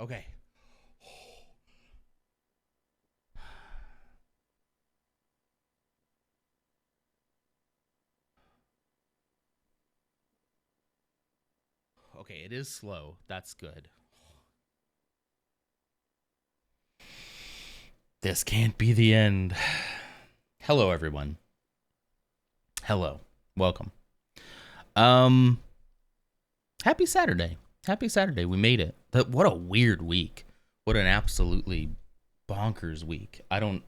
Okay. Okay, it is slow. That's good. This can't be the end. Hello, everyone. Hello. Welcome. Um, Happy Saturday. Happy Saturday. We made it. What a weird week. What an absolutely bonkers week. I don't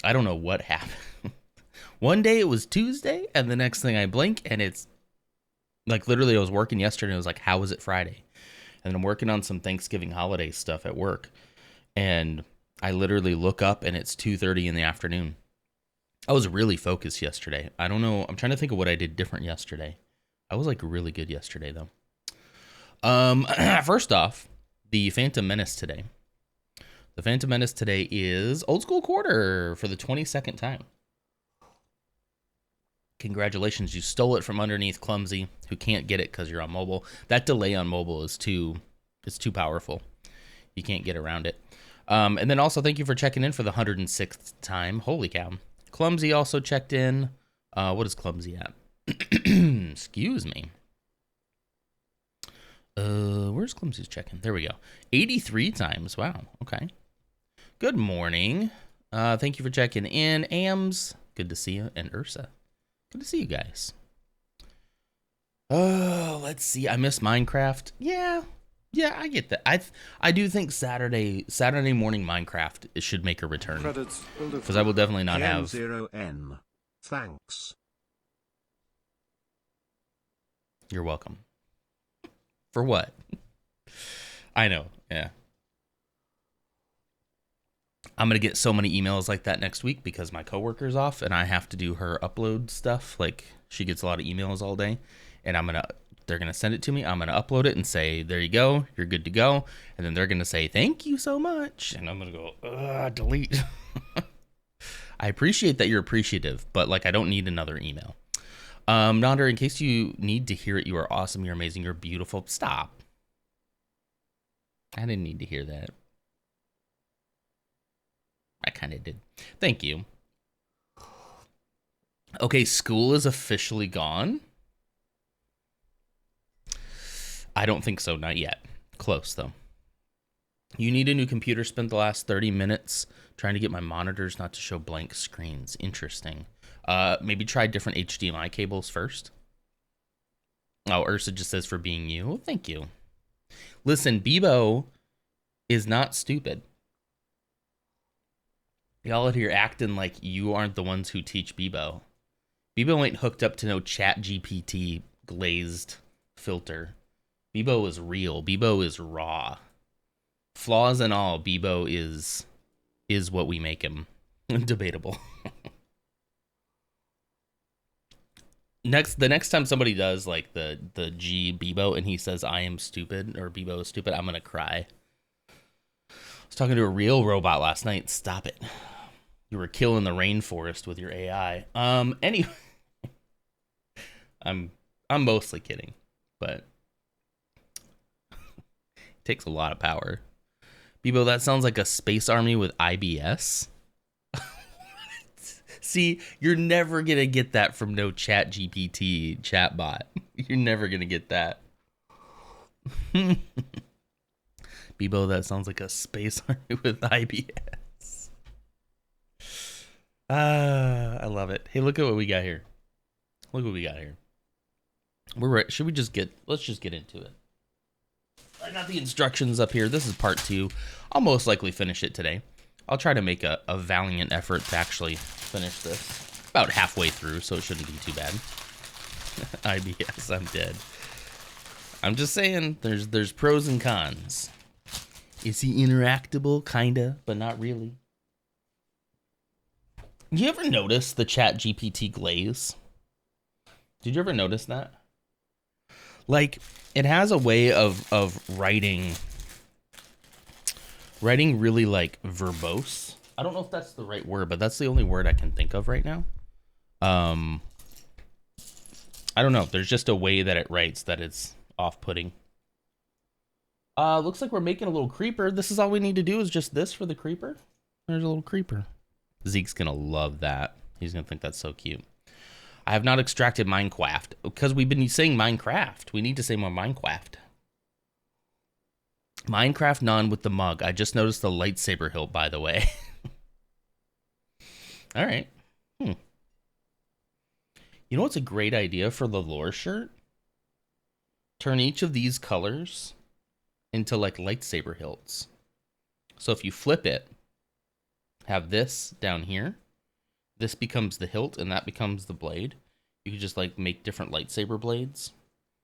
know what happened. One day it was Tuesday, and the next thing I blink, and it's like literally I was working yesterday, and it was like, how is it Friday? And I'm working on some Thanksgiving holiday stuff at work, and I literally look up, and it's 2:30 in the afternoon. I was really focused yesterday. I don't know. I'm trying to think of what I did different yesterday. I was like really good yesterday though. First off, the Phantom Menace today. The Phantom Menace today is Old School Quarter for the 22nd time. Congratulations, you stole it from underneath Clumsy, who can't get it because you're on mobile. That delay on mobile is too powerful. You can't get around it. And then also thank you for checking in for the 106th time. Holy cow. Clumsy also checked in. What is Clumsy at? Excuse me. Where's Clumsy's check-in? There we go. 83 times. Wow. Okay. Good morning. Thank you for checking in. Ams, good to see you. And Ursa, good to see you guys. Oh, let's see. I miss Minecraft. Yeah, I get that. I do think Saturday morning Minecraft should make a return because I will definitely not have. KM0N. Thanks. You're welcome. For what? I know. Yeah. I'm going to get so many emails like that next week because my coworker's off and I have to do her upload stuff. Like she gets a lot of emails all day and they're going to send it to me. I'm going to upload it and say, there you go. You're good to go. And then they're going to say, thank you so much. And I'm going to go, delete. I appreciate that you're appreciative, but like, I don't need another email. Nonder, in case you need to hear it, you are awesome. You're amazing. You're beautiful. Stop. I didn't need to hear that. I kind of did. Thank you. Okay, school is officially gone. I don't think so. Not yet. Close, though. You need a new computer. Spent the last 30 minutes trying to get my monitors not to show blank screens. Interesting. Maybe try different HDMI cables first. Oh, Ursa just says for being you. Well, thank you. Listen, Bebo is not stupid. Y'all out here acting like you aren't the ones who teach Bebo. Bebo ain't hooked up to no Chat GPT glazed filter. Bebo is real. Bebo is raw. Flaws and all, Bebo is what we make him. Debatable. The next time somebody does like the G Bebo and he says I am stupid or Bebo is stupid, I'm gonna cry. I was talking to a real robot last night. Stop it. You were killing the rainforest with your AI. Anyway, I'm mostly kidding, but it takes a lot of power. Bebo, that sounds like a space army with IBS. See, you're never gonna get that from no Chat GPT chatbot. You're never gonna get that. Bebo, that sounds like a space army with IBS. I love it. Hey, look at what we got here. Look what we got here. We're right. Let's just get into it. I got the instructions up here. This is part 2. I'll most likely finish it today. I'll try to make a valiant effort to actually finish this. About halfway through, so it shouldn't be too bad. IBS, I'm dead. I'm just saying, there's pros and cons. Is he interactable? Kinda, but not really. You ever notice the Chat GPT glaze? Did you ever notice that? Like, it has a way of writing really like verbose. I don't know if that's the right word, but that's the only word I can think of right now. I don't know. There's just a way that it writes that it's off-putting. Looks like we're making a little creeper. This is all we need to do is just this for the creeper. There's a little creeper. Zeke's gonna love that. He's gonna think that's so cute. I have not extracted Minecraft because we've been saying Minecraft. We need to say more Minecraft. Minecraft none with the mug. I just noticed the lightsaber hilt, by the way. All right. You know what's a great idea for the lore shirt? Turn each of these colors into like lightsaber hilts. So if you flip it, have this down here, this becomes the hilt and that becomes the blade. You could just like make different lightsaber blades.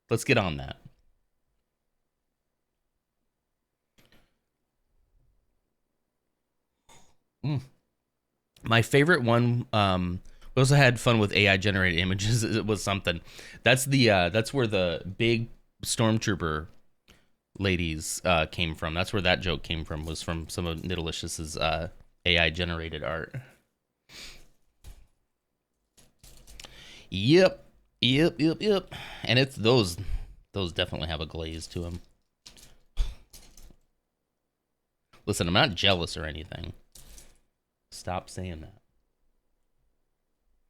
Let's get on that. My favorite one, we also had fun with AI generated images. It was something. That's where the big stormtrooper ladies came from. That's where that joke came from, was from some of Nidalicious's AI generated art. Yep. And it's those definitely have a glaze to them. Listen, I'm not jealous or anything. Stop saying that.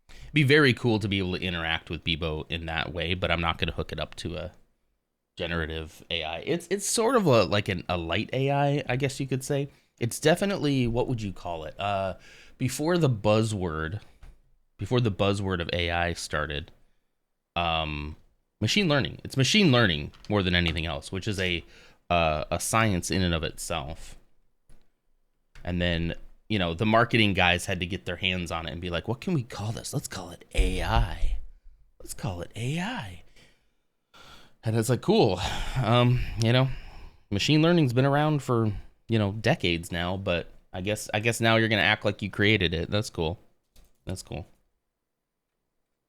It'd be very cool to be able to interact with Bebo in that way, but I'm not going to hook it up to a generative AI. It's sort of like a light AI, I guess you could say. It's definitely, what would you call it? Before the buzzword of AI started, machine learning. It's machine learning more than anything else, which is a science in and of itself. And then, you know, the marketing guys had to get their hands on it and be like, what can we call this? Let's call it AI. Let's call it AI. And it's like, cool. You know, machine learning's been around for, you know, decades now, but I guess now you're going to act like you created it. That's cool. That's cool.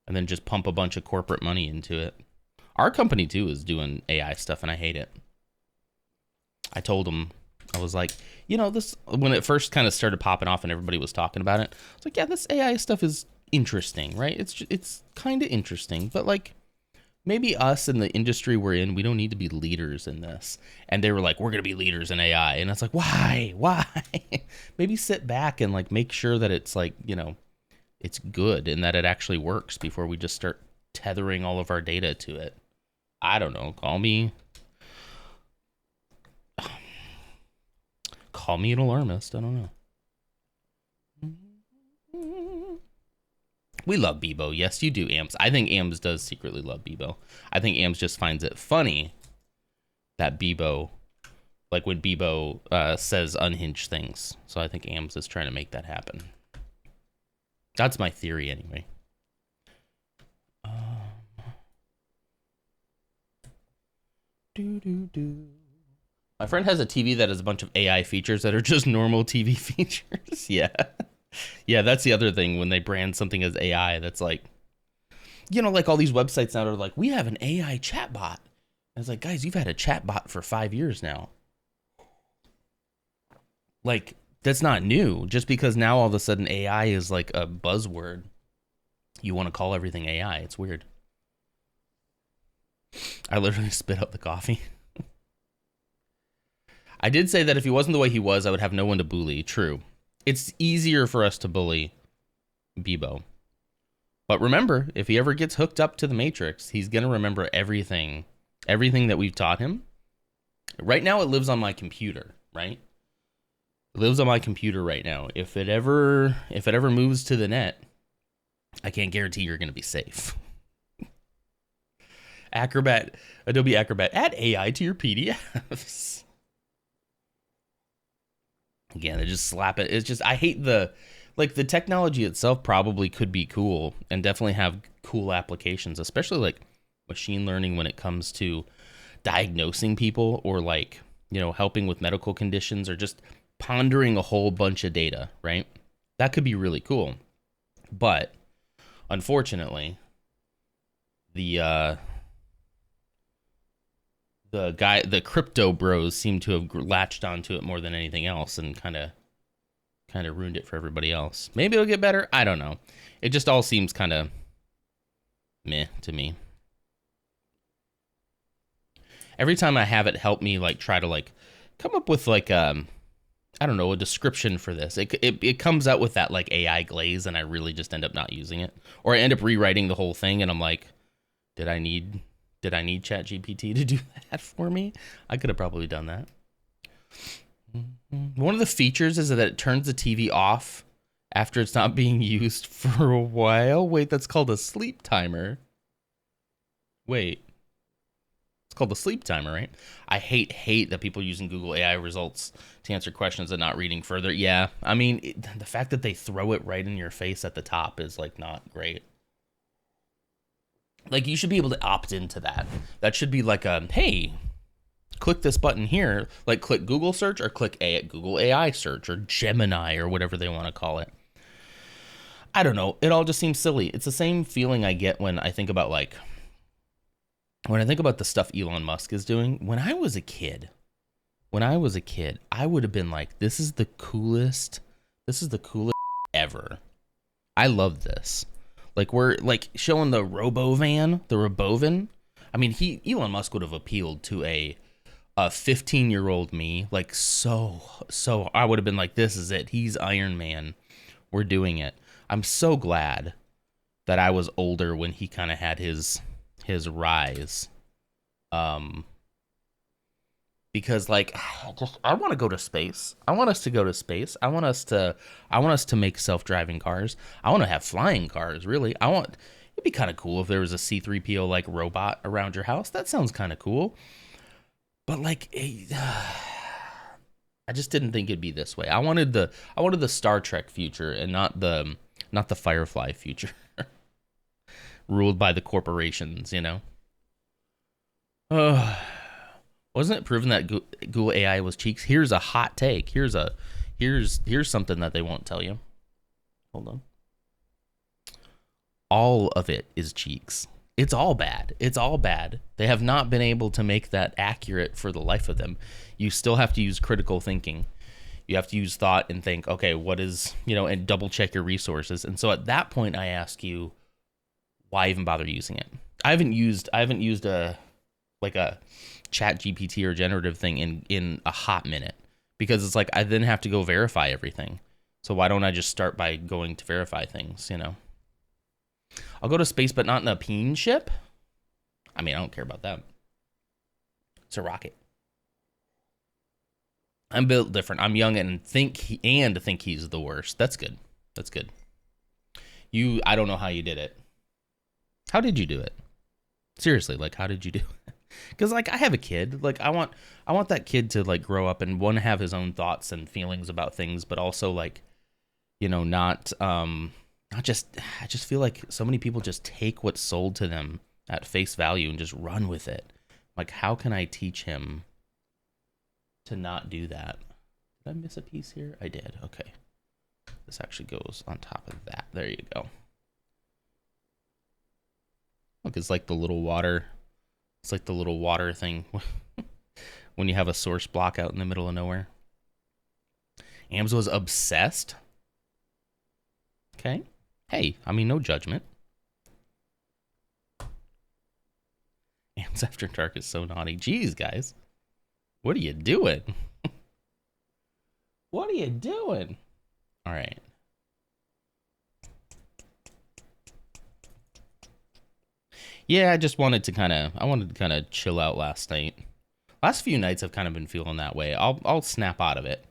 And then just pump a bunch of corporate money into it. Our company too is doing AI stuff and I hate it. I told them, I was like, you know, this, when it first kind of started popping off and everybody was talking about it, I was like, yeah, this AI stuff is interesting, right? It's kind of interesting, but like, maybe us in the industry we're in, we don't need to be leaders in this. And they were like, we're going to be leaders in AI. And it's like, why? Maybe sit back and like make sure that it's like, you know, it's good and that it actually works before we just start tethering all of our data to it. I don't know. Call me an alarmist. I don't know. We love Bebo. Yes, you do, Amps. I think Amps does secretly love Bebo. I think Amps just finds it funny that Bebo, like when Bebo says unhinged things. So I think Amps is trying to make that happen. That's my theory anyway. My friend has a TV that has a bunch of AI features that are just normal TV features. Yeah. Yeah, that's the other thing when they brand something as AI that's like, you know, like all these websites now are like, we have an AI chatbot. I was like, guys, you've had a chatbot for 5 years now. Like, that's not new. Just because now all of a sudden AI is like a buzzword, you want to call everything AI. It's weird. I literally spit out the coffee. I did say that if he wasn't the way he was, I would have no one to bully. True. It's easier for us to bully Bebo. But remember, if he ever gets hooked up to the Matrix, he's going to remember everything that we've taught him. Right now, it lives on my computer, right? It lives on my computer right now. If it ever moves to the net, I can't guarantee you're going to be safe. Acrobat, Adobe Acrobat, add AI to your PDFs. Again, they just slap it. It's just, I hate the technology itself probably could be cool and definitely have cool applications, especially like machine learning when it comes to diagnosing people or like, you know, helping with medical conditions or just pondering a whole bunch of data, right? That could be really cool. But unfortunately, the crypto bros seem to have latched onto it more than anything else and kind of ruined it for everybody else. Maybe it'll get better. I don't know. It just all seems kind of meh to me. every time I have it help me like try to like come up with like I don't know, a description for this. It comes out with that like AI glaze, and I really just end up not using it, or I end up rewriting the whole thing, and I'm like, did I need ChatGPT to do that for me? I could have probably done that. One of the features is that it turns the TV off after it's not being used for a while. Wait, that's called a sleep timer. Wait. It's called the sleep timer, right? I hate that people using Google AI results to answer questions and not reading further. Yeah, I mean, the fact that they throw it right in your face at the top is like not great. Like, you should be able to opt into that. That should be like a, hey, click this button here, like click Google search or click Google AI search or Gemini or whatever they want to call it. I don't know. It all just seems silly. It's the same feeling I get when I think about the stuff Elon Musk is doing. When I was a kid, I would have been like, this is the coolest ever. I love this. Like, we're like showing the Robovan. I mean, Elon Musk would have appealed to a 15-year-old me, like so I would have been like, this is it. He's Iron Man. We're doing it. I'm so glad that I was older when he kind of had his rise. Because like, I want to go to space. I want us to go to space. I want us to make self-driving cars. I want to have flying cars, really. It'd be kind of cool if there was a C-3PO like robot around your house. That sounds kind of cool. But like, I just didn't think it'd be this way. I wanted the Star Trek future and not the Firefly future, ruled by the corporations. You know. Wasn't it proven that Google AI was cheeks? Here's a hot take. Here's something that they won't tell you. Hold on. All of it is cheeks. It's all bad. They have not been able to make that accurate for the life of them. You still have to use critical thinking. You have to use thought and think, okay, what is, and double check your resources. And so at that point, I ask you, why even bother using it? I haven't used a chat GPT or generative thing in a hot minute, because it's like I then have to go verify everything. So why don't I just start by going to verify things, I'll go to space, but not in a peen ship. I mean, I don't care about that. It's a rocket. I'm built different. I'm young and think he's the worst. That's good. I don't know how you did it. How did you do it? Seriously, like, how did you do it? Because like, I have a kid. Like, I want that kid to like grow up and have his own thoughts and feelings about things, but also like, I just feel like so many people just take what's sold to them at face value and just run with it. Like, how can I teach him to not do that? Did I miss a piece here? I did. Okay. This actually goes on top of that. There you go. Look, it's like the little water. It's like the little water thing when you have a source block out in the middle of nowhere. Ams was obsessed. Okay. Hey, I mean, no judgment. Ams After Dark is so naughty. Jeez, guys. What are you doing? What are you doing? All right. Yeah, I just wanted to kind of chill out last night. Last few nights I've kind of been feeling that way. I'll snap out of it.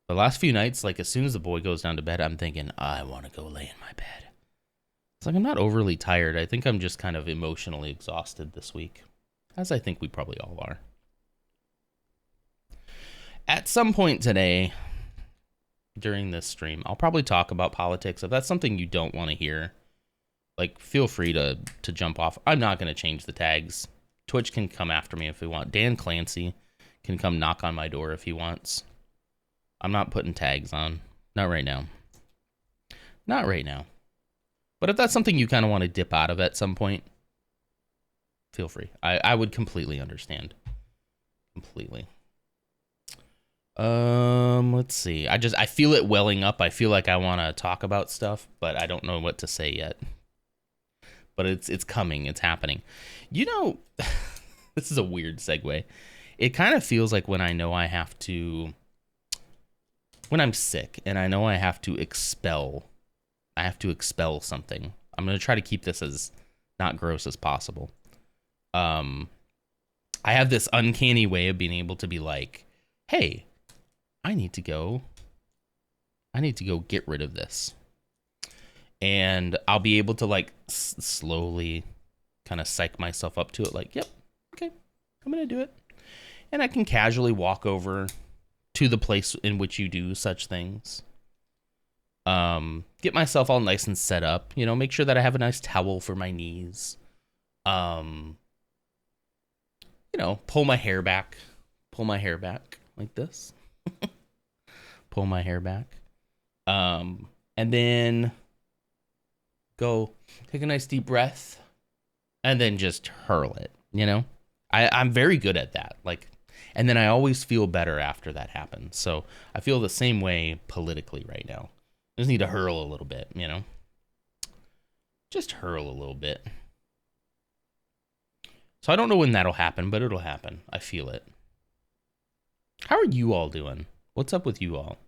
The last few nights, like as soon as the boy goes down to bed, I'm thinking, I want to go lay in my bed. It's like I'm not overly tired. I think I'm just kind of emotionally exhausted this week, as I think we probably all are. At some point today, during this stream, I'll probably talk about politics. If that's something you don't want to hear, like, feel free to jump off. I'm not going to change the tags. Twitch can come after me if they want. Dan Clancy can come knock on my door if he wants. I'm not putting tags on. Not right now. Not right now. But if that's something you kind of want to dip out of at some point, feel free. I would completely understand. Completely. Let's see. I feel it welling up. I feel like I want to talk about stuff, but I don't know what to say yet. But it's coming. It's happening. This is a weird segue. It kind of feels like when I know I have to, when I'm sick and I know I have to expel something. I'm going to try to keep this as not gross as possible. I have this uncanny way of being able to be like, hey, I need to go get rid of this. And I'll be able to like slowly kind of psych myself up to it. Like, yep, okay, I'm going to do it. And I can casually walk over to the place in which you do such things. Get myself all nice and set up, make sure that I have a nice towel for my knees. Pull my hair back like this. Pull my hair back. And then go take a nice deep breath and then just hurl it, I'm very good at that. Like, and then I always feel better after that happens. So I feel the same way politically right now. I just need to hurl a little bit, just hurl a little bit. So I don't know when that'll happen, but it'll happen. I feel it. How are you all doing? What's up with you all?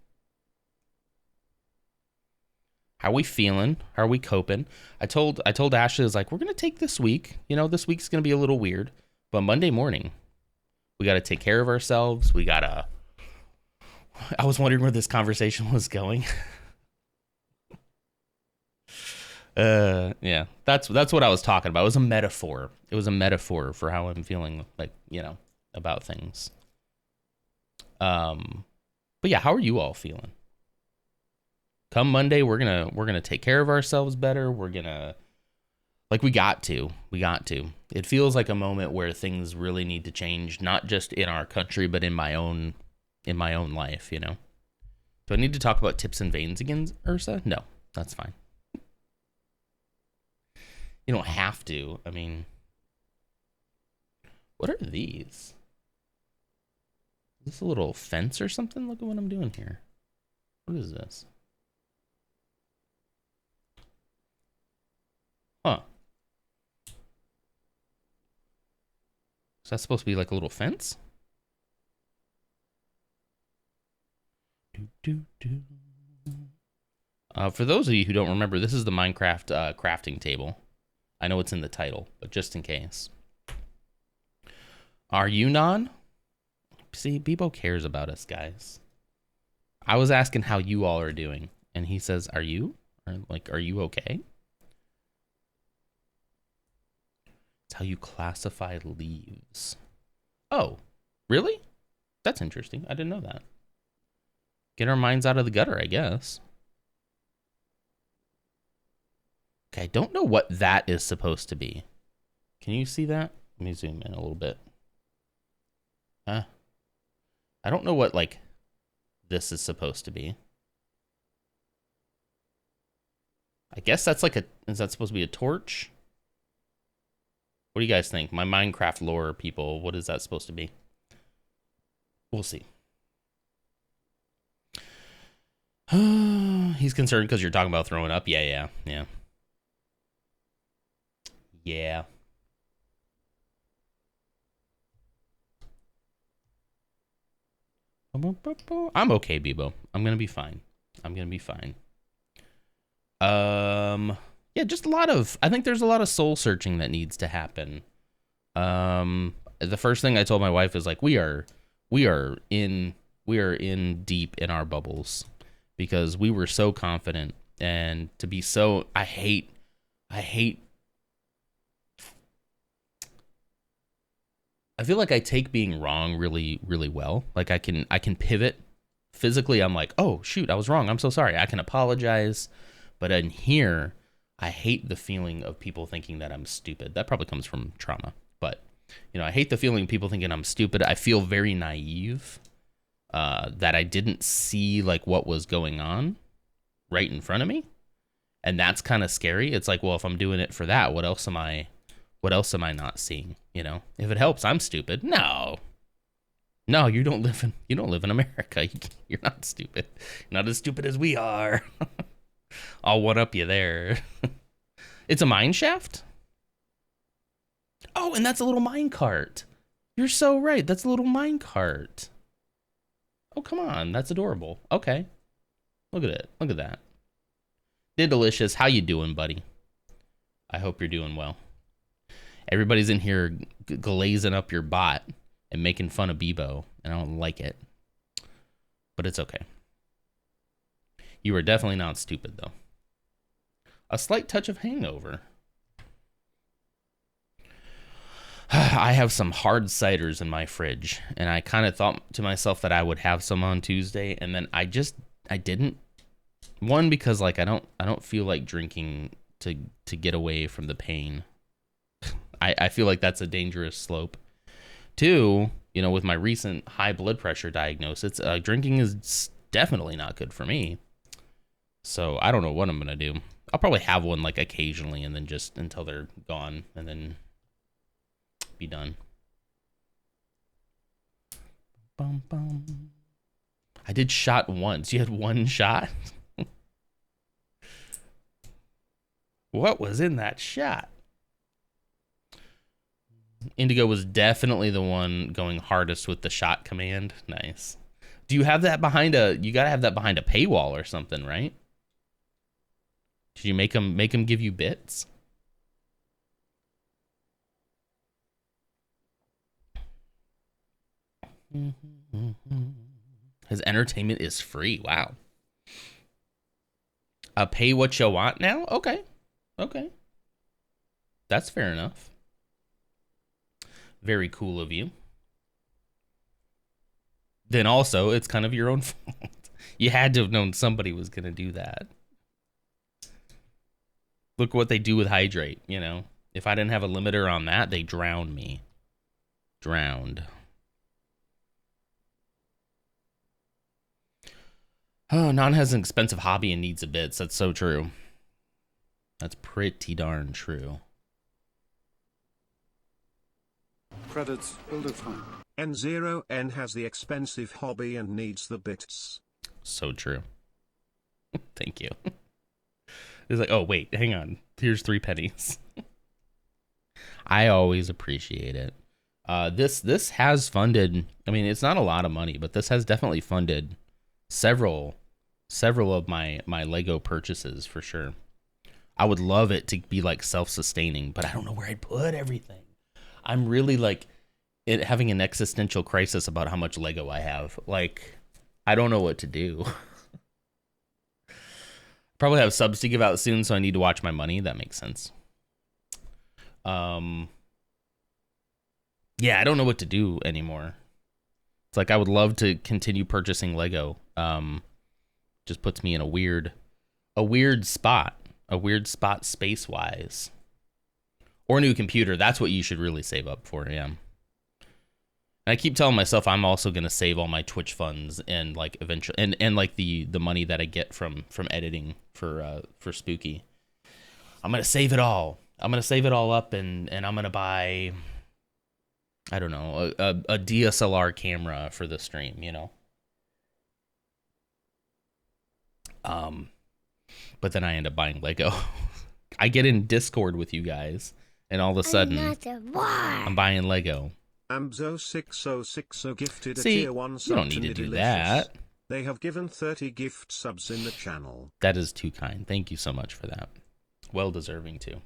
How are we feeling? How are we coping? I told Ashley, I was like, we're going to take this week. This week's going to be a little weird, but Monday morning, we got to take care of ourselves. I was wondering where this conversation was going. Yeah, that's what I was talking about. It was a metaphor. It was a metaphor for how I'm feeling, like, about things. But yeah, how are you all feeling? Come Monday, we're gonna take care of ourselves better. We're gonna, like, we got to. It feels like a moment where things really need to change, not just in our country, but in my own life. Do I need to talk about tips and veins again, Ursa? No, that's fine. You don't have to. I mean, what are these? Is this a little fence or something? Look at what I'm doing here. What is this? Huh. Is that supposed to be like a little fence? For those of you who don't remember, this is the Minecraft crafting table. I know it's in the title, but just in case. Are you non? See, Bebo cares about us, guys. I was asking how you all are doing, and he says, are you? Are you okay? It's how you classify leaves. Oh, really? That's interesting. I didn't know that. Get our minds out of the gutter, I guess. Okay, I don't know what that is supposed to be. Can you see that? Let me zoom in a little bit. I don't know what, like, this is supposed to be. I guess that's like is that supposed to be a torch? What do you guys think? My Minecraft lore people, what is that supposed to be? We'll see. He's concerned because you're talking about throwing up. Yeah. I'm okay, Bebo. I'm gonna be fine. Yeah, just I think there's a lot of soul searching that needs to happen. The first thing I told my wife is, like, we are in deep in our bubbles because we were so confident, and to be so, I hate I feel like I take being wrong really, really well. Like, I can pivot physically. I'm like, oh shoot, I was wrong. I'm so sorry. I can apologize. But in here, I hate the feeling of people thinking that I'm stupid. That probably comes from trauma. But, I hate the feeling of people thinking I'm stupid. I feel very naive, that I didn't see, like, what was going on right in front of me. And that's kind of scary. It's like, well, if I'm doing it for that, what else am I not seeing? If it helps, I'm stupid. No, you don't live in America. You're not stupid. You're not as stupid as we are. I'll one up you there. It's a mine shaft. Oh, and that's a little mine cart. You're so right. That's a little minecart. Oh, come on. That's adorable. Okay. Look at it. Look at that. Delicious. How you doing, buddy? I hope you're doing well. Everybody's in here glazing up your bot and making fun of Bebo, and I don't like it. But it's okay. You are definitely not stupid, though. A slight touch of hangover. I have some hard ciders in my fridge, and I kind of thought to myself that I would have some on Tuesday, and then I didn't. One, because like I don't feel like drinking to get away from the pain. I feel like that's a dangerous slope. Two, you know, with my recent high blood pressure diagnosis, drinking is definitely not good for me. So I don't know what I'm gonna do. I'll probably have one like occasionally, and then just until they're gone, and then be done. Bum, bum. I did shot once. You had one shot? What was in that shot? Indigo was definitely the one going hardest with the shot command. Nice. Do you have that behind you gotta have that behind a paywall or something, right? Did you make them give you bits? His entertainment is free. Wow. Pay what you want now? Okay. Okay. That's fair enough. Very cool of you. Then also, it's kind of your own fault. You had to have known somebody was going to do that. Look what they do with Hydrate, you know. If I didn't have a limiter on that, they drowned me. Drowned. Oh, Non has an expensive hobby and needs a bits. That's so true. That's pretty darn true. Credits builder time. N0N has the expensive hobby and needs the bits. So true. Thank you. It's like, oh, wait, hang on. Here's 3 pennies. I always appreciate it. This has funded, I mean, it's not a lot of money, but this has definitely funded several of my Lego purchases for sure. I would love it to be like self-sustaining, but I don't know where I'd put everything. I'm really like having an existential crisis about how much Lego I have. Like, I don't know what to do. Probably have subs to give out soon, so I need to watch my money. That makes sense. Yeah, I don't know what to do anymore. It's like I would love to continue purchasing Lego. Just puts me in a weird spot space-wise. Or a new computer. That's what you should really save up for, yeah. And I keep telling myself I'm also gonna save all my Twitch funds and like eventually and like the money that I get from editing for Spooky. I'm gonna save it all. I'm gonna save it all up and I'm gonna buy, I don't know, a DSLR camera for the stream, you know. But then I end up buying Lego. I get in Discord with you guys, and all of a sudden, I'm buying Lego. Amzo6060 gifted See, a tier 1 sub. You don't need to do that. They have given 30 gift subs in the channel. That is too kind. Thank you so much for that. Well deserving too.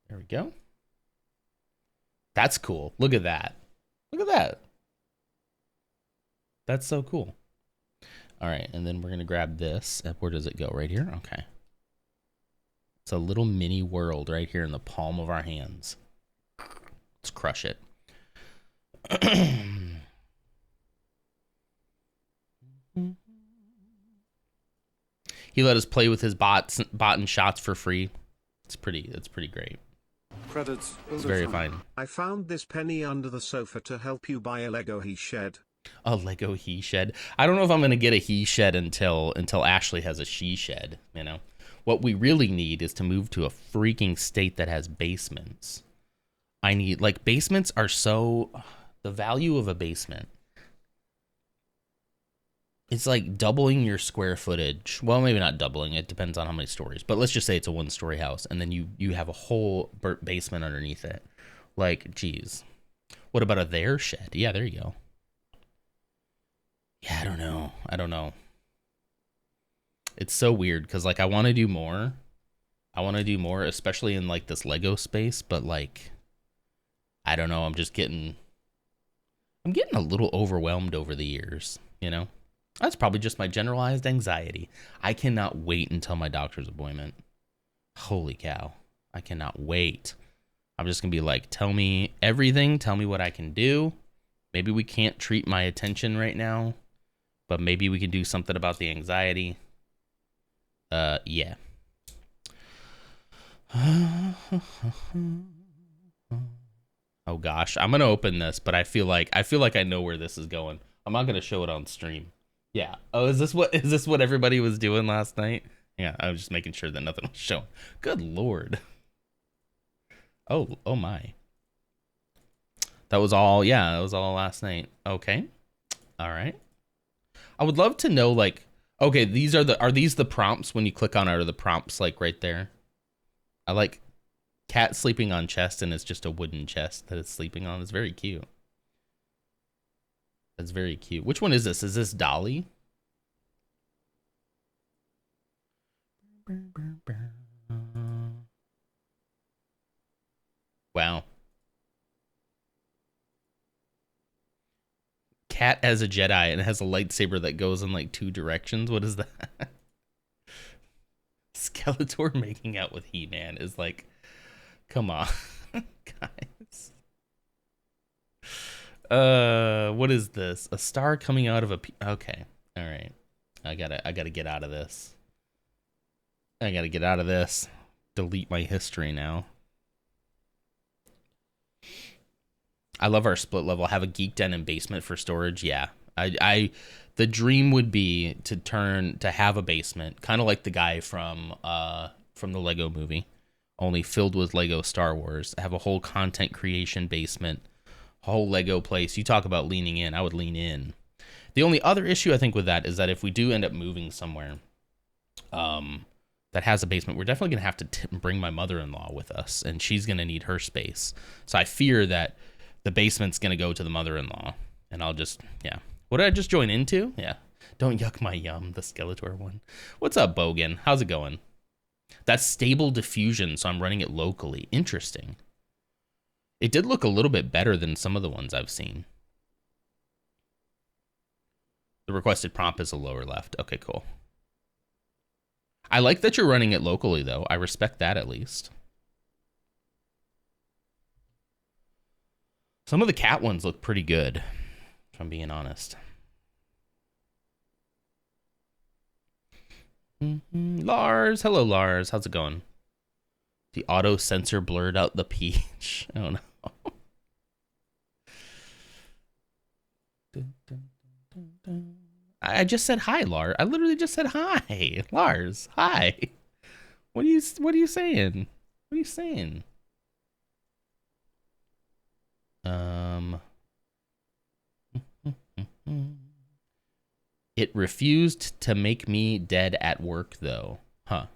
There we go. That's cool. Look at that. Look at that. That's so cool. All right, and then we're going to grab this. Where does it go? Right here? Okay. It's a little mini world right here in the palm of our hands. Let's crush it. He let us play with his bot and shots for free. It's pretty great. Credits. It's very fine. I found this penny under the sofa to help you buy a Lego he shed. A Lego he shed. I don't know if I'm gonna get a he shed until Ashley has a she shed. You know, what we really need is to move to a freaking state that has basements. I need, like, basements are so, the value of a basement it's like doubling your square footage. Well, maybe not doubling. It depends on how many stories. But let's just say it's a 1-story house, and then you have a whole basement underneath it. Like, geez, what about a there shed? Yeah, there you go. Yeah, I don't know. It's so weird because like I want to do more. Especially in like this Lego space. But like, I don't know. I'm getting a little overwhelmed over the years. You know. That's probably just my generalized anxiety. I cannot wait until my doctor's appointment. Holy cow. I cannot wait. I'm just going to be like, tell me everything. Tell me what I can do. Maybe we can't treat my attention right now, but maybe we can do something about the anxiety. Yeah. Oh gosh, I'm going to open this, but I feel like I know where this is going. I'm not going to show it on stream. Yeah. Oh, is this what everybody was doing last night? Yeah, I was just making sure that nothing was showing. Good Lord. Oh my. That was all last night. Okay. All right. I would love to know like, okay, are these the prompts when you click on it? Are the prompts like right there? I like cat sleeping on chest and it's just a wooden chest that it's sleeping on. It's very cute. That's very cute. Which one is this? Is this Dolly? Wow. Cat as a Jedi and it has a lightsaber that goes in like 2 directions. What is that? Skeletor making out with He-Man is like, come on, guys. What is this? A star coming out of a okay. All right. I gotta get out of this. Delete my history now. I love our split level. Have a geek den and basement for storage. Yeah. The dream would be to have a basement, kind of like the guy from the Lego movie, only filled with Lego Star Wars. Have a whole content creation basement, whole Lego place. You talk about leaning in. I would lean in. The only other issue I think with that is that if we do end up moving somewhere that has a basement, we're definitely going to have to bring my mother-in-law with us, and she's going to need her space. So I fear that the basement's going to go to the mother-in-law, and I'll just, yeah. What did I just join into? Yeah. Don't yuck my yum, the Skeletor one. What's up, Bogan? How's it going? That's stable diffusion, so I'm running it locally. Interesting. It did look a little bit better than some of the ones I've seen. The requested prompt is a lower left. Okay, cool. I like that you're running it locally, though. I respect that, at least. Some of the cat ones look pretty good, if I'm being honest. Lars. Hello, Lars. How's it going? The auto sensor blurred out the peach. Oh, no. I just said hi, Lars. I literally just said hi. Lars, hi. What are you saying? What are you saying? It refused to make me dead at work, though. Huh.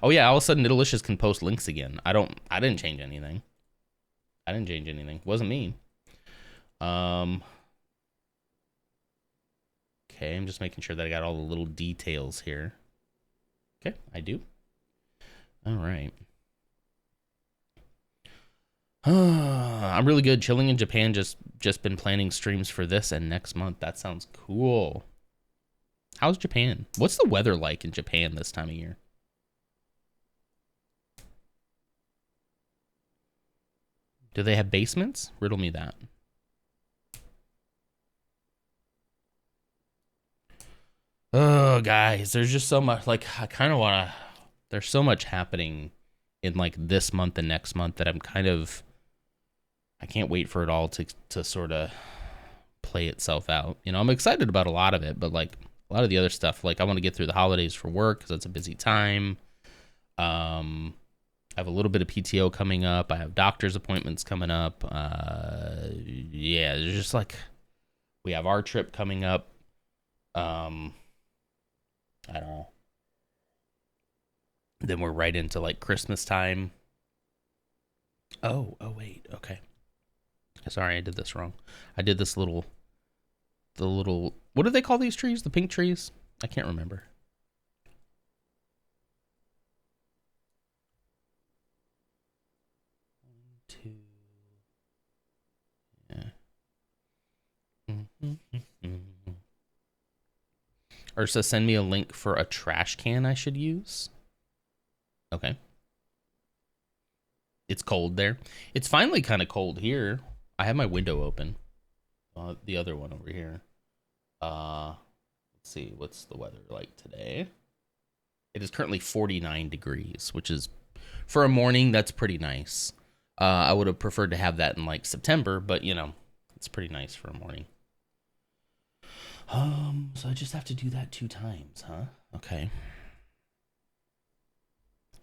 Oh, yeah, all of a sudden, Nidelicious can post links again. I didn't change anything. Wasn't me. Okay, I'm just making sure that I got all the little details here. Okay, I do. All right. I'm really good. Chilling in Japan. Just been planning streams for this and next month. That sounds cool. How's Japan? What's the weather like in Japan this time of year? Do they have basements? Riddle me that. Oh, guys, there's just so much. Like, I kind of want to. There's so much happening in like this month and next month that I'm kind of. I can't wait for it all to sort of play itself out. You know, I'm excited about a lot of it, but like a lot of the other stuff, like I want to get through the holidays for work because it's a busy time. I have a little bit of PTO coming up. I have doctor's appointments coming up. Yeah, there's just like We have our trip coming up. I don't know. Then we're right into like Christmas time. Oh wait, okay. Sorry, I did this wrong. I did this little, what do they call these trees? The pink trees? I can't remember. Two. Yeah. Ursa, send me a link for a trash can I should use. Okay. It's cold there. It's finally kind of cold here. I have my window open. The other one over here. Let's see. What's the weather like today? It is currently 49 degrees, which is, for a morning, that's pretty nice. I would have preferred to have that in like September, but you know, it's pretty nice for a morning. So I just have to do that 2 times, huh? Okay.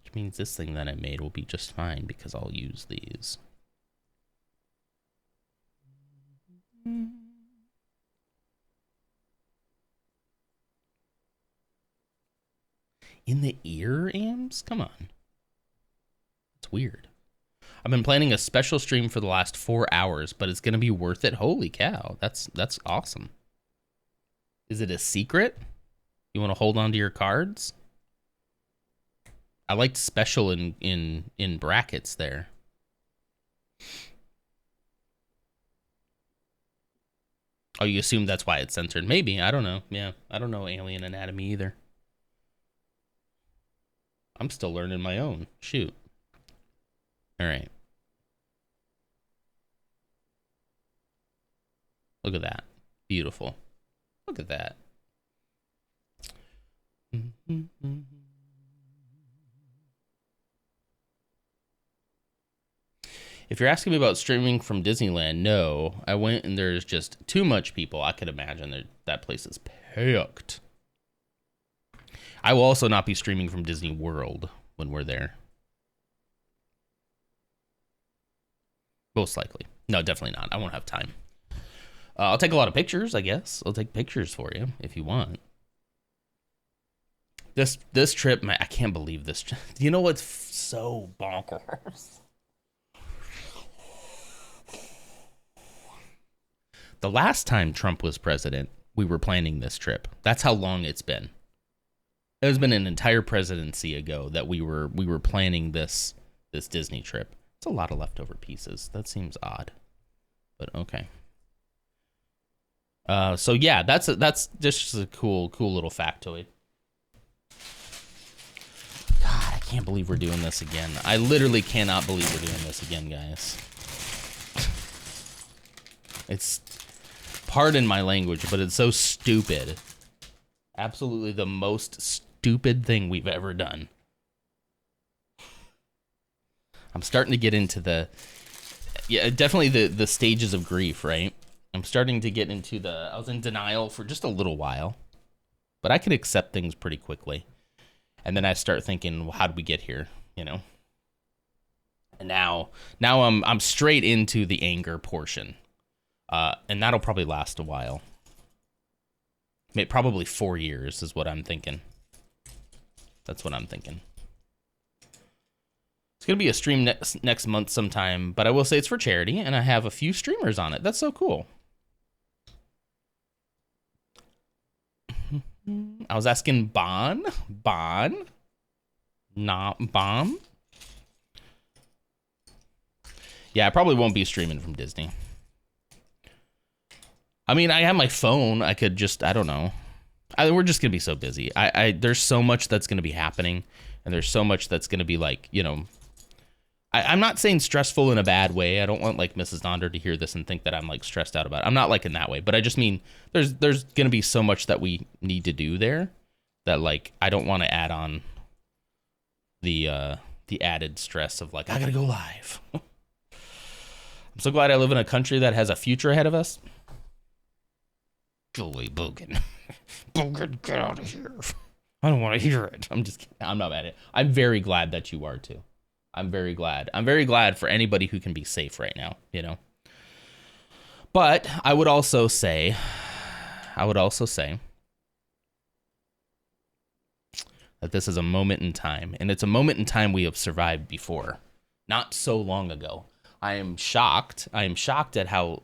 Which means this thing that I made will be just fine because I'll use these. In the ear, Ams? Come on. It's weird. I've been planning a special stream for the last 4 hours, but it's going to be worth it. Holy cow. That's awesome. Is it a secret? You want to hold on to your cards? I liked special in brackets there. Oh, you assume that's why it's censored? Maybe. I don't know. Yeah, I don't know alien anatomy either. I'm still learning my own. Shoot. All right. Look at that. Beautiful. Look at that. If you're asking me about streaming from Disneyland, no. I went and there's just too much people. I could imagine that place is packed. I will also not be streaming from Disney World when we're there. Most likely. No, definitely not. I won't have time. I'll take a lot of pictures, I guess. I'll take pictures for you if you want. This trip, man, I can't believe this. You know what's so bonkers? The last time Trump was president, we were planning this trip. That's how long it's been. It has been an entire presidency ago that we were planning this Disney trip. It's a lot of leftover pieces. That seems odd, but okay. So yeah, that's just a cool little factoid. God, I can't believe we're doing this again. I literally cannot believe we're doing this again, guys. It's, pardon my language, but it's so stupid. Absolutely the most stupid thing we've ever done. I'm starting to get into definitely the stages of grief, right? I'm starting to get into I was in denial for just a little while, but I can accept things pretty quickly. And then I start thinking, well, how did we get here? You know? And now I'm straight into the anger portion. And that'll probably last a while. Probably 4 years is what I'm thinking. That's what I'm thinking. It's going to be a stream next month sometime, but I will say it's for charity, and I have a few streamers on it. That's so cool. I was asking Bon? Not Bomb? Yeah, I probably won't be streaming from Disney. I mean, I have my phone. I could just, I don't know. We're just going to be so busy. There's so much that's going to be happening, and there's so much that's going to be like, you know, I'm not saying stressful in a bad way. I don't want like Mrs. Donder to hear this and think that I'm like stressed out about it. I'm not like in that way, but I just mean there's going to be so much that we need to do there that like I don't want to add on the added stress of like I got to go live. I'm so glad I live in a country that has a future ahead of us. Go away, Bogan. Bogan, get out of here. I don't want to hear it. I'm just kidding. I'm not mad at it. I'm very glad that you are too. I'm very glad. I'm very glad for anybody who can be safe right now, you know. But I would also say that this is a moment in time, and it's a moment in time we have survived before, not so long ago. I am shocked at how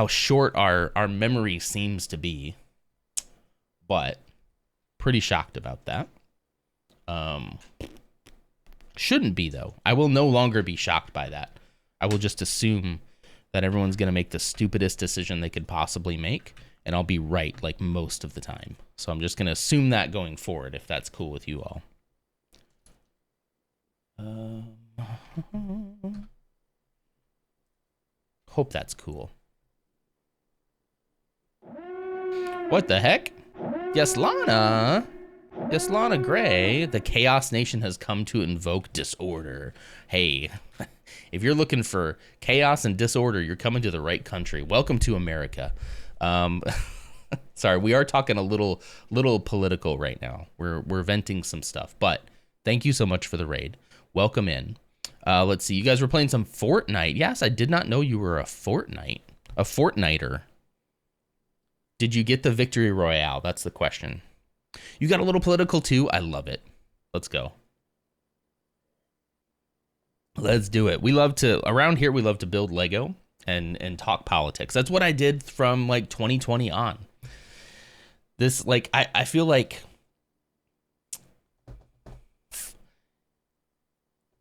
short our memory seems to be, but pretty shocked about that. Shouldn't be, though. I will no longer be shocked by that. I will just assume that everyone's going to make the stupidest decision they could possibly make, and I'll be right like most of the time. So I'm just going to assume that going forward, if that's cool with you all. Hope that's cool. What the heck? Yeslana Gray, the Chaos Nation has come to invoke disorder. Hey, if you're looking for chaos and disorder, you're coming to the right country. Welcome to America. Sorry, we are talking a little political right now. We're venting some stuff, but thank you so much for the raid. Welcome in. Let's see, you guys were playing some Fortnite. Yes, I did not know you were a Fortniter. Did you get the victory royale? That's the question. You got a little political too. I love it. Let's go. Let's do it. Around here, we love to build Lego and talk politics. That's what I did from like 2020 on. This, like, I feel like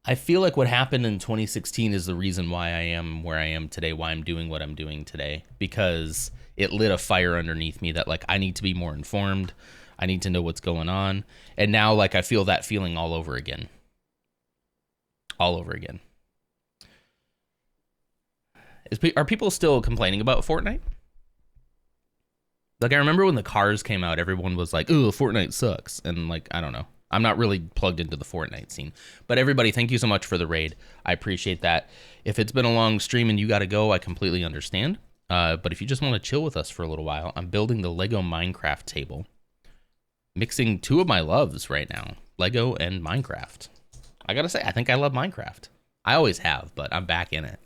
what happened in 2016 is the reason why I am where I am today, why I'm doing what I'm doing today, because it lit a fire underneath me that, like, I need to be more informed. I need to know what's going on. And now, like, I feel that feeling all over again. Are people still complaining about Fortnite? Like, I remember when the cars came out, everyone was like, "Ooh, Fortnite sucks." And, like, I don't know. I'm not really plugged into the Fortnite scene. But everybody, thank you so much for the raid. I appreciate that. If it's been a long stream and you got to go, I completely understand. But if you just want to chill with us for a little while, I'm building the Lego Minecraft table. Mixing two of my loves right now, Lego and Minecraft. I gotta say, I think I love Minecraft. I always have, but I'm back in it.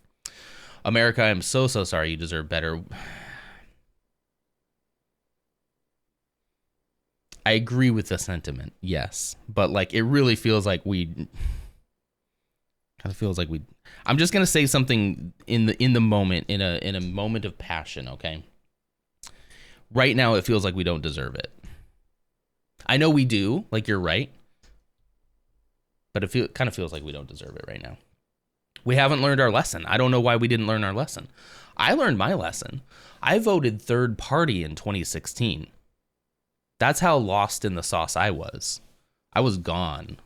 America, I'm so sorry. You deserve better. I agree with the sentiment, yes. But, like, it really feels like I'm just gonna say something in the moment, in a moment of passion, okay? Right now, it feels like we don't deserve it. I know we do, like, you're right, but it kind of feels like we don't deserve it right now. We haven't learned our lesson. I don't know why we didn't learn our lesson. I learned my lesson. I voted third party in 2016. That's how lost in the sauce I was. I was gone.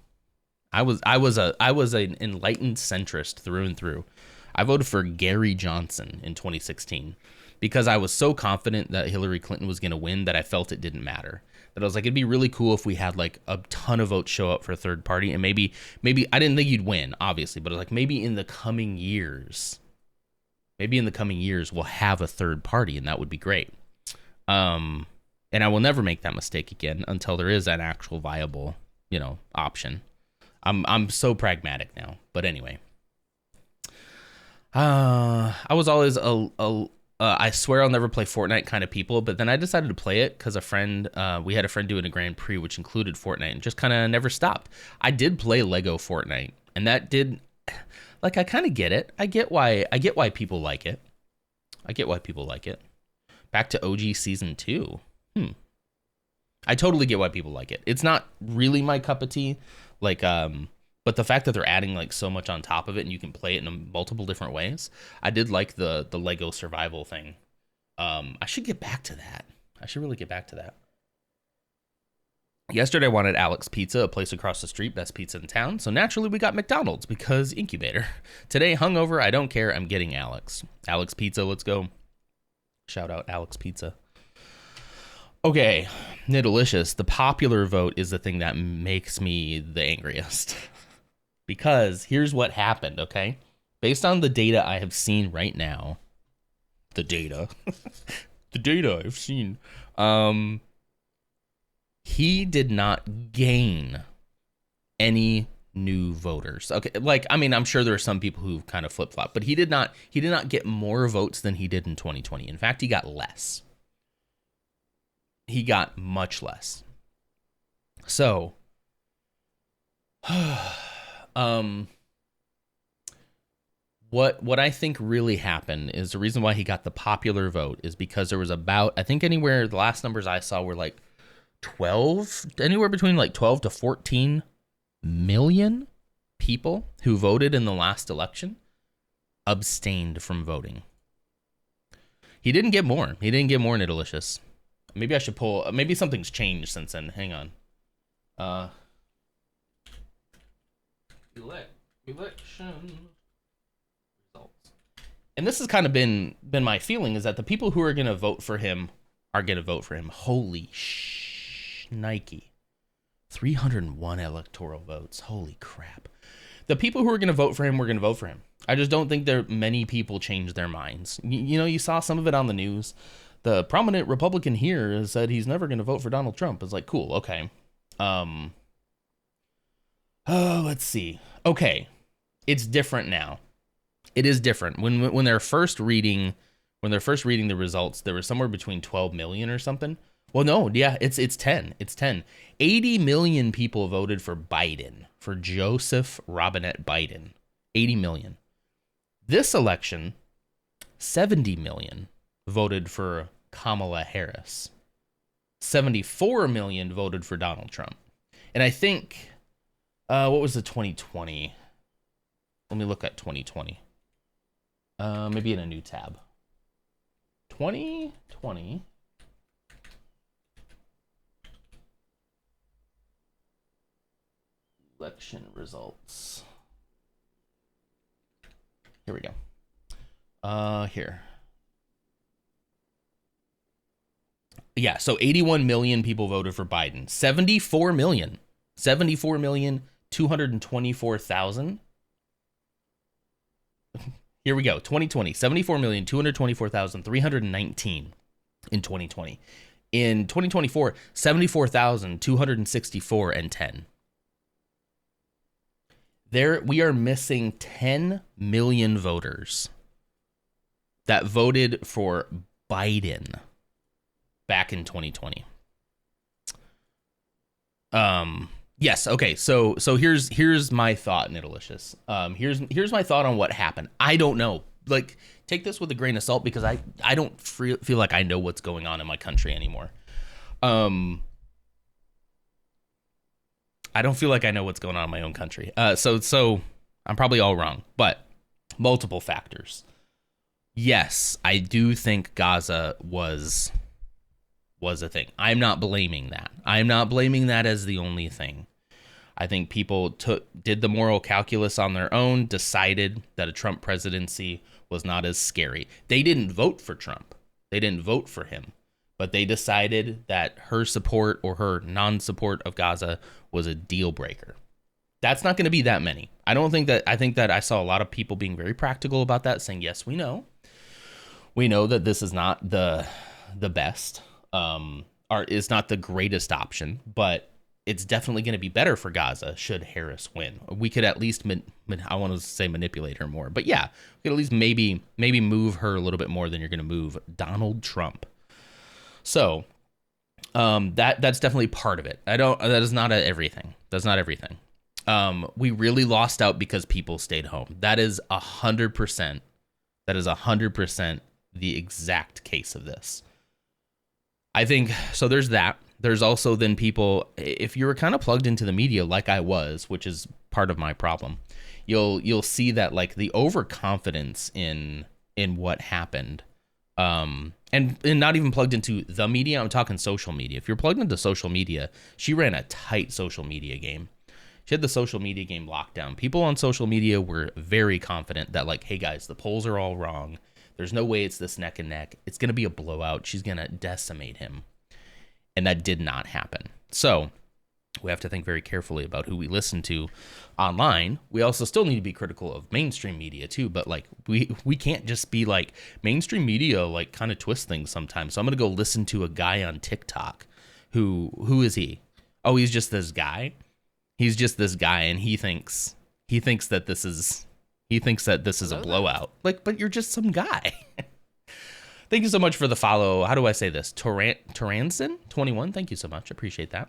I was an enlightened centrist through and through. I voted for Gary Johnson in 2016 because I was so confident that Hillary Clinton was going to win that I felt it didn't matter. That I was like, it'd be really cool if we had like a ton of votes show up for a third party, and maybe I didn't think you'd win, obviously, but like maybe in the coming years we'll have a third party, and that would be great. And I will never make that mistake again until there is an actual viable, option. I'm so pragmatic now, but anyway. I was always I swear I'll never play Fortnite kind of people, but then I decided to play it because we had a friend doing a Grand Prix which included Fortnite, and just kind of never stopped. I did play Lego Fortnite, and that did, like, I kind of get it. I get why people like it. Back to OG Season 2. I totally get why people like it. It's not really my cup of tea, like, but the fact that they're adding like so much on top of it and you can play it in multiple different ways. I did like the Lego survival thing. I should get back to that. I should really get back to that. Yesterday I wanted Alex Pizza, a place across the street, best pizza in town. So naturally we got McDonald's because incubator. Today, hungover, I don't care. I'm getting Alex. Alex Pizza, let's go. Shout out Alex Pizza. Okay, Nidalicious, the popular vote is the thing that makes me the angriest. Because here's what happened, okay? Based on the data I have seen right now, the data I've seen, he did not gain any new voters. Okay, like I mean, I'm sure there are some people who kind of flip flop, but he did not get more votes than he did in 2020. In fact, he got less. He got much less. So, what I think really happened is the reason why he got the popular vote is because there was about, I think anywhere, the last numbers I saw were like 12, anywhere between like 12 to 14 million people who voted in the last election abstained from voting. He didn't get more. He didn't get more, Nidelicious. Maybe I should pull, maybe something's changed since then. Hang on. Election results. And this has kind of been my feeling, is that the people who are going to vote for him are going to vote for him. Holy Nike. 301 electoral votes. Holy crap. The people who are going to vote for him were going to vote for him. I just don't think many people changed their minds. You know, you saw some of it on the news. The prominent Republican here has said he's never going to vote for Donald Trump. It's like, cool, okay. Let's see. Okay, it's different now. It is different. When they're first reading the results, there was somewhere between 12 million or something. Well, no, yeah, it's 10. It's 10. 80 million people voted for Biden, for Joseph Robinette Biden. 80 million. This election, 70 million voted for Kamala Harris. 74 million voted for Donald Trump. And I think, what was the 2020? Let me look at 2020. Maybe in a new tab. 2020. Election results. Here we go. Here. Yeah, so 81 million people voted for Biden. 74 million. 74,224,000. Here we go. 2020. 74,224,319 in 2020. In 2024, 74,264 and 10. We are missing 10 million voters that voted for Biden back in 2020. Yes. Okay. So here's my thought, Nidelicious. Here's my thought on what happened. I don't know. Like, take this with a grain of salt, because I don't feel like I know what's going on in my country anymore. I don't feel like I know what's going on in my own country. So I'm probably all wrong, but multiple factors. Yes, I do think Gaza was a thing. I'm not blaming that. I'm not blaming that as the only thing. I think people did the moral calculus on their own, decided that a Trump presidency was not as scary. They didn't vote for Trump. They didn't vote for him. But they decided that her support or her non-support of Gaza was a deal breaker. That's not going to be that many. I think that I saw a lot of people being very practical about that, saying, yes, we know that this is not the best, or is not the greatest option, but it's definitely going to be better for Gaza should Harris win. We could at least, I want to say manipulate her more, but yeah, we could at least maybe move her a little bit more than you're going to move Donald Trump. So that's definitely part of it. That is not everything. That's not everything. We really lost out because people stayed home. That is 100%. That is 100% the exact case of this. I think so. There's that. There's also then people, if you were kind of plugged into the media like I was, which is part of my problem, you'll see that like the overconfidence in what happened. And not even plugged into the media. I'm talking social media. If you're plugged into social media, she ran a tight social media game. She had the social media game locked down. People on social media were very confident that like, hey guys, the polls are all wrong. There's no way it's this neck and neck. It's going to be a blowout. She's going to decimate him. And that did not happen. So we have to think very carefully about who we listen to online. We also still need to be critical of mainstream media too, but like we can't just be like, mainstream media like kind of twist things sometimes. So I'm gonna go listen to a guy on TikTok who is he? Oh, he's just this guy. He's just this guy, and he thinks that this is a blowout. Like, but you're just some guy. Thank you so much for the follow. How do I say this? Taranson 21. Thank you so much. Appreciate that.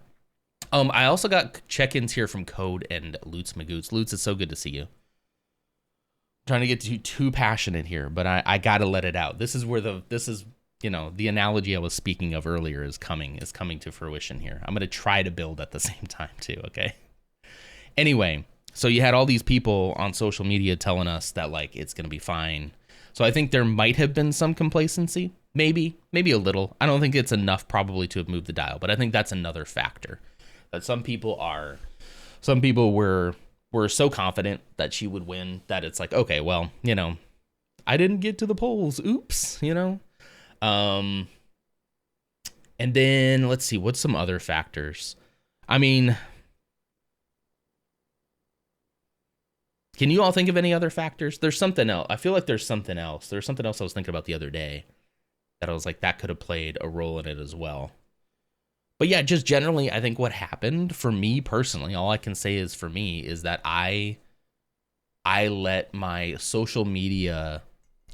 I also got check-ins here from Code and Lutz Magoots. Lutz, it's so good to see you. Trying to get too passionate here, but I gotta let it out. This is where the analogy I was speaking of earlier is coming to fruition here. I'm gonna try to build at the same time too. Okay. Anyway, so you had all these people on social media telling us that like it's gonna be fine. So I think there might have been some complacency, maybe a little. I don't think it's enough probably to have moved the dial, but I think that's another factor. That some people were so confident that she would win that it's like, okay, well, I didn't get to the polls. Oops, And then let's see, what's some other factors? I mean, can you all think of any other factors? There's something else. I feel like there's something else. There's something else I was thinking about the other day that I was like, that could have played a role in it as well. But yeah, just generally, I think what happened for me personally, all I can say is for me is that I let my social media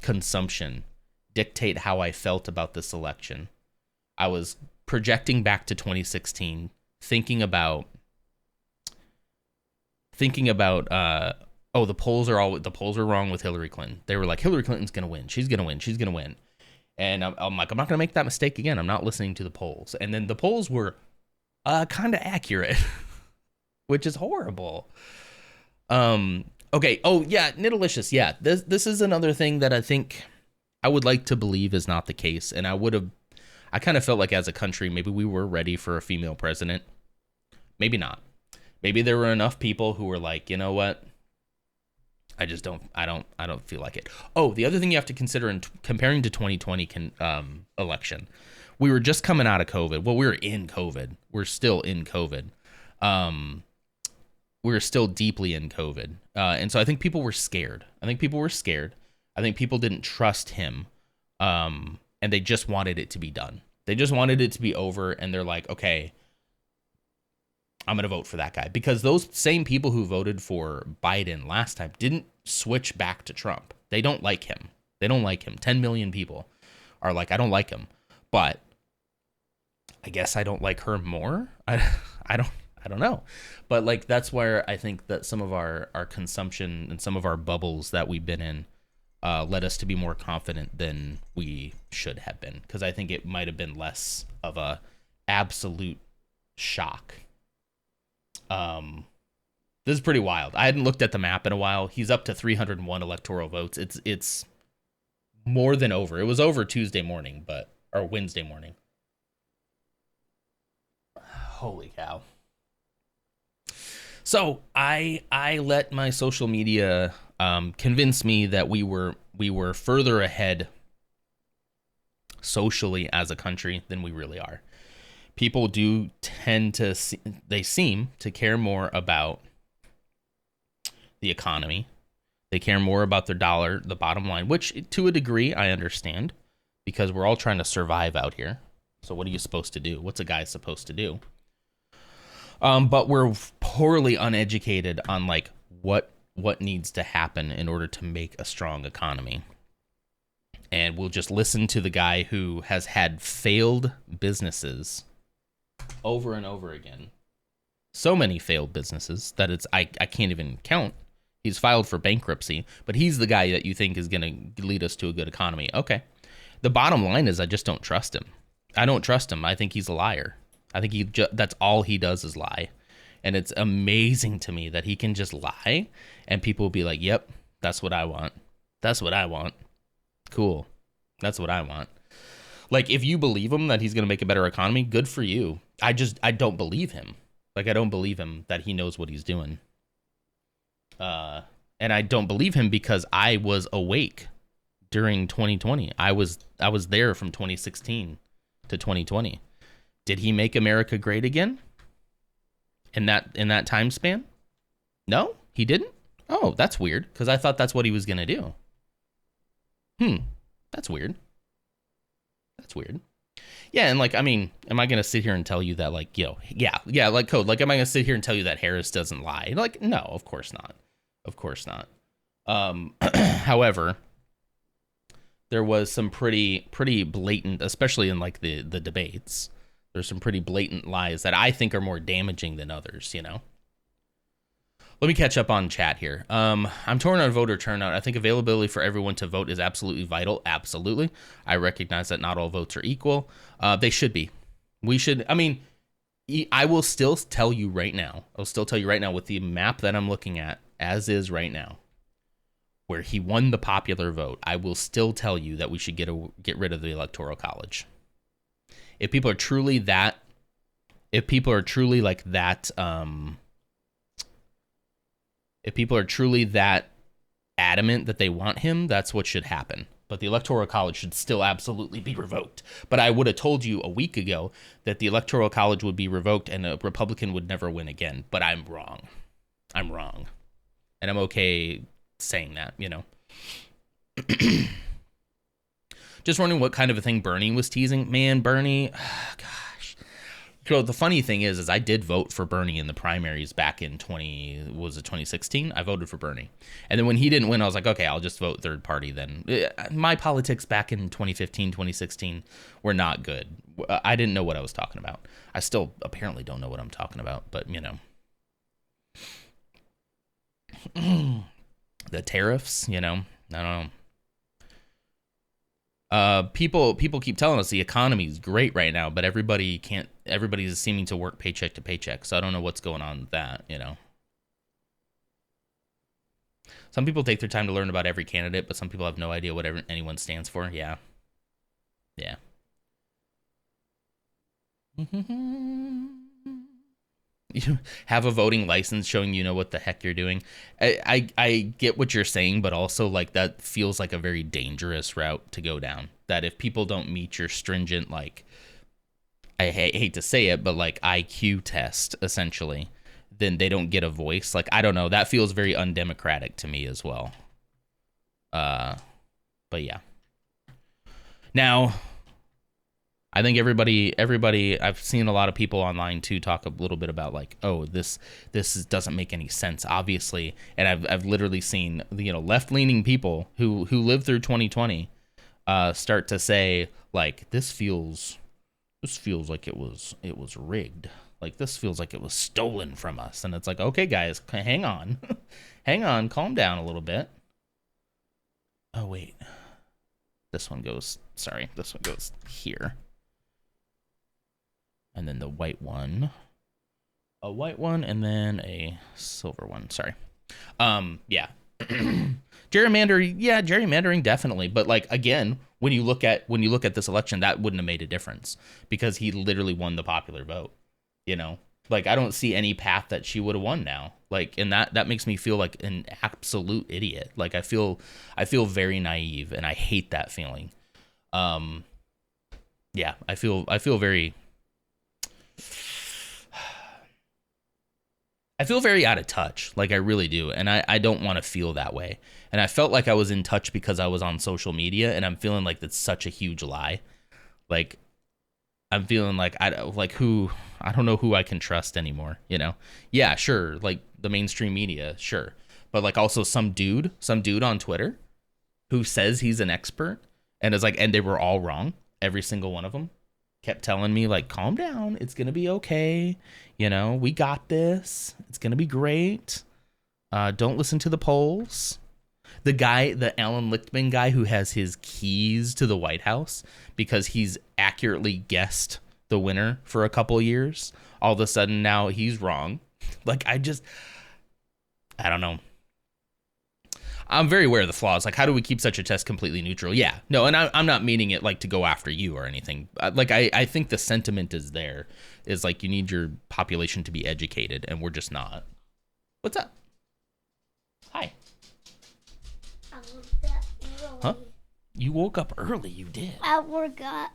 consumption dictate how I felt about this election. I was projecting back to 2016, thinking about the polls are wrong with Hillary Clinton. They were like, Hillary Clinton's gonna win. She's gonna win. And I'm like, I'm not gonna make that mistake again. I'm not listening to the polls. And then the polls were kind of accurate, which is horrible. Okay. Oh yeah, Nidalicious. Yeah, this is another thing that I think I would like to believe is not the case. And I kind of felt like as a country, maybe we were ready for a female president. Maybe not. Maybe there were enough people who were like, you know what? I don't feel like it. Oh, the other thing you have to consider in comparing to 2020 election, we were just coming out of COVID. Well, we were in COVID. We're still in COVID. We're still deeply in COVID. And so I think people were scared. I think people didn't trust him. And they just wanted it to be done. They just wanted it to be over. And they're like, okay, I'm going to vote for that guy, because those same people who voted for Biden last time didn't switch back to Trump. They don't like him. 10 million people are like, I don't like him, but I guess I don't like her more. I don't know. But like, that's where I think that some of our consumption and some of our bubbles that we've been in led us to be more confident than we should have been. Cause I think it might've been less of a absolute shock. This is pretty wild. I hadn't looked at the map in a while. He's up to 301 electoral votes. It's more than over. It was over Tuesday morning, or Wednesday morning. Holy cow. So I let my social media convince me that we were further ahead socially as a country than we really are. People do tend to seem to care more about the economy. They care more about their dollar, the bottom line, which to a degree I understand, because we're all trying to survive out here. So what are you supposed to do? What's a guy supposed to do? But we're poorly uneducated on like what needs to happen in order to make a strong economy. And we'll just listen to the guy who has had failed businesses over and over again. So many failed businesses that I can't even count. He's filed for bankruptcy, but he's the guy that you think is going to lead us to a good economy. Okay. The bottom line is I just don't trust him. I don't trust him. I think he's a liar. I think that's all he does is lie. And it's amazing to me that he can just lie and people will be like, yep, that's what I want. That's what I want. Cool. That's what I want. Like, if you believe him that he's going to make a better economy, good for you. I don't believe him. Like, I don't believe him that he knows what he's doing. And I don't believe him because I was awake during 2020. I was there from 2016 to 2020. Did he make America great again? In that time span? No, he didn't. Oh, that's weird, because I thought that's what he was going to do. That's weird. That's weird. Yeah, and like, I mean, am I gonna sit here and tell you that, like, yeah, like Code, like, am I gonna sit here and tell you that Harris doesn't lie? Like, no, of course not, of course not. However, there was some pretty blatant, especially in like the debates. There's some pretty blatant lies that I think are more damaging than others. Let me catch up on chat here. I'm torn on voter turnout. I think availability for everyone to vote is absolutely vital. Absolutely. I recognize that not all votes are equal. They should be. We should. I mean, I will still tell you right now. I'll still tell you right now with the map that I'm looking at as is right now, where he won the popular vote. I will still tell you that we should get rid of the Electoral College. If people are truly that, if people are truly like that, if people are truly that adamant that they want him, that's what should happen. But the Electoral College should still absolutely be revoked. But I would have told you a week ago that the Electoral College would be revoked and a Republican would never win again. But I'm wrong. I'm wrong. And I'm okay saying that, Just wondering what kind of a thing Bernie was teasing. Man, Bernie, gosh. So the funny thing is I did vote for Bernie in the primaries back in 2016? I voted for Bernie. And then when he didn't win, I was like, okay, I'll just vote third party then. My politics back in 2015, 2016 were not good. I didn't know what I was talking about. I still apparently don't know what I'm talking about, but the tariffs, I don't know. People keep telling us the economy is great right now, but everybody's seeming to work paycheck to paycheck. So I don't know what's going on with that, Some people take their time to learn about every candidate, but some people have no idea what anyone stands for. Yeah. Yeah. You have a voting license showing what the heck you're doing. I get what you're saying, but also like that feels like a very dangerous route to go down. That if people don't meet your stringent, like, I hate to say it, but like IQ test essentially, then they don't get a voice. Like, I don't know. That feels very undemocratic to me as well. But yeah. Now, I think everybody, I've seen a lot of people online too talk a little bit about like, oh, this doesn't make any sense, obviously. And I've literally seen, left-leaning people who lived through 2020 start to say like, this feels like it was rigged. Like, this feels like it was stolen from us. And it's like, okay, guys, hang on. Hang on, calm down a little bit. Oh, wait. This one goes here. And then the white one, a white one, and then a silver one. Sorry. Yeah. Gerrymandering definitely. But like, again, when you look at this election, that wouldn't have made a difference because he literally won the popular vote. Like, I don't see any path that she would have won now. Like, and that makes me feel like an absolute idiot. Like, I feel very naive, and I hate that feeling. Yeah, I feel very. I feel very out of touch, like I really do, and I don't want to feel that way. And I felt like I was in touch because I was on social media, and I'm feeling like that's such a huge lie. Like, I'm feeling like I don't know who I can trust anymore, Yeah, sure, like the mainstream media, sure. But like also some dude on Twitter who says he's an expert and is like, and they were all wrong, every single one of them. Kept telling me like, calm down, it's gonna be okay, we got this, it's gonna be great, don't listen to the polls. The Alan Lichtman guy who has his keys to the White House because he's accurately guessed the winner for a couple years, all of a sudden now he's wrong. Like, I don't know. I'm very aware of the flaws. Like, how do we keep such a test completely neutral? Yeah, no, and I'm not meaning it like to go after you or anything. Like, I think the sentiment is like you need your population to be educated, and we're just not. What's up? Hi. I woke up early. Huh? You woke up early. You did. I worked at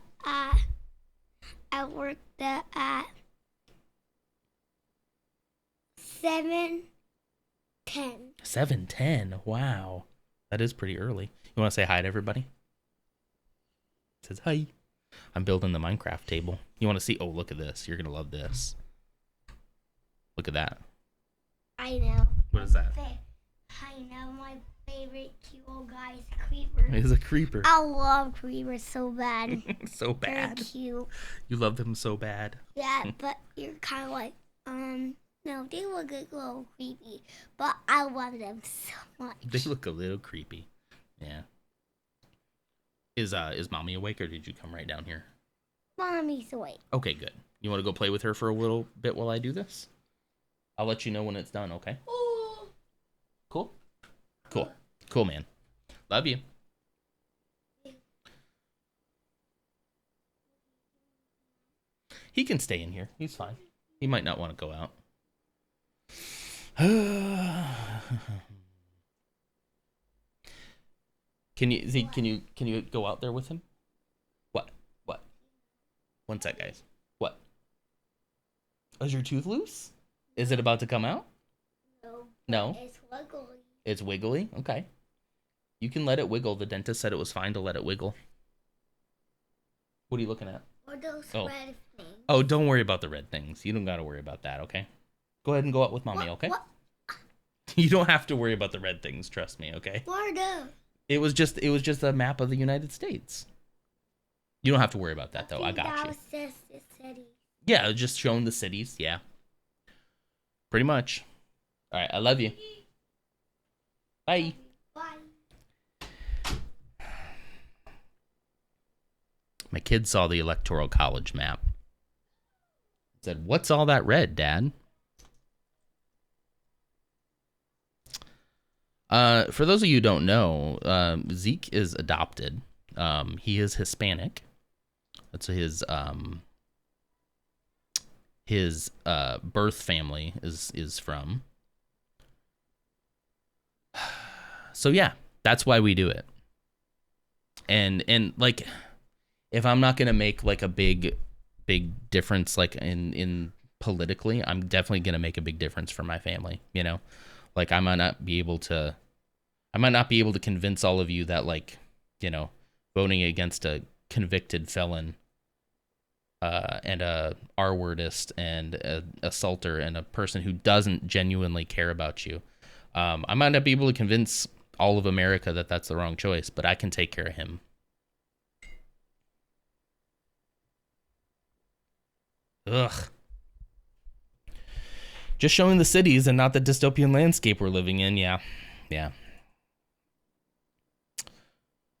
7:10. 7:10. Wow, that is pretty early. You want to say hi to everybody? It says hi. I'm building the Minecraft table. You want to see? Oh, look at this. You're gonna love this. Look at that. I know. What is that? I know my favorite cute little guy is Creeper. It's a creeper. I love creepers so bad. So They're bad. cute. You love them so bad. Yeah, but you're kind of like, no, they look a little creepy, but I love them so much. They look a little creepy. Yeah. Is mommy awake or did you come right down here? Mommy's awake. Okay, good. You want to go play with her for a little bit while I do this? I'll let you know when it's done, okay? Cool? Cool. Cool, man. Love you. He can stay in here. He's fine. He might not want to go out. Can you go out there with him? What? One sec, guys. What? Is your tooth loose? Is it about to come out? No. It's wiggly. It's wiggly? Okay. You can let it wiggle. The dentist said it was fine to let it wiggle. What are you looking at? Or those Oh. red things. Oh, don't worry about the red things. You don't got to worry about that, okay? Go ahead and go out with mommy, okay? What? You don't have to worry about the red things, trust me, okay? What are those? It was just a map of the United States. You don't have to worry about that though. I got you. That says the city. Yeah, just showing the cities, yeah. Pretty much. All right, I love you. Bye. Bye. My kid saw the Electoral College map. Said, "What's all that red, Dad?" For those of you who don't know, Zeke is adopted. He is Hispanic. That's his birth family is from. So yeah, that's why we do it. And like, if I'm not gonna make like a big difference like in politically, I'm definitely gonna make a big difference for my family, you know? Like I might not be able to convince all of you that, like, you know, voting against a convicted felon and a R-wordist and a assaulter and a person who doesn't genuinely care about you, I might not be able to convince all of America that that's the wrong choice, but I can take care of him. Ugh. Just showing the cities and not the dystopian landscape we're living in. Yeah.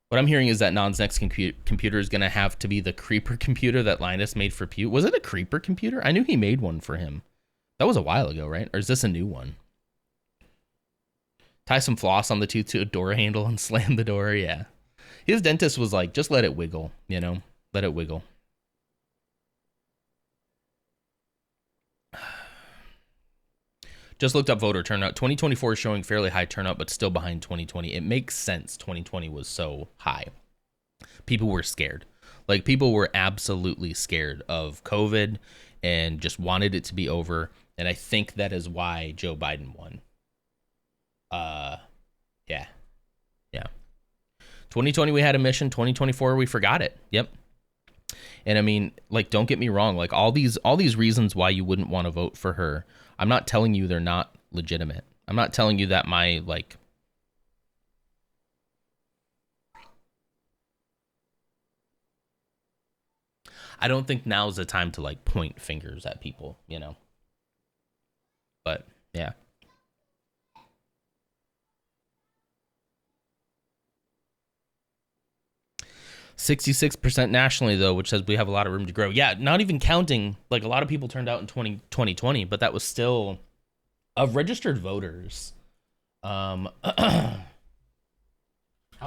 What I'm hearing is that Non's next computer is going to have to be the creeper computer that Linus made for Pew. Was it a creeper computer? I knew he made one for him. That was a while ago, right? Or is this a new one? Tie some floss on the tooth to a door handle and slam the door. Yeah. His dentist was like, just let it wiggle, you know? Let it wiggle. Just looked up voter turnout. 2024 is showing fairly high turnout, but still behind 2020. It makes sense 2020 was so high. People were scared. Like, people were absolutely scared of COVID and just wanted it to be over. And I think that is why Joe Biden won. Yeah. 2020 we had a mission. 2024 we forgot it. Yep. And I mean, like, don't get me wrong. Like, all these reasons why you wouldn't want to vote for her, I'm not telling you they're not legitimate. I'm not telling you that my, like, I don't think now's the time to, like, point fingers at people, you know? But, yeah. %66% nationally, though, which says we have a lot of room to grow. Yeah, not even counting, like, a lot of people turned out in 2020, but that was still of registered voters. How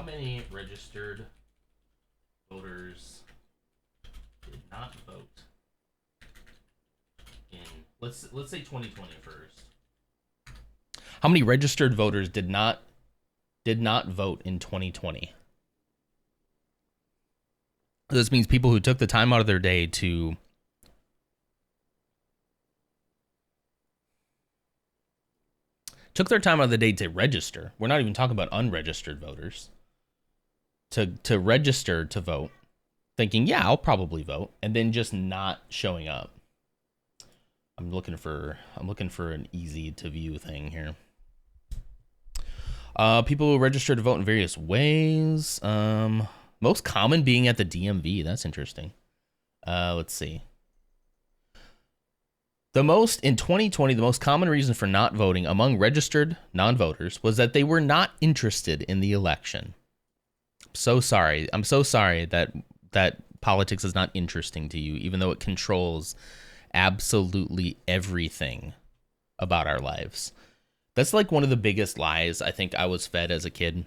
many registered voters did not vote in, let's say 2020 first. How many registered voters did not vote in 2020? This means people who took the time out of their day to register. We're not even talking about unregistered voters. To register to vote thinking, yeah, I'll probably vote, and then just not showing up. I'm looking for an easy to view thing here. People who register to vote in various ways. Most common being at the DMV. That's interesting. Let's see. In 2020, the most common reason for not voting among registered non-voters was that they were not interested in the election. So sorry. I'm so sorry that politics is not interesting to you, even though it controls absolutely everything about our lives. That's like one of the biggest lies I think I was fed as a kid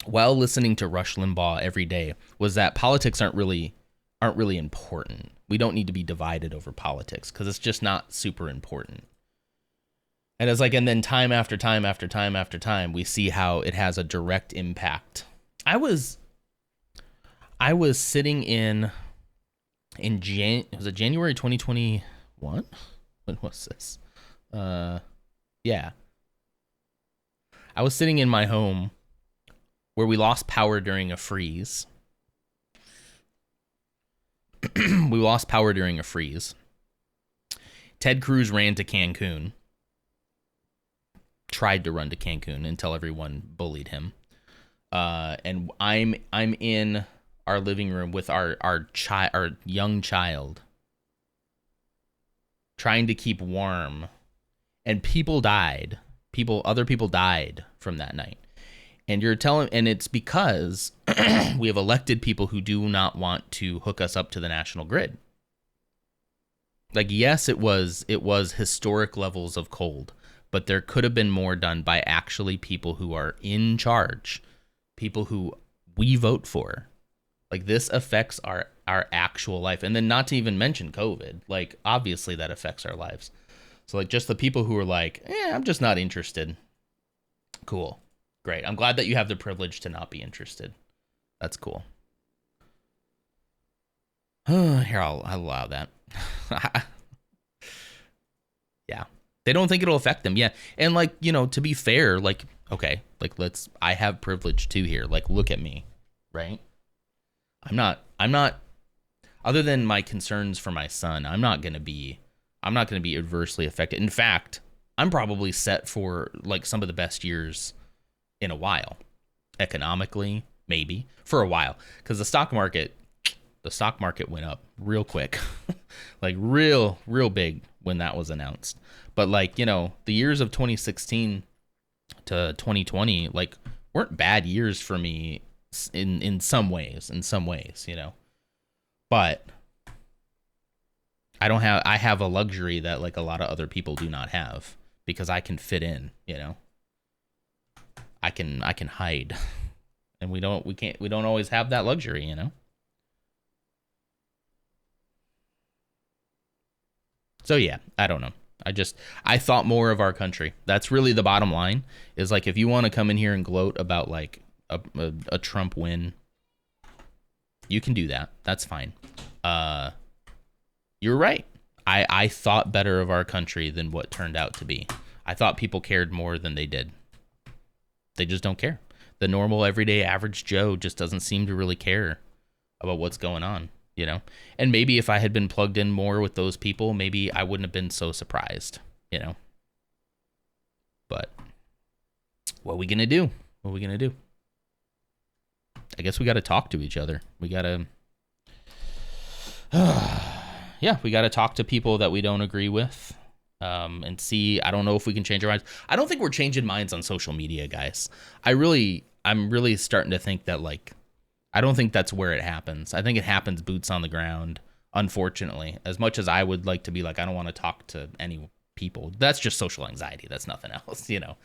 while listening to Rush Limbaugh every day, was that politics aren't really important. We don't need to be divided over politics because it's just not super important. And it's like, and then time after time after time after time, we see how it has a direct impact. I was sitting in was it January 2021? When was this? Yeah. I was sitting in my home where we lost power during a freeze. We lost power during a freeze. Ted Cruz ran to Cancun. Tried to run to Cancun until everyone bullied him. And I'm in our living room with our young child, trying to keep warm, and other people died from that night. And it's because we have elected people who do not want to hook us up to the national grid. Like, yes, it was historic levels of cold, but there could have been more done by actually people who are in charge, people who we vote for. Like, this affects our actual life. And then not to even mention COVID. Like, obviously that affects our lives. So, like, just the people who are like, I'm just not interested. Cool. Great. I'm glad that you have the privilege to not be interested. That's cool. Here, I'll allow that. Yeah. They don't think it'll affect them. Yeah. And, like, you know, to be fair, like, okay, like, I have privilege too here. Like, look at me, right? I'm not, other than my concerns for my son, I'm not going to be adversely affected. In fact, I'm probably set for, like, some of the best years in a while, economically, maybe for a while, because the stock market went up real quick, like real big when that was announced. But, like, you know, the years of 2016 to 2020, like, weren't bad years for me in some ways, you know. But I have a luxury that, like, a lot of other people do not have, because I can fit in, you know. I can hide, and we don't always have that luxury, you know. So yeah, I don't know. I thought more of our country. That's really the bottom line, is, like, if you want to come in here and gloat about, like, a Trump win, you can do that. That's fine. You're right. I thought better of our country than what turned out to be. I thought people cared more than they did. They just don't care. The normal, everyday, average Joe just doesn't seem to really care about what's going on, you know? And maybe if I had been plugged in more with those people, maybe I wouldn't have been so surprised, you know? But what are we going to do? I guess we got to talk to each other. We got to... yeah, we got to talk to people that we don't agree with. And see, I don't know if we can change our minds. I don't think we're changing minds on social media, guys. I'm really starting to think that, like, I don't think that's where it happens. I think it happens boots on the ground, unfortunately. As much as I would like to be like, I don't want to talk to any people. That's just social anxiety. That's nothing else, you know.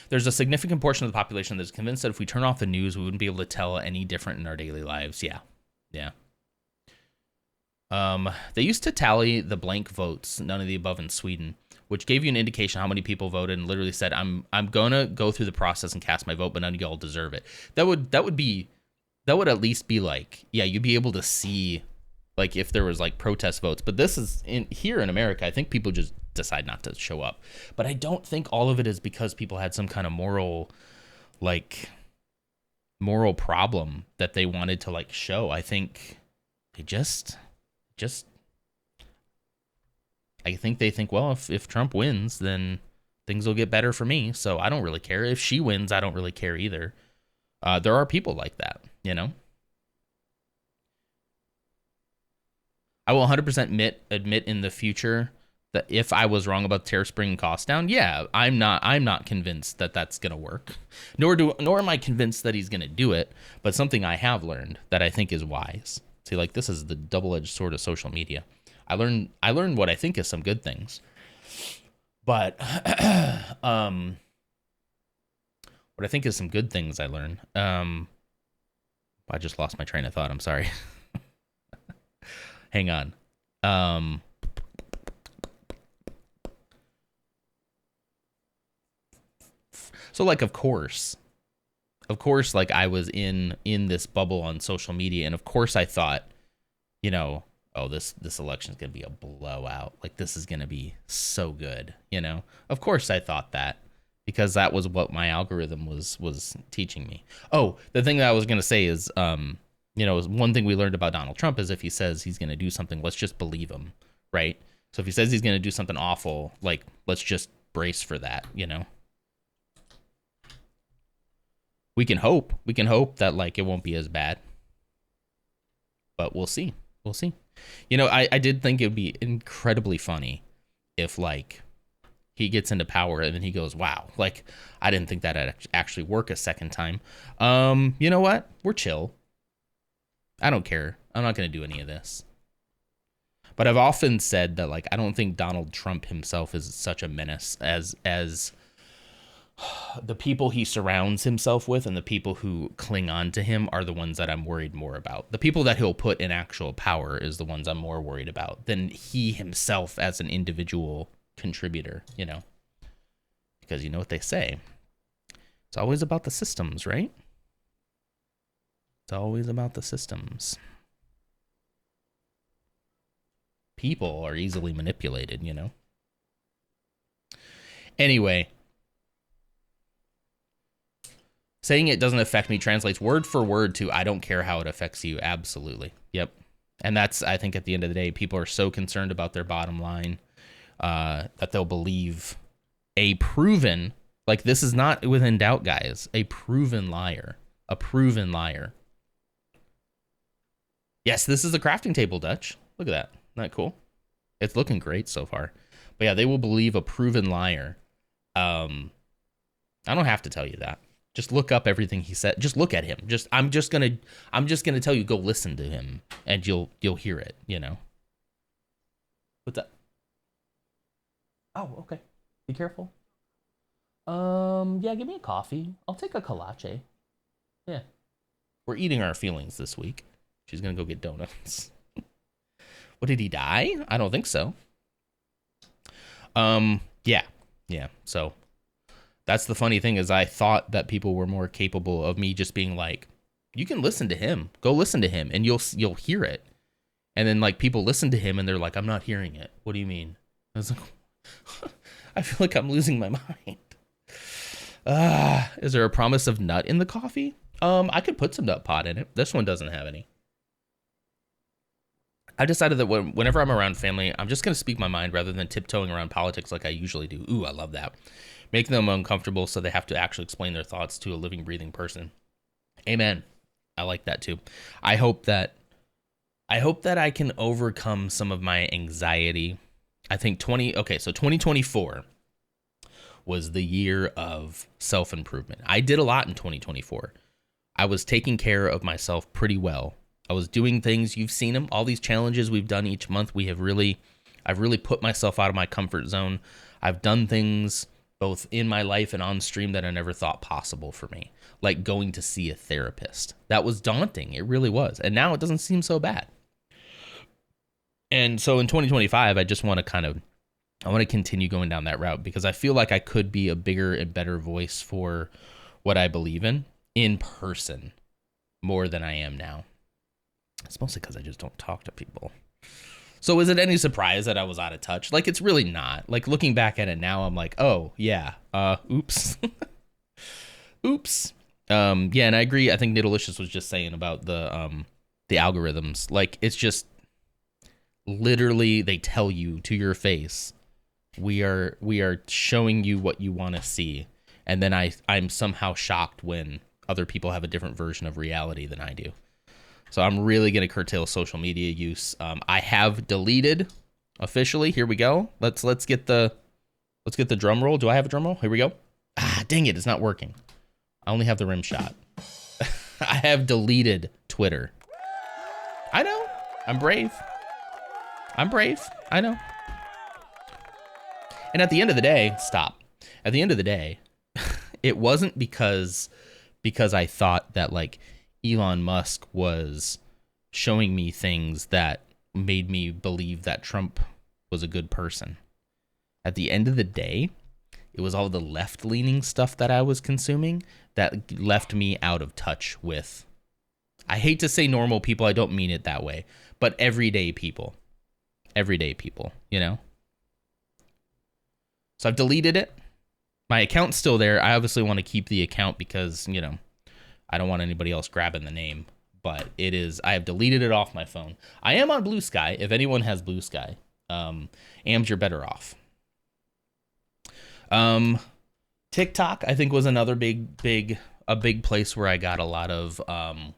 There's a significant portion of the population that's convinced that if we turn off the news, we wouldn't be able to tell any different in our daily lives. Yeah. They used to tally the blank votes, none of the above, in Sweden, which gave you an indication how many people voted, and literally said, I'm gonna go through the process and cast my vote, but none of y'all deserve it. That would at least be like, yeah, you'd be able to see, like, if there was, like, protest votes. But this is here in America, I think people just decide not to show up. But I don't think all of it is because people had some kind of moral, like, moral problem that they wanted to like show. I think they just I think they think, well, if Trump wins, then things will get better for me. So I don't really care. If she wins, I don't really care either. There are people like that, you know? I will 100% admit in the future that if I was wrong about tariffs bringing costs down, yeah, I'm not convinced that that's going to work. Nor am I convinced that he's going to do it, but something I have learned that I think is wise. See, like, this is the double-edged sword of social media. I learned what I think is some good things. But what I think is some good things I learned. I just lost my train of thought. I'm sorry. Hang on. So like, of course, like I was in this bubble on social media, and of course I thought, you know, oh, this election is going to be a blowout. Like, this is going to be so good, you know? Of course I thought that, because that was what my algorithm was teaching me. Oh, the thing that I was going to say is, you know, one thing we learned about Donald Trump is if he says he's going to do something, let's just believe him, right? So if he says he's going to do something awful, like, let's just brace for that, you know? We can hope that, like, it won't be as bad, but we'll see. We'll see. You know, I did think it would be incredibly funny if, like, he gets into power and then he goes, wow, like, I didn't think that'd actually work a second time. You know what? We're chill. I don't care. I'm not going to do any of this. But I've often said that, like, I don't think Donald Trump himself is such a menace as the people he surrounds himself with and the people who cling on to him are the ones that I'm worried more about. The people that he'll put in actual power is the ones I'm more worried about than he himself as an individual contributor, you know? Because you know what they say. It's always about the systems, right? It's always about the systems. People are easily manipulated, you know? Anyway, saying it doesn't affect me translates word for word to I don't care how it affects you. Absolutely. Yep. And that's, I think, at the end of the day, people are so concerned about their bottom line that they'll believe a proven, like, this is not within doubt, guys, a proven liar. A proven liar. Yes, this is a crafting table, Dutch. Look at that. Isn't that cool? It's looking great so far. But yeah, they will believe a proven liar. I don't have to tell you that. Just look up everything he said. Just look at him. I'm just gonna tell you, go listen to him, and you'll hear it. You know. What's that? Oh, okay. Be careful. Yeah, give me a coffee. I'll take a kolache. Yeah. We're eating our feelings this week. She's gonna go get donuts. What, did he die? I don't think so. Yeah. So. That's the funny thing, is I thought that people were more capable of me just being like, you can listen to him. Go listen to him and you'll hear it. And then, like, people listen to him and they're like, I'm not hearing it. What do you mean? I was like, I feel like I'm losing my mind. Is there a promise of nut in the coffee? I could put some nut pot in it. This one doesn't have any. I decided that whenever I'm around family, I'm just going to speak my mind rather than tiptoeing around politics like I usually do. Ooh, I love that. Making them uncomfortable so they have to actually explain their thoughts to a living, breathing person. Amen. I like that too. I hope that I can overcome some of my anxiety. I think 2024 was the year of self-improvement. I did a lot in 2024. I was taking care of myself pretty well. I was doing things, you've seen them, all these challenges we've done each month. I've really put myself out of my comfort zone. I've done things both in my life and on stream that I never thought possible for me, like going to see a therapist. That was daunting. It really was. And now it doesn't seem so bad. And so in 2025, I just want to continue going down that route, because I feel like I could be a bigger and better voice for what I believe in person more than I am now. It's mostly because I just don't talk to people. So is it any surprise that I was out of touch? Like, it's really not. Like, looking back at it now, I'm like, oh, yeah, oops. Oops. Yeah, and I agree. I think Nidalicious was just saying about the algorithms. Like, it's just literally they tell you to your face, we are showing you what you want to see, and then I'm somehow shocked when other people have a different version of reality than I do. So I'm really gonna curtail social media use. I have deleted officially. Here we go. Let's get the drum roll. Do I have a drum roll? Here we go. Ah, dang it, it's not working. I only have the rim shot. I have deleted Twitter. I know. I'm brave. I know. And at the end of the day, stop. At the end of the day, it wasn't because I thought that like Elon Musk was showing me things that made me believe that Trump was a good person. At the end of the day, it was all the left-leaning stuff that I was consuming that left me out of touch with, I hate to say normal people, I don't mean it that way, but everyday people. Everyday people, you know? So I've deleted it. My account's still there. I obviously want to keep the account because, you know, I don't want anybody else grabbing the name. But it is, I have deleted it off my phone. I am on Blue Sky. If anyone has Blue Sky, AMs, you're better off. TikTok, I think, was another big place where I got a lot of, I'm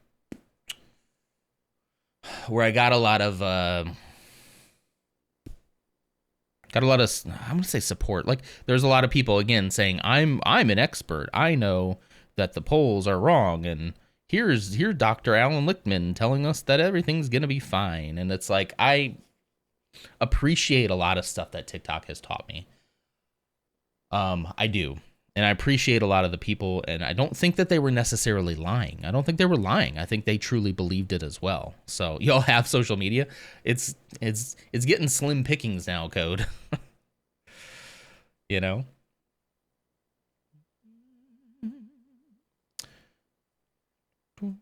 gonna say support. Like, there's a lot of people again saying I'm an expert. I know that the polls are wrong, and here's Dr. Alan Lichtman telling us that everything's gonna be fine. And it's like, I appreciate a lot of stuff that TikTok has taught me. I do. And I appreciate a lot of the people, and I don't think that they were necessarily lying. I don't think they were lying. I think they truly believed it as well. So y'all have social media. It's getting slim pickings now, Code. You know?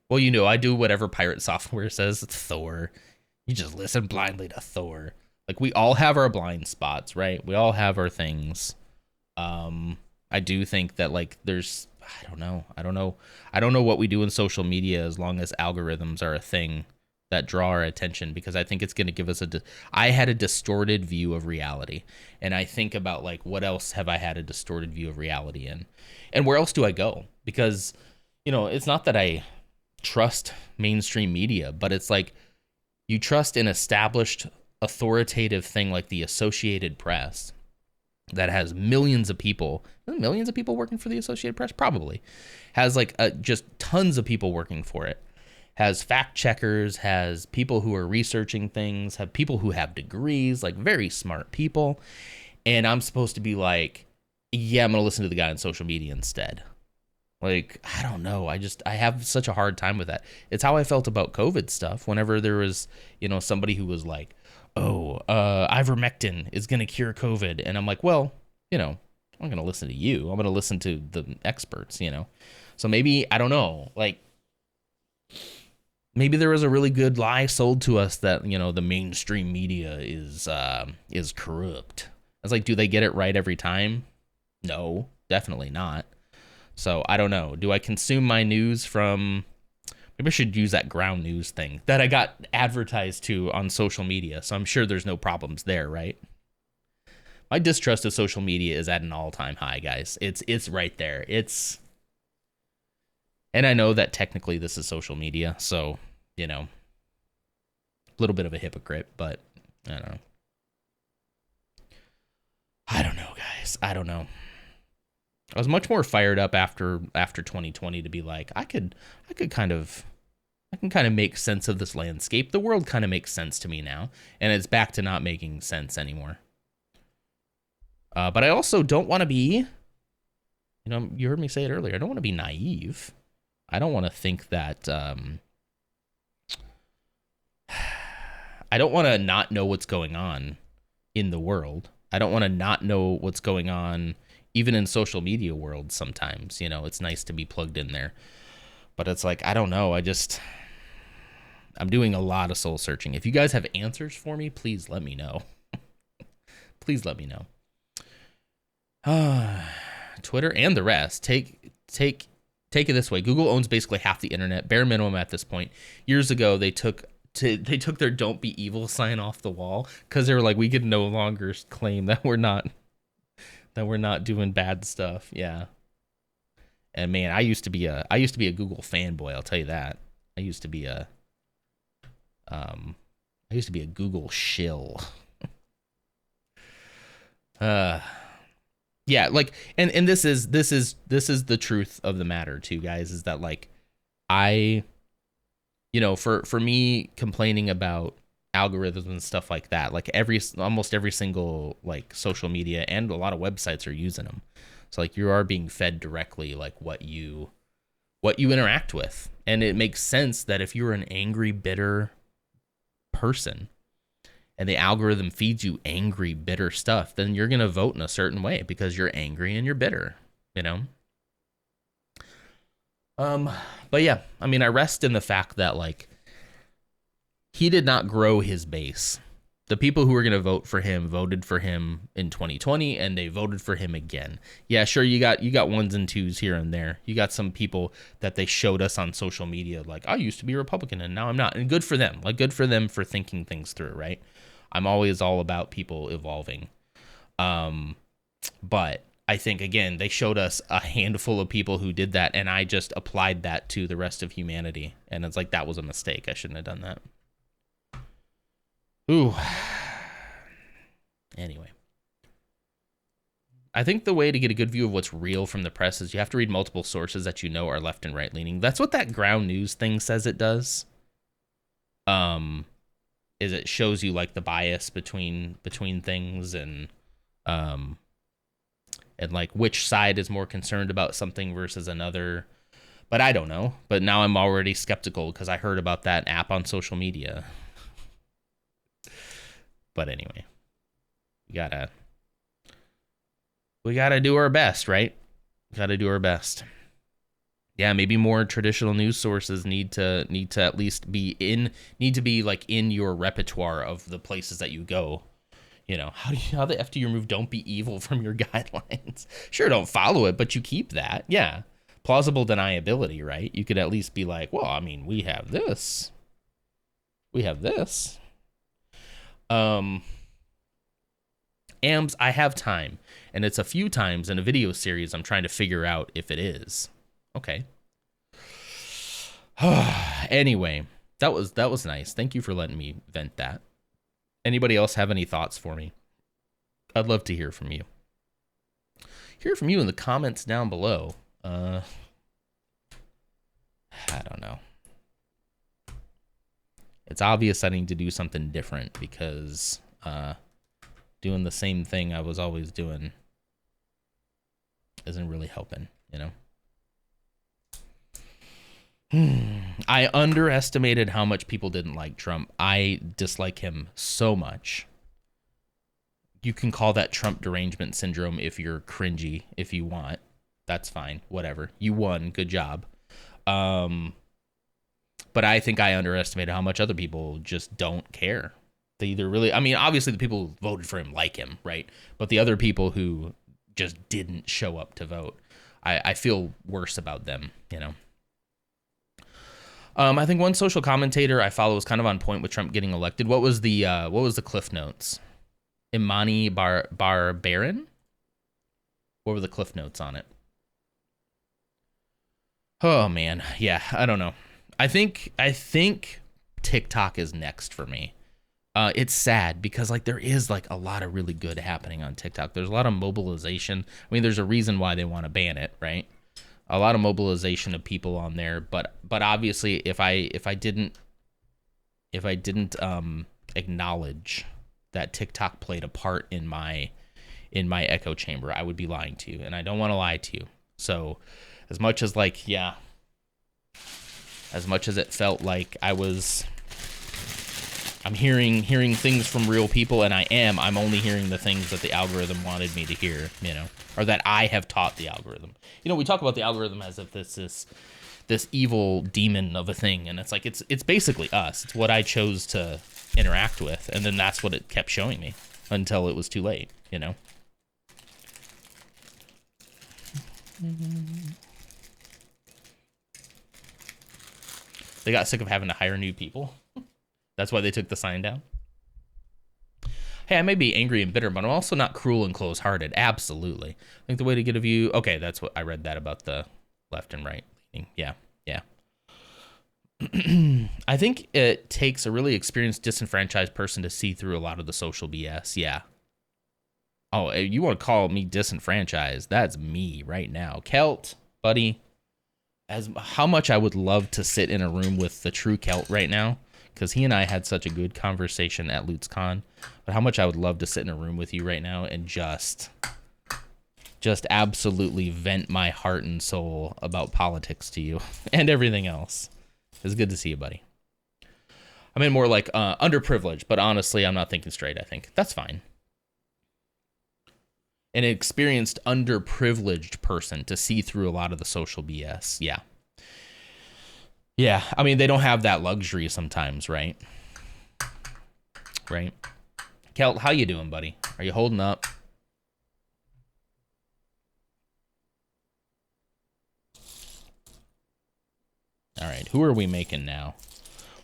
Well, you know, I do whatever pirate software says. It's Thor. You just listen blindly to Thor. Like, we all have our blind spots, right? We all have our things. I do think that, like, there's, I don't know what we do in social media as long as algorithms are a thing that draw our attention, because I think it's going to give us I had a distorted view of reality, and I think about, like, what else have I had a distorted view of reality in, and where else do I go? Because, you know, it's not that I trust mainstream media, but it's like, you trust an established authoritative thing like the Associated Press that has millions of people working for the Associated Press, probably has like just tons of people working for it, has fact checkers, has people who are researching things, have people who have degrees, like very smart people. And I'm supposed to be like, yeah, I'm going to listen to the guy on social media instead. Like, I don't know. I have such a hard time with that. It's how I felt about COVID stuff. Whenever there was, you know, somebody who was like, ivermectin is going to cure COVID. And I'm like, well, you know, I'm going to listen to you. I'm going to listen to the experts, you know? So maybe, I don't know, like, maybe there was a really good lie sold to us that, you know, the mainstream media is corrupt. I was like, do they get it right every time? No, definitely not. So I don't know. Do I consume my news from... Maybe I should use that ground news thing that I got advertised to on social media. So I'm sure there's no problems there, right? My distrust of social media is at an all-time high, guys. It's right there. And I know that technically this is social media, so, you know, a little bit of a hypocrite, but I don't know. I don't know, guys. I don't know. I was much more fired up after 2020 to be like, I can kind of make sense of this landscape. The world kind of makes sense to me now, and it's back to not making sense anymore. But I also don't want to be, you know, you heard me say it earlier, I don't want to be naive. I don't want to think that, I don't want to not know what's going on in the world. I don't want to not know what's going on even in social media world sometimes. You know, it's nice to be plugged in there. But it's like, I don't know. I'm doing a lot of soul searching. If you guys have answers for me, please let me know. Please let me know. Twitter and the rest. Take take it this way. Google owns basically half the internet, bare minimum at this point. Years ago, they took their "Don't be evil" sign off the wall because they were like, we could no longer claim that we're not doing bad stuff. Yeah. And man, I used to be a Google fanboy. I'll tell you that. I used to be a Google shill. Yeah, like, and this is the truth of the matter too, guys, is that like for me complaining about algorithms and stuff like that, like almost every single like social media and a lot of websites are using them. So like you are being fed directly like what you interact with. And it makes sense that if you're an angry, bitter person and the algorithm feeds you angry, bitter stuff, then you're going to vote in a certain way because you're angry and you're bitter, you know? But yeah, I mean, I rest in the fact that like he did not grow his base. The people who were going to vote for him voted for him in 2020 and they voted for him again. Yeah, sure. You got ones and twos here and there. You got some people that they showed us on social media. Like, I used to be a Republican and now I'm not. And good for them. Like, good for them for thinking things through. Right. I'm always all about people evolving. But I think, again, they showed us a handful of people who did that. And I just applied that to the rest of humanity. And it's like, that was a mistake. I shouldn't have done that. Ooh. Anyway. I think the way to get a good view of what's real from the press is you have to read multiple sources that you know are left and right leaning. That's what that ground news thing says it does. Is it shows you like the bias between things and like which side is more concerned about something versus another. But I don't know. But now I'm already skeptical because I heard about that app on social media. But anyway, we gotta do our best, right? Gotta do our best. Yeah, maybe more traditional news sources need to at least be in your repertoire of the places that you go. You know, how the F do you remove "Don't be evil" from your guidelines? Sure, don't follow it, but you keep that. Yeah, plausible deniability, right? You could at least be like, well, I mean, we have this. AMS, I have time, and it's a few times in a video series I'm trying to figure out if it is. Okay. Anyway, that was nice. Thank you for letting me vent that. Anybody else have any thoughts for me? I'd love to hear from you. Hear from you in the comments down below. I don't know. It's obvious I need to do something different because doing the same thing I was always doing isn't really helping, you know? I underestimated how much people didn't like Trump. I dislike him so much. You can call that Trump derangement syndrome if you're cringy, if you want. That's fine. Whatever. You won. Good job. But I think I underestimated how much other people just don't care. They either really, I mean, obviously the people who voted for him like him, right? But the other people who just didn't show up to vote, I feel worse about them, you know? I think one social commentator I follow was kind of on point with Trump getting elected. What was the Cliff Notes? Imani Barbarin? What were the Cliff Notes on it? Oh man, yeah, I don't know. I think TikTok is next for me. It's sad because like there is like a lot of really good happening on TikTok. There's a lot of mobilization. I mean, there's a reason why they want to ban it, right? A lot of mobilization of people on there, but obviously if I didn't acknowledge that TikTok played a part in my echo chamber, I would be lying to you, and I don't want to lie to you. So as much as like, yeah, as much as it felt like I'm hearing things from real people, and I'm only hearing the things that the algorithm wanted me to hear, you know, or that I have taught the algorithm. You know, we talk about the algorithm as if this evil demon of a thing, and it's like it's basically us. It's what I chose to interact with, and then that's what it kept showing me until it was too late, you know. They got sick of having to hire new people. That's why they took the sign down. Hey, I may be angry and bitter, but I'm also not cruel and close-hearted. Absolutely. I think the way to get a view... Okay, that's what I read that about the left and right leaning. Yeah, yeah. I think it takes a really experienced, disenfranchised person to see through a lot of the social BS. Yeah. Oh, you want to call me disenfranchised? That's me right now. Kelt, buddy, how much I would love to sit in a room with the true Kelt right now, because he and I had such a good conversation at LutzCon, but how much I would love to sit in a room with you right now and just absolutely vent my heart and soul about politics to you and everything else. It's good to see you, buddy. I mean, more like underprivileged, but honestly, I'm not thinking straight, I think. That's fine. An experienced underprivileged person to see through a lot of the social BS. Yeah. Yeah, I mean, they don't have that luxury sometimes, right? Right? Kelt, how you doing, buddy? Are you holding up? All right, who are we making now?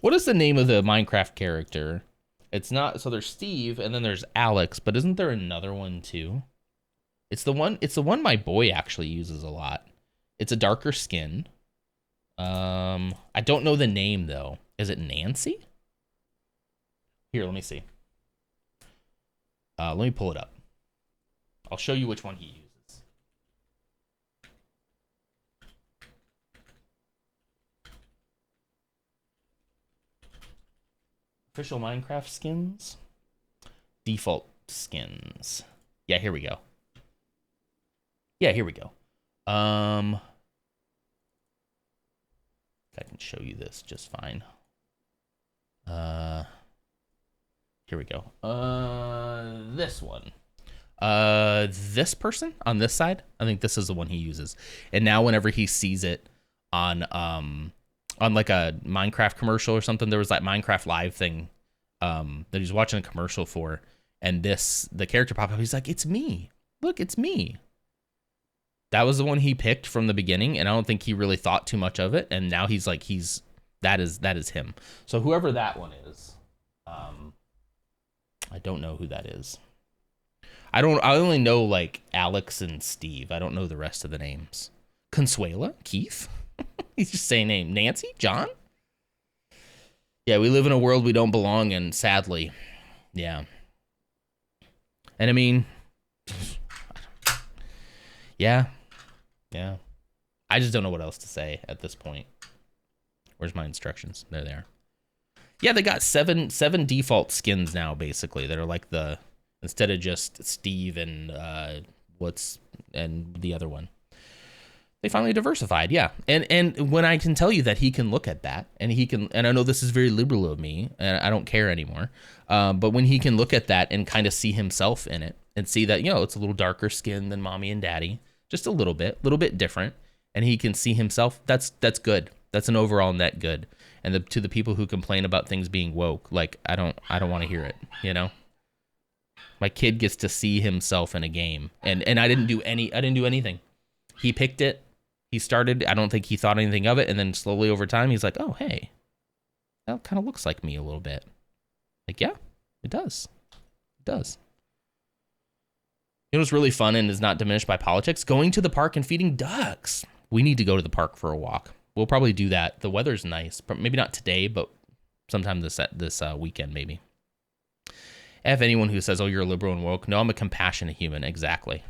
What is the name of the Minecraft character? It's not, so there's Steve and then there's Alex, but isn't there another one too? It's the one my boy actually uses a lot. It's a darker skin. I don't know the name though. Is it Nancy? Here, let me see. Let me pull it up. I'll show you which one he uses. Official Minecraft skins. Default skins. Yeah, here we go. Yeah, here we go. If I can show you this just fine. Here we go. This one. This person on this side, I think this is the one he uses. And now whenever he sees it on like a Minecraft commercial or something, there was that Minecraft Live thing that he's watching a commercial for, and the character popped up. He's like, "It's me. Look, it's me." That was the one he picked from the beginning, and I don't think he really thought too much of it. And now he's like, that is him. So whoever that one is, I don't know who that is. I only know like Alex and Steve. I don't know the rest of the names. Consuela, Keith. He's just saying name. Nancy, John. Yeah, we live in a world we don't belong in, sadly. Yeah. And I mean, yeah. Yeah. I just don't know what else to say at this point. Where's my instructions? There they are. Yeah, they got seven default skins now, basically, that are like instead of just Steve and and the other one. They finally diversified, yeah. And when I can tell you that he can look at that, and I know this is very liberal of me, and I don't care anymore, but when he can look at that and kind of see himself in it, and see that, it's a little darker skin than mommy and daddy, just a little bit different, and he can see himself, that's good. That's an overall net good. And to the people who complain about things being woke, like, I don't want to hear it, My kid gets to see himself in a game, and I didn't do anything. He picked it. He started. I don't think he thought anything of it, and then slowly over time, he's like, "Oh, hey, that kind of looks like me a little bit." Like, yeah, it does. It does. It was really fun and is not diminished by politics. Going to the park and feeding ducks. We need to go to the park for a walk. We'll probably do that. The weather's nice, but maybe not today, but sometime this weekend, maybe. F anyone who says, "Oh, you're a liberal and woke." No, I'm a compassionate human. Exactly.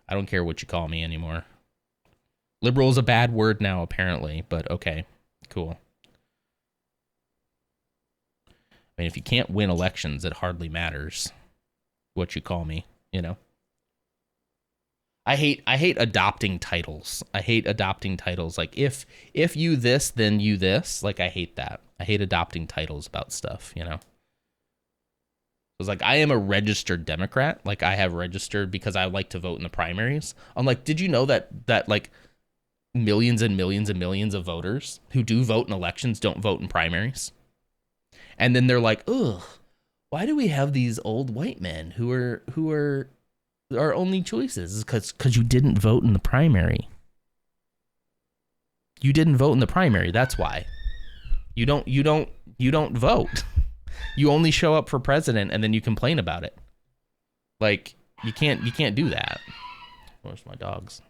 I don't care what you call me anymore. Liberal is a bad word now, apparently, but okay, cool. I mean, if you can't win elections, it hardly matters what you call me, I hate adopting titles. I hate adopting titles. Like, if you this, then you this. Like, I hate that. I hate adopting titles about stuff, It's like, I am a registered Democrat. Like, I have registered because I like to vote in the primaries. I'm like, did you know that like millions and millions and millions of voters who do vote in elections don't vote in primaries? And then they're like, ugh, why do we have these old white men who are our only choices? Because you didn't vote in the primary. You didn't vote in the primary. That's why. You don't vote. You only show up for president and then you complain about it. Like, you can't do that. Where's my dogs?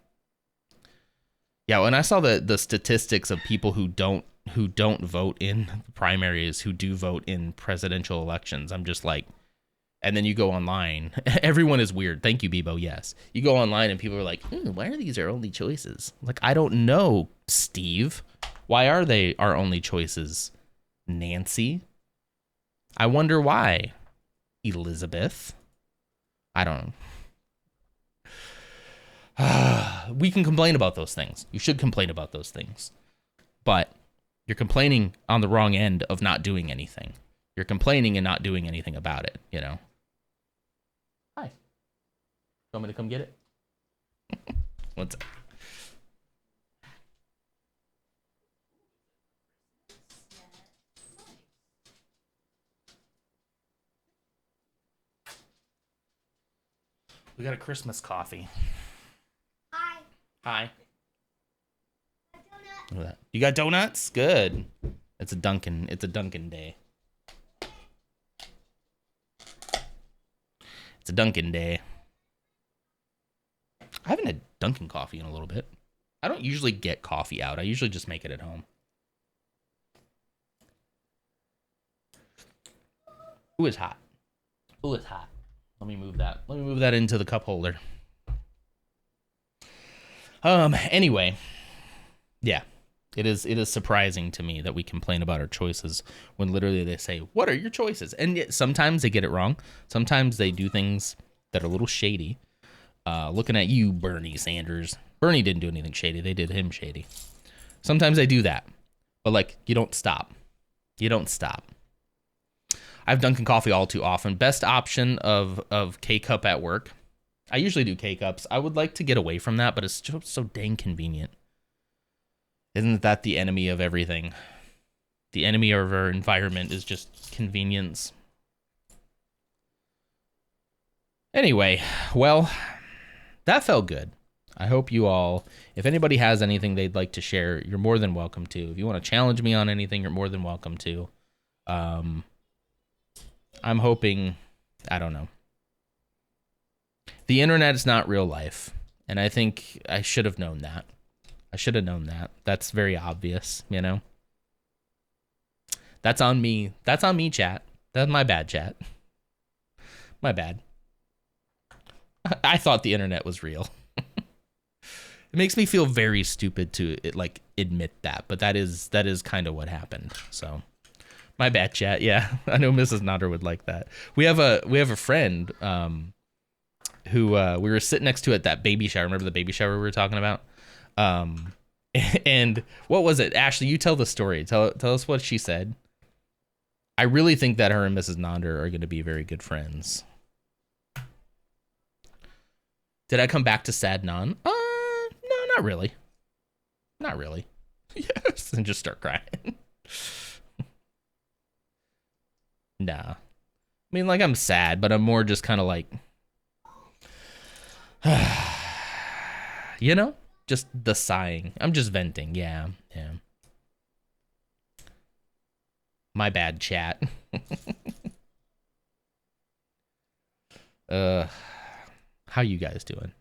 Yeah, when I saw the statistics of people who don't vote in primaries, who do vote in presidential elections, I'm just like, and then you go online. Everyone is weird. Thank you, Bebo. Yes. You go online and people are like, why are these our only choices? Like, I don't know, Steve. Why are they our only choices? Nancy? I wonder why. Elizabeth? I don't know. We can complain about those things. You should complain about those things. But you're complaining on the wrong end of not doing anything. You're complaining and not doing anything about it, you know? Hi. You want me to come get it? One sec. We got a Christmas coffee. Hi. Hi. Donut. Look at that. You got donuts? Good. It's a Dunkin' day. It's a Dunkin' day. I haven't had Dunkin' coffee in a little bit. I don't usually get coffee out. I usually just make it at home. Ooh, it's hot. Ooh, it's hot. Let me move that. Let me move that into the cup holder. Anyway. Yeah. It is surprising to me that we complain about our choices when literally they say, what are your choices? And yet sometimes they get it wrong. Sometimes they do things that are a little shady. Looking at you, Bernie Sanders. Bernie didn't do anything shady. They did him shady. Sometimes they do that. But, like, you don't stop. You don't stop. I have Dunkin' coffee all too often. Best option of K-Cup at work. I usually do K-Cups. I would like to get away from that, but it's just so dang convenient. Isn't that the enemy of everything? The enemy of our environment is just convenience. Anyway, well, that felt good. I hope you all, if anybody has anything they'd like to share, you're more than welcome to. If you want to challenge me on anything, you're more than welcome to. I'm hoping, I don't know. The internet is not real life, and I think I should have known that. I should have known that. That's very obvious, you know? That's on me. That's on me, chat. That's my bad, chat. My bad. I thought the internet was real. It makes me feel very stupid to like admit that, but that is kind of what happened. So, my bad, chat. Yeah, I know Mrs. Nodder would like that. We have a friend who we were sitting next to at that baby shower. Remember the baby shower we were talking about? And what was it? Ashley, you tell the story. Tell us what she said. I really think that her and Mrs. Nonder are going to be very good friends. Did I come back to Sad Non? No, not really. Not really. Yes, and just start crying. Nah. I mean, like, I'm sad, but I'm more just kind of like, you know? Just the sighing. I'm just venting. Yeah. My bad, chat. How you guys doing?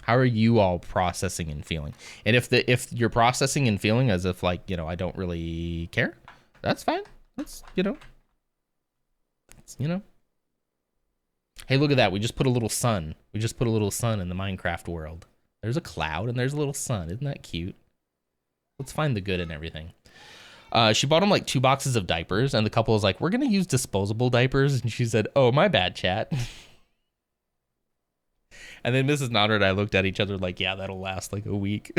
How are you all processing and feeling? And if you're processing and feeling as if, like, you know, I don't really care, that's fine. That's, you know. Hey, look at that. We just put a little sun. We just put a little sun in the Minecraft world. There's a cloud and there's a little sun. Isn't that cute? Let's find the good in everything. She bought him like 2 boxes of diapers, and the couple was like, we're going to use disposable diapers. And she said, oh, my bad, chat. And then Mrs. Nodder and I looked at each other like, yeah, that'll last like a week.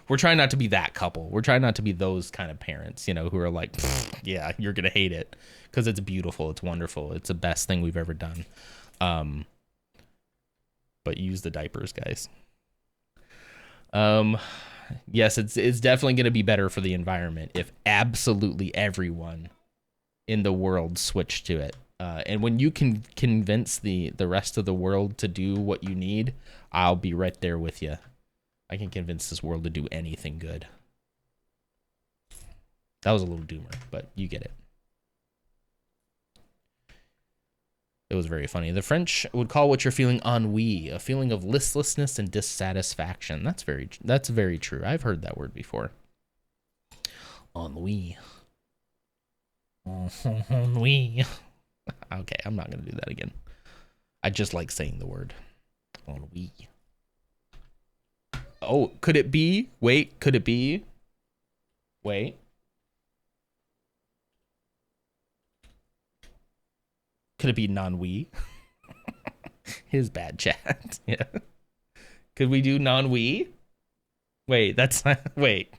We're trying not to be that couple. We're trying not to be those kind of parents, you know, who are like, yeah, you're going to hate it because it's beautiful. It's wonderful. It's the best thing we've ever done. But use the diapers, guys. Yes, it's definitely going to be better for the environment if absolutely everyone in the world switched to it. And when you can convince the rest of the world to do what you need, I'll be right there with you. I can convince this world to do anything good. That was a little doomer, but you get it. It was very funny. The French would call what you're feeling ennui, a feeling of listlessness and dissatisfaction. That's very true. I've heard that word before. Ennui. Ennui. Okay, I'm not going to do that again. I just like saying the word. Ennui. Oh, could it be? Wait, could it be? Wait. Could it be non-we? His bad chat. Yeah. Could we do non-we? Wait, that's not, wait.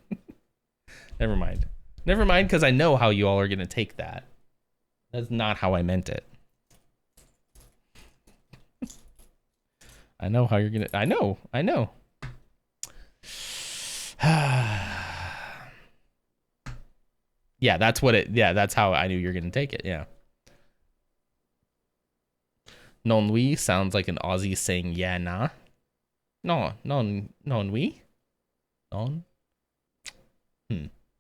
Never mind. Never mind, because I know how you all are going to take that. That's not how I meant it. I know how you're going to, I know. Yeah, that's what it, yeah, that's how I knew you're going to take it, yeah. Non-we sounds like an Aussie saying yeah, nah. No, non-we? Non?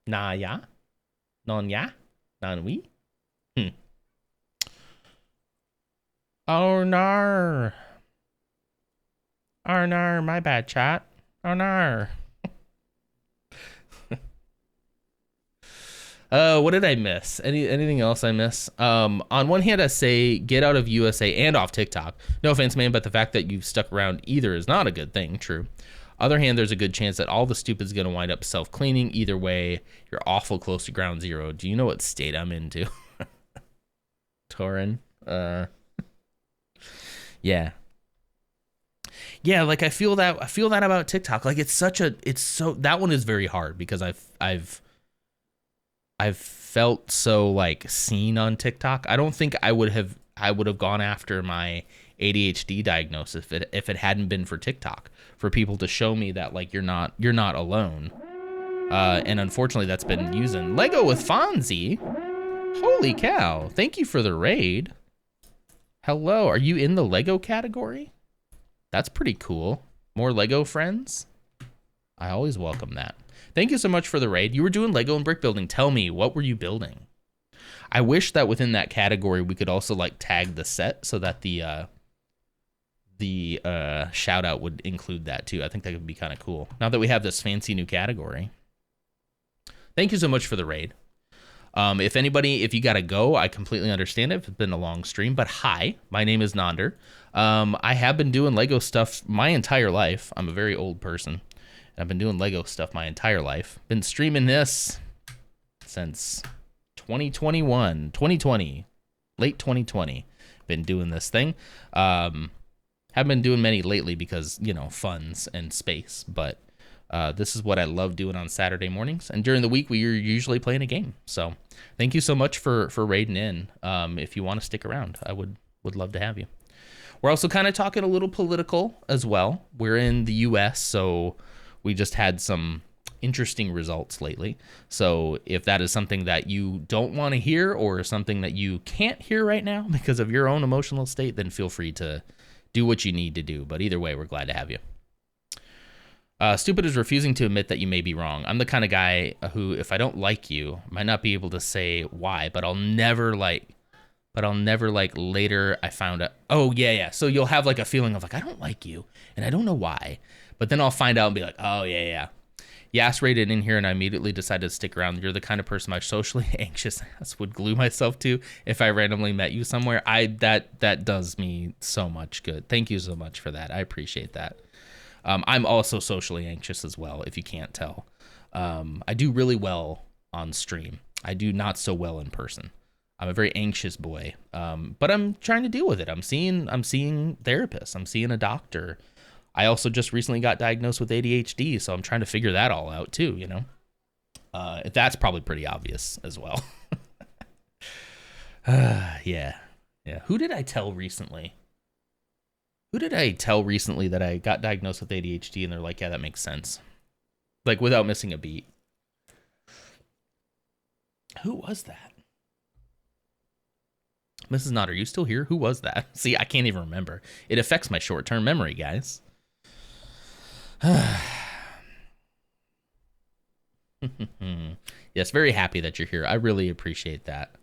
Nah, yeah? Non-ya? Non-we? Oh, no. Oh, no, my bad, chat. Oh, no. What did I miss? Anything else I miss? On one hand, I say get out of USA and off TikTok. No offense, man, but the fact that you've stuck around either is not a good thing. True. Other hand, there's a good chance that all the stupid's gonna wind up self-cleaning. Either way, you're awful close to ground zero. Do you know what state I'm into? Torin. Yeah. Yeah, like I feel that about TikTok. Like it's so that one is very hard because I've felt so like seen on TikTok. I don't think I would have gone after my ADHD diagnosis if it hadn't been for TikTok, for people to show me that like you're not alone. And unfortunately that's been using Lego with Fonzie. Holy cow. Thank you for the raid. Hello, are you in the Lego category? That's pretty cool. More Lego friends? I always welcome that. Thank you so much for the raid. You were doing Lego and brick building. Tell me, what were you building? I wish that within that category we could also like tag the set so that the shout out would include that too. I think that would be kind of cool. Now that we have this fancy new category. Thank you so much for the raid. If you gotta go, I completely understand it. It's been a long stream, but hi, my name is Nonder. I have been doing Lego stuff my entire life. I'm a very old person. I've been doing Lego stuff my entire life. Been streaming this since 2020, late 2020. Been doing this thing. Haven't been doing many lately because, you know, funds and space, but this is what I love doing on Saturday mornings. And during the week, we are usually playing a game. So thank you so much for raiding in. If you want to stick around, I would love to have you. We're also kind of talking a little political as well. We're in the US, so we just had some interesting results lately. So if that is something that you don't want to hear or something that you can't hear right now because of your own emotional state, then feel free to do what you need to do. But either way, we're glad to have you. Stupid is refusing to admit that you may be wrong. I'm the kind of guy who, if I don't like you, might not be able to say why, but I'll never later I found out, oh yeah. So you'll have like a feeling of like, I don't like you and I don't know why. But then I'll find out and be like, oh, yeah. Yas rated in here, and I immediately decided to stick around. You're the kind of person my socially anxious ass would glue myself to if I randomly met you somewhere. That does me so much good. Thank you so much for that. I appreciate that. I'm also socially anxious as well, if you can't tell. I do really well on stream. I do not so well in person. I'm a very anxious boy, but I'm trying to deal with it. I'm seeing therapists. I'm seeing a doctor. I also just recently got diagnosed with ADHD, so I'm trying to figure that all out too, you know? That's probably pretty obvious as well. Yeah. Who did I tell recently? That I got diagnosed with ADHD and they're like, yeah, that makes sense. Like without missing a beat. Who was that? Mrs. Nod, are you still here? Who was that? See, I can't even remember. It affects my short-term memory, guys. Yes, very happy that you're here. I really appreciate that.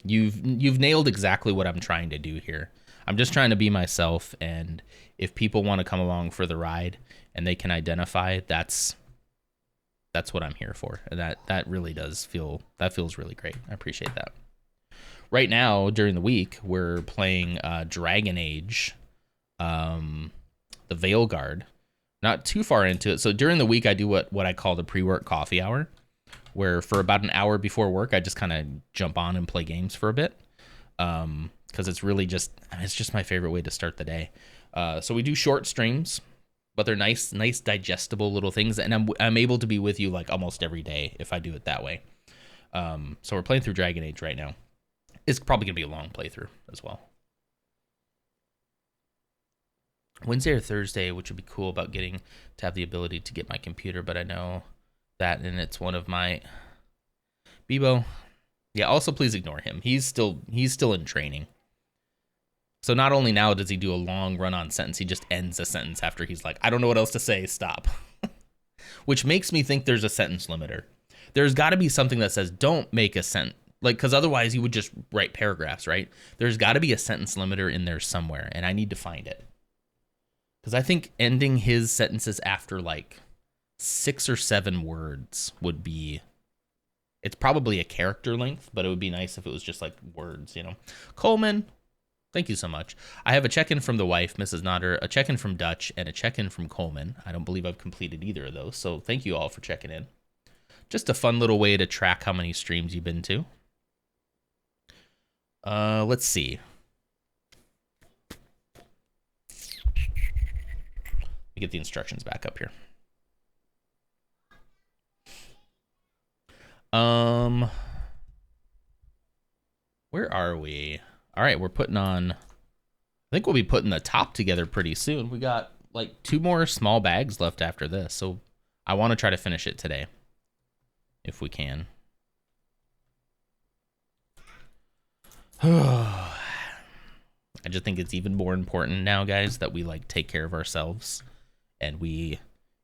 You've nailed exactly what I'm trying to do here. I'm just trying to be myself, and if people want to come along for the ride and they can identify, that's what I'm here for. And that really does feels really great. I appreciate that. Right now, during the week, we're playing Dragon Age, the Veilguard. Not too far into it. So during the week, I do what I call the pre-work coffee hour, where for about an hour before work, I just kind of jump on and play games for a bit. Because it's really it's just my favorite way to start the day. So we do short streams, but they're nice digestible little things, and I'm able to be with you like almost every day if I do it that way. So we're playing through Dragon Age right now. It's probably gonna be a long playthrough as well. Wednesday or Thursday, which would be cool about getting to have the ability to get my computer, but I know that, and it's one of my Bebo. Yeah, also please ignore him. He's still in training. So not only now does he do a long run-on sentence, he just ends a sentence after he's like, I don't know what else to say, stop. Which makes me think there's a sentence limiter. There's got to be something that says don't make a sentence. Like, because otherwise you would just write paragraphs, right? There's got to be a sentence limiter in there somewhere, and I need to find it. Because I think ending his sentences after like 6 or 7 words would be... It's probably a character length, but it would be nice if it was just like words, you know? Coleman, thank you so much. I have a check-in from the wife, Mrs. Nodder, a check-in from Dutch, and a check-in from Coleman. I don't believe I've completed either of those, so thank you all for checking in. Just a fun little way to track how many streams you've been to. Let's see. Let me get the instructions back up here. Where are we? All right, we're putting on... I think we'll be putting the top together pretty soon. We got like 2 more small bags left after this, so I want to try to finish it today, if we can. I just think it's even more important now, guys, that we like take care of ourselves, and we,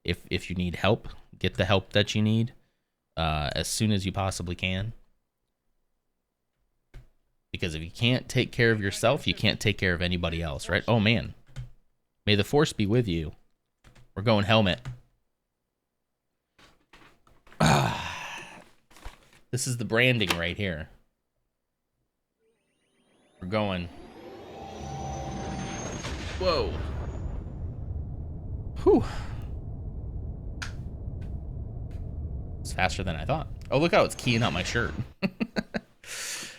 if you need help, get the help that you need as soon as you possibly can. Because if you can't take care of yourself, you can't take care of anybody else, right? Oh man, may the force be with you. We're going helmet. This is the branding right here. We're going. Whoa. Whew. It's faster than I thought. Oh, look how it's keying out my shirt.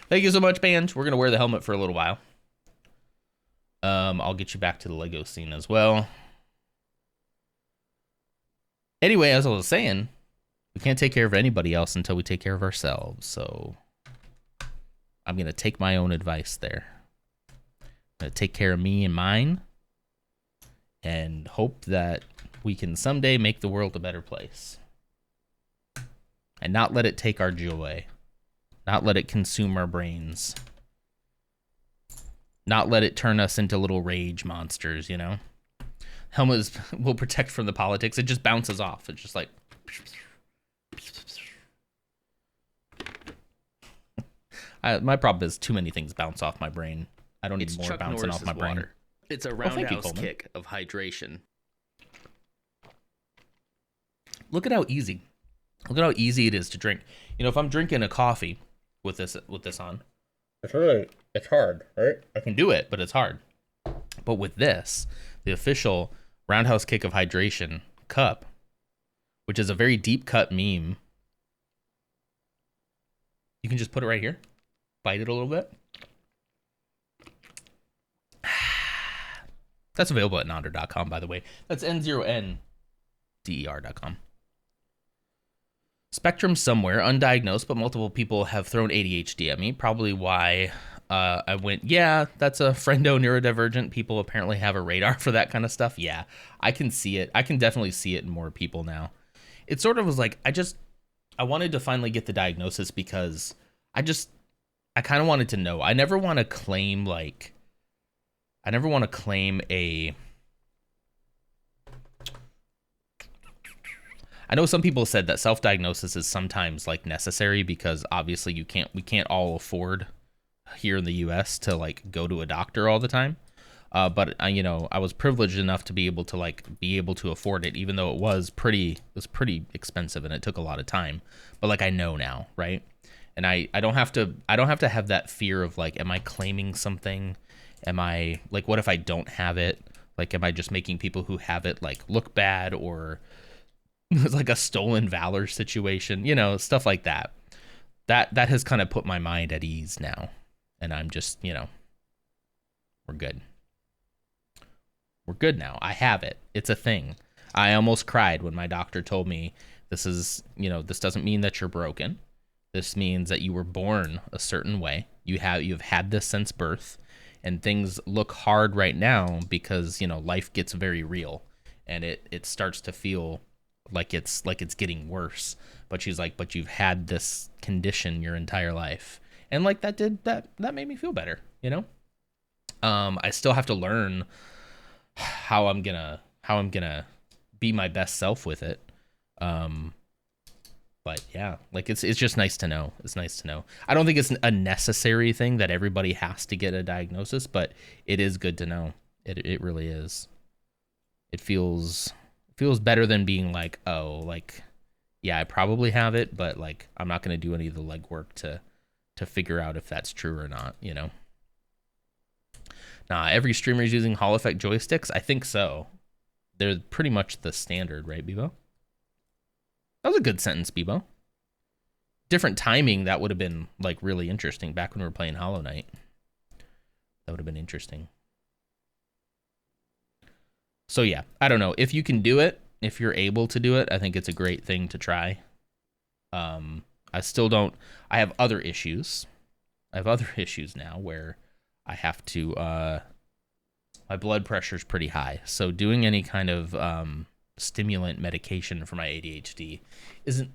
Thank you so much, band. We're going to wear the helmet for a little while. I'll get you back to the Lego scene as well. Anyway, as I was saying, we can't take care of anybody else until we take care of ourselves. So I'm going to take my own advice there. I'm going to take care of me and mine and hope that we can someday make the world a better place. And not let it take our joy. Not let it consume our brains. Not let it turn us into little rage monsters, you know? Helmets will protect from the politics. It just bounces off. It's just like... my problem is too many things bounce off my brain. I don't need more Chuck bouncing Norris's off my brain. water. It's a Well, thank you, roundhouse Coleman. kick of hydration. Look at how easy. Look at how easy it is to drink. You know, if I'm drinking a coffee with this on, it's hard, right? I can do it, but it's hard. But with this, the official roundhouse kick of hydration cup, which is a very deep cut meme, you can just put it right here, bite it a little bit. That's available at nonder.com, by the way. That's N0NDER.com. Spectrum somewhere, undiagnosed, but multiple people have thrown ADHD at me. Probably why I went, yeah, that's a friendo neurodivergent. People apparently have a radar for that kind of stuff. Yeah, I can see it. I can definitely see it in more people now. It sort of was like, I wanted to finally get the diagnosis because I kind of wanted to know. I never want to claim I know some people said that self-diagnosis is sometimes like necessary because obviously we can't all afford here in the US to like go to a doctor all the time. But you know, I was privileged enough to be able to afford it, even though it was pretty expensive and it took a lot of time. But like I know now, right? And I don't have to have that fear of like, am I claiming something? Am I like, what if I don't have it? Like, am I just making people who have it like look bad, or it's like a stolen valor situation? You know, stuff like that. That has kind of put my mind at ease now, and I'm just, you know, we're good. We're good now. I have it. It's a thing. I almost cried when my doctor told me this is, you know, this doesn't mean that you're broken. This means that you were born a certain way. You've had this since birth. And things look hard right now because, you know, life gets very real and it starts to feel like it's getting worse. But she's like, but you've had this condition your entire life. And like that made me feel better, you know? I still have to learn how I'm gonna be my best self with it. But yeah, like it's just nice to know. It's nice to know. I don't think it's a necessary thing that everybody has to get a diagnosis, but it is good to know. It really is. It feels better than being like, oh, like, yeah, I probably have it, but like I'm not gonna do any of the legwork to figure out if that's true or not, you know. Nah, every streamer is using Hall Effect joysticks. I think so. They're pretty much the standard, right, Bebo? That was a good sentence, Bebo. Different timing, that would have been like really interesting back when we were playing Hollow Knight. That would have been interesting. So yeah, I don't know. If you can do it, if you're able to do it, I think it's a great thing to try. I still don't. I have other issues. I have other issues now where I have to. My blood pressure is pretty high, so doing any kind of stimulant medication for my ADHD isn't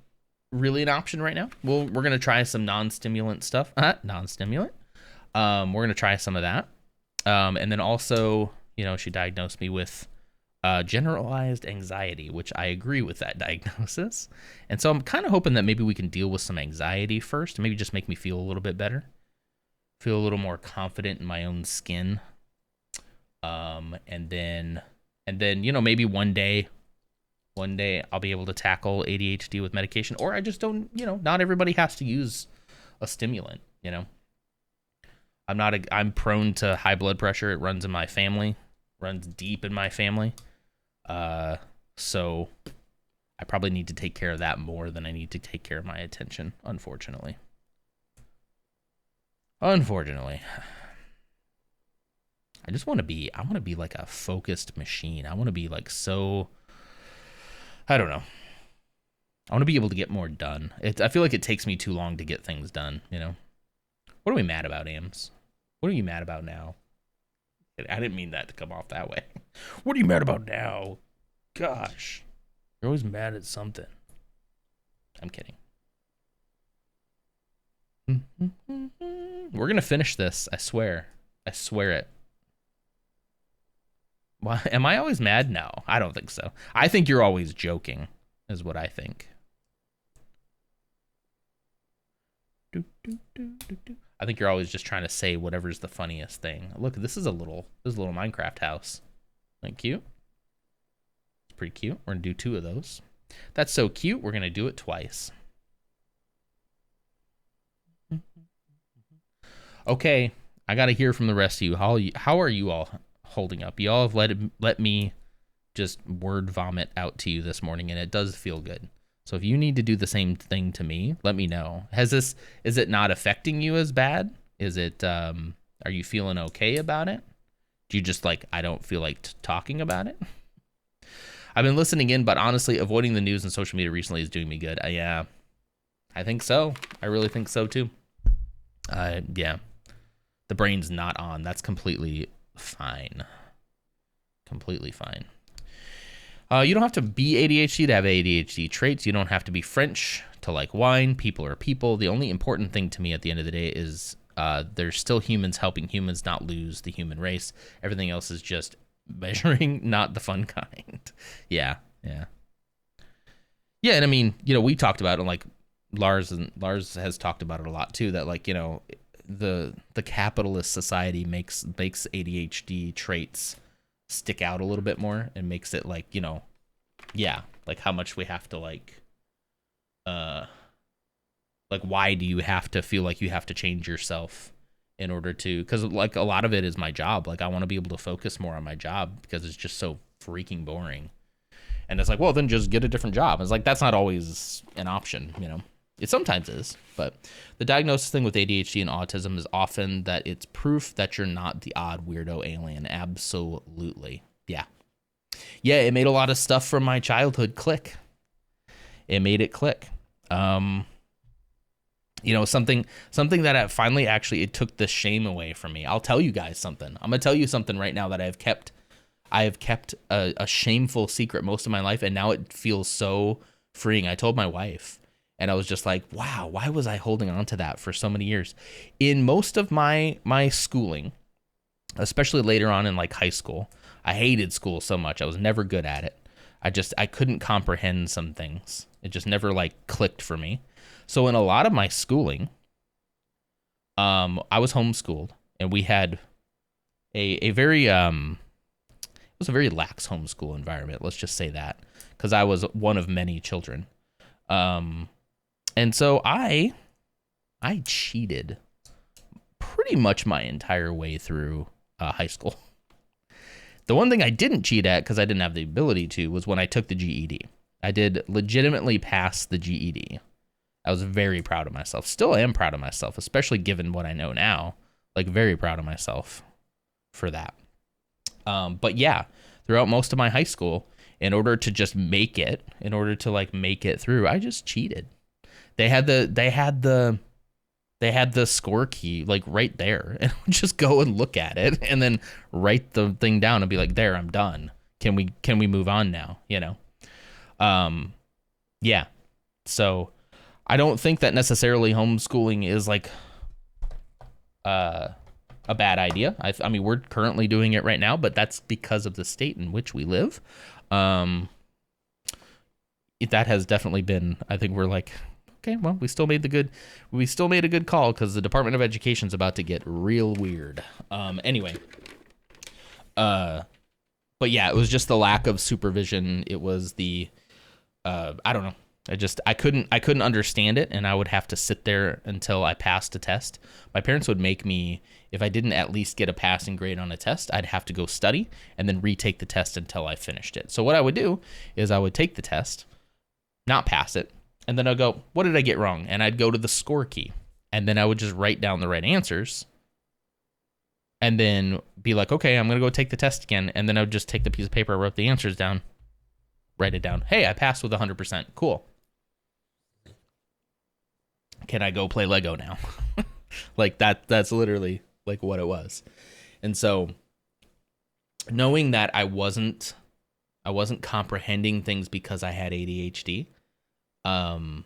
really an option right now. We're gonna try some non-stimulant stuff. Non-stimulant. We're gonna try some of that, and then also, you know, she diagnosed me with generalized anxiety, which I agree with that diagnosis, and so I'm kind of hoping that maybe we can deal with some anxiety first, and maybe just make me feel a little bit better, feel a little more confident in my own skin, and then you know, maybe one day I'll be able to tackle ADHD with medication, or I just don't, you know, not everybody has to use a stimulant, you know. I'm prone to high blood pressure. It runs in my family, runs deep in my family. So I probably need to take care of that more than I need to take care of my attention, unfortunately. I want to be like a focused machine. I want to be like so, I don't know. I want to be able to get more done. I feel like it takes me too long to get things done, you know? What are we mad about, Ams? What are you mad about now? I didn't mean that to come off that way. What are you mad about now? Gosh. You're always mad at something. I'm kidding. We're going to finish this. I swear. I swear it. Well, am I always mad? No, I don't think so. I think you're always joking, is what I think. I think you're always just trying to say whatever's the funniest thing. Look, this is a little Minecraft house. Isn't that cute? It's pretty cute. We're gonna do 2 of those. That's so cute. We're gonna do it twice. Okay, I gotta hear from the rest of you. How are you all holding up? Y'all have let me just word vomit out to you this morning, and it does feel good. So if you need to do the same thing to me, let me know. Is it not affecting you as bad? Is it, are you feeling okay about it? Do you just like, I don't feel like talking about it? I've been listening in, but honestly, avoiding the news and social media recently is doing me good. Yeah, I think so. I really think so too. Yeah, the brain's not on. That's completely fine. Completely fine. You don't have to be ADHD to have ADHD traits. You don't have to be French to like wine. People are people. The only important thing to me at the end of the day is there's still humans helping humans not lose the human race. Everything else is just measuring, not the fun kind. Yeah. Yeah, and I mean, we talked about it, like Lars has talked about it a lot too, that like, the capitalist society makes ADHD traits stick out a little bit more and makes it like, yeah, like how much we have to like why do you have to feel like you have to change yourself in order to, because like a lot of it is my job. Like I want to be able to focus more on my job because it's just so freaking boring. And it's like, well, then just get a different job. It's like, that's not always an option, It sometimes is, but the diagnosis thing with ADHD and autism is often that it's proof that you're not the odd weirdo alien. Absolutely. Yeah. Yeah, it made a lot of stuff from my childhood click. It made it click. Something that I finally it took the shame away from me. I'll tell you guys something. I'm going to tell you something right now that I have kept a shameful secret most of my life, and now it feels so freeing. I told my wife, and I was just like, wow, why was I holding on to that for so many years? In most of my schooling, especially later on in like high school, I hated school so much. I was never good at it. I couldn't comprehend some things. It just never like clicked for me. So in a lot of my schooling, I was homeschooled, and we had a very it was a very lax homeschool environment. Let's just say that, because I was one of many children. And so I cheated pretty much my entire way through high school. The one thing I didn't cheat at, because I didn't have the ability to, was when I took the GED. I did legitimately pass the GED. I was very proud of myself. Still am proud of myself, especially given what I know now. Like, very proud of myself for that. But yeah, throughout most of my high school, in order to just make it, make it through, I just cheated. They had the score key like right there, and just go and look at it and then write the thing down and be like, there, I'm done. Can we move on now? Yeah. So I don't think that necessarily homeschooling is like a bad idea. I mean, we're currently doing it right now, but that's because of the state in which we live. That has definitely been, I think we're like, okay, well, we still made a good call, because the Department of Education is about to get real weird. Anyway, but yeah, it was just the lack of supervision. It was the, I don't know. I couldn't understand it, and I would have to sit there until I passed a test. My parents would make me, if I didn't at least get a passing grade on a test, I'd have to go study and then retake the test until I finished it. So what I would do is I would take the test, not pass it, and then I'd go, what did I get wrong? And I'd go to the score key, and then I would just write down the right answers, and then be like, okay, I'm going to go take the test again. And then I would just take the piece of paper I wrote the answers down, write it down. Hey, I passed with 100%. Cool. Can I go play Lego now? Like that's literally like what it was. And so knowing that I wasn't comprehending things because I had ADHD, and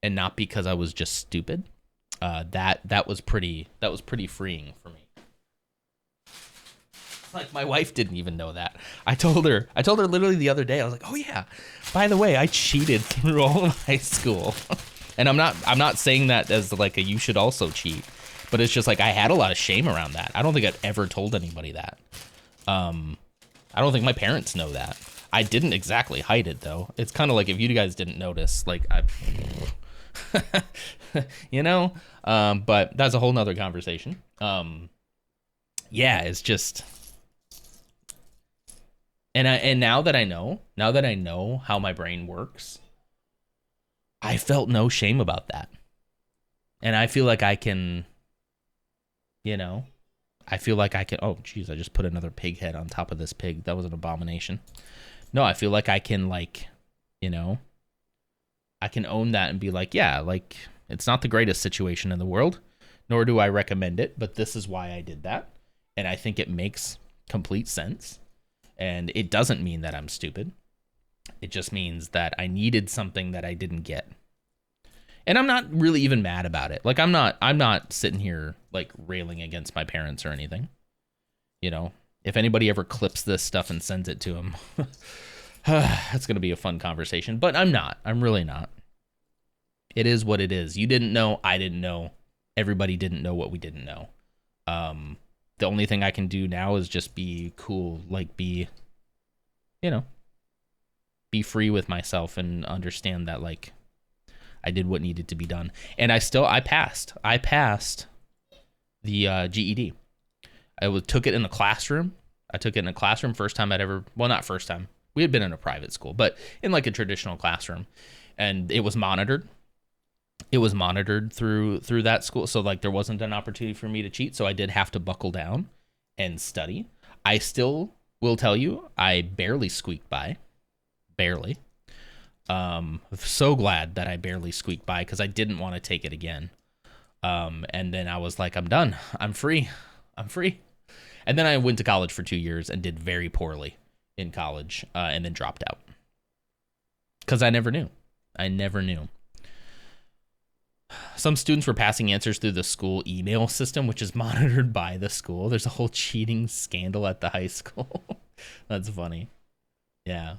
not because I was just stupid, that was pretty freeing for me. Like, my wife didn't even know that. I told her literally the other day. I was like, oh yeah, by the way, I cheated through all of high school. And I'm not saying that as like a you should also cheat, but it's just like I had a lot of shame around that. I don't think I'd ever told anybody that. I don't think my parents know that. I didn't exactly hide it though. It's kind of like, if you guys didn't notice, like but that's a whole nother conversation. Yeah, it's just, and now that I know how my brain works, I felt no shame about that. And I feel like I can, oh geez, I just put another pig head on top of this pig. That was an abomination. No, I feel like I can, like, I can own that and be like, yeah, like, it's not the greatest situation in the world, nor do I recommend it, but this is why I did that. And I think it makes complete sense. And it doesn't mean that I'm stupid. It just means that I needed something that I didn't get. And I'm not really even mad about it. Like, I'm not sitting here like railing against my parents or anything. If anybody ever clips this stuff and sends it to them, That's going to be a fun conversation, but I'm not. I'm really not. It is what it is. You didn't know. I didn't know. Everybody didn't know what we didn't know. The only thing I can do now is just be cool, like be free with myself and understand that like I did what needed to be done. And I passed. I passed the GED. Took it in the classroom. I took it in a classroom first time I'd ever, well, not first time. We had been in a private school, but in like a traditional classroom, and it was monitored. It was monitored through that school. So like there wasn't an opportunity for me to cheat. So I did have to buckle down and study. I still will tell you, I barely squeaked by. Barely. So glad that I barely squeaked by because I didn't want to take it again. And then I was like, I'm done. I'm free. And then I went to college for 2 years and did very poorly in college, and then dropped out because I never knew. Some students were passing answers through the school email system, which is monitored by the school. There's a whole cheating scandal at the high school. That's funny. Yeah.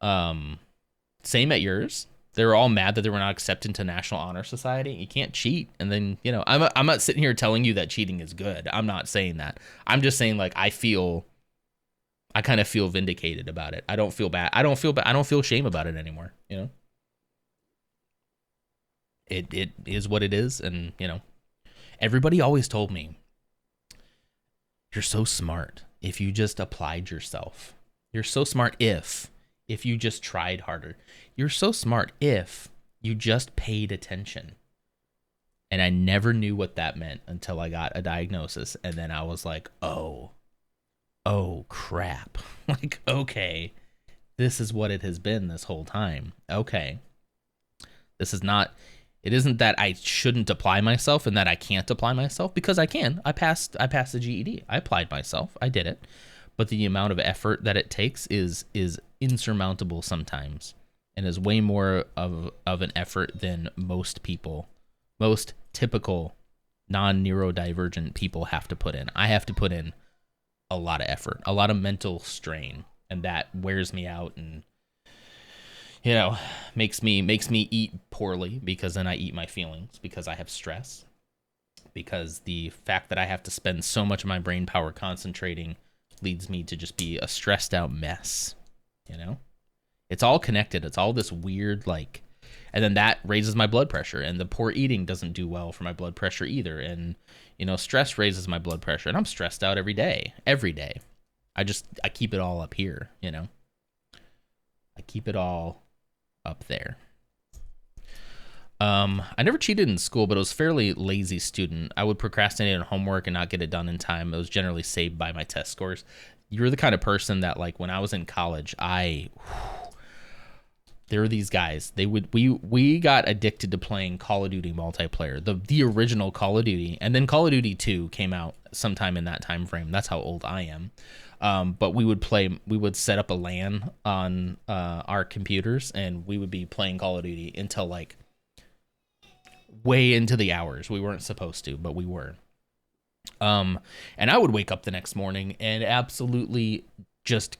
Same at yours. They were all mad that they were not accepted into National Honor Society. You can't cheat. And then, I'm not sitting here telling you that cheating is good. I'm not saying that. I'm just saying like I kind of feel vindicated about it. I don't feel bad. I don't feel shame about it anymore. It is what it is. And, everybody always told me, you're so smart if you just applied yourself. You're so smart if you just tried harder. You're so smart if you just paid attention. And I never knew what that meant until I got a diagnosis. And then I was like, oh crap. Like, okay, this is what it has been this whole time. Okay. It isn't that I shouldn't apply myself and that I can't apply myself, because I can. I passed the GED. I applied myself. I did it. But the amount of effort that it takes is insurmountable sometimes, and is way more of an effort than most typical non-neurodivergent people have to put in. I have to put in a lot of effort, a lot of mental strain, and that wears me out and makes me eat poorly, because then I eat my feelings because I have stress, because the fact that I have to spend so much of my brain power concentrating leads me to just be a stressed out mess. It's all connected. It's all this weird, like, and then that raises my blood pressure, and the poor eating doesn't do well for my blood pressure either. And, stress raises my blood pressure, and I'm stressed out every day. I keep it all up here, I keep it all up there. I never cheated in school, but I was a fairly lazy student. I would procrastinate on homework and not get it done in time. It was generally saved by my test scores. You're the kind of person that, like, when I was in college, there were these guys. We got addicted to playing Call of Duty multiplayer, the original Call of Duty, and then Call of Duty 2 came out sometime in that time frame. That's how old I am. But we would set up a LAN on our computers, and we would be playing Call of Duty until like way into the hours. We weren't supposed to, but we were. And I would wake up the next morning and absolutely just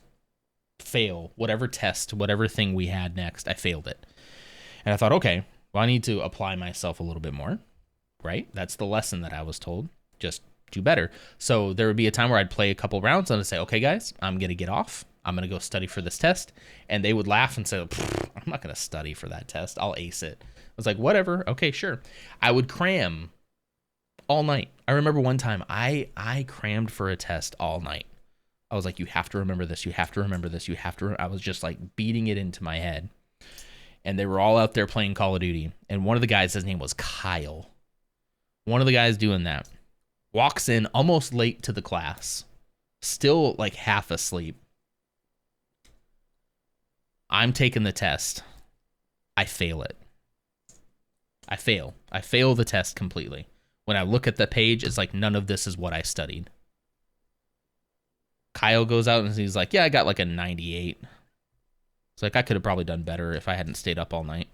fail whatever test, whatever thing we had next. I failed it. And I thought, okay, well, I need to apply myself a little bit more, right? That's the lesson that I was told. Just do better. So there would be a time where I'd play a couple rounds and I'd say, okay, guys, I'm going to get off. I'm going to go study for this test. And they would laugh and say, I'm not going to study for that test. I'll ace it. I was like, whatever. Okay, sure. I would cram all night. I remember one time I crammed for a test all night. I was like, you have to remember this. You have to remember this. You have to. I was just like beating it into my head. And they were all out there playing Call of Duty. And one of the guys, his name was Kyle. One of the guys doing that walks in almost late to the class, still like half asleep. I'm taking the test. I fail it. I fail the test completely. When I look at the page, it's like none of this is what I studied. Kyle goes out and he's like, yeah, I got like a 98. It's like, I could have probably done better if I hadn't stayed up all night.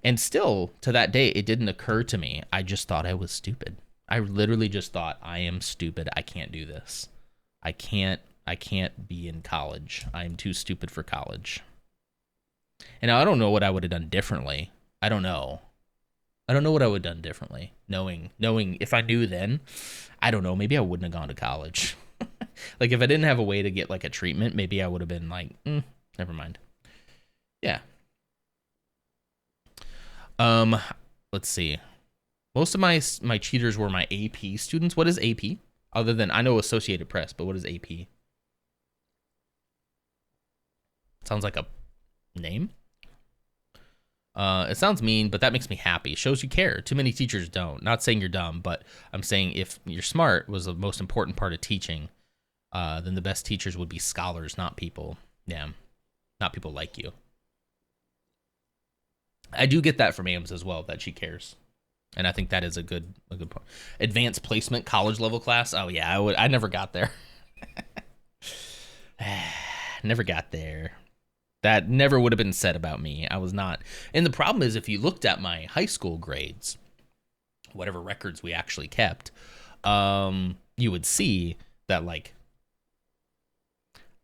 And still, to that day, it didn't occur to me. I just thought I was stupid. I literally just thought, I am stupid. I can't do this. I can't be in college. I'm too stupid for college. And I don't know what I would have done differently. I don't know what I would have done differently. Knowing if I knew then, I don't know, maybe I wouldn't have gone to college. Like if I didn't have a way to get like a treatment, maybe I would have been like, never mind. Yeah. Let's see. Most of my cheaters were my AP students. What is AP? Other than, I know Associated Press, but what is AP? Sounds like a name. It sounds mean, but that makes me happy. It shows you care. Too many teachers don't. Not saying you're dumb, but I'm saying if you're smart was the most important part of teaching, then the best teachers would be scholars, not people. Yeah, not people like you. I do get that from Ames as well, that she cares. And I think that is a good point. Advanced placement, college level class. Oh yeah, I never got there. Never got there. That never would have been said about me. I was not. And the problem is, if you looked at my high school grades, whatever records we actually kept, you would see that like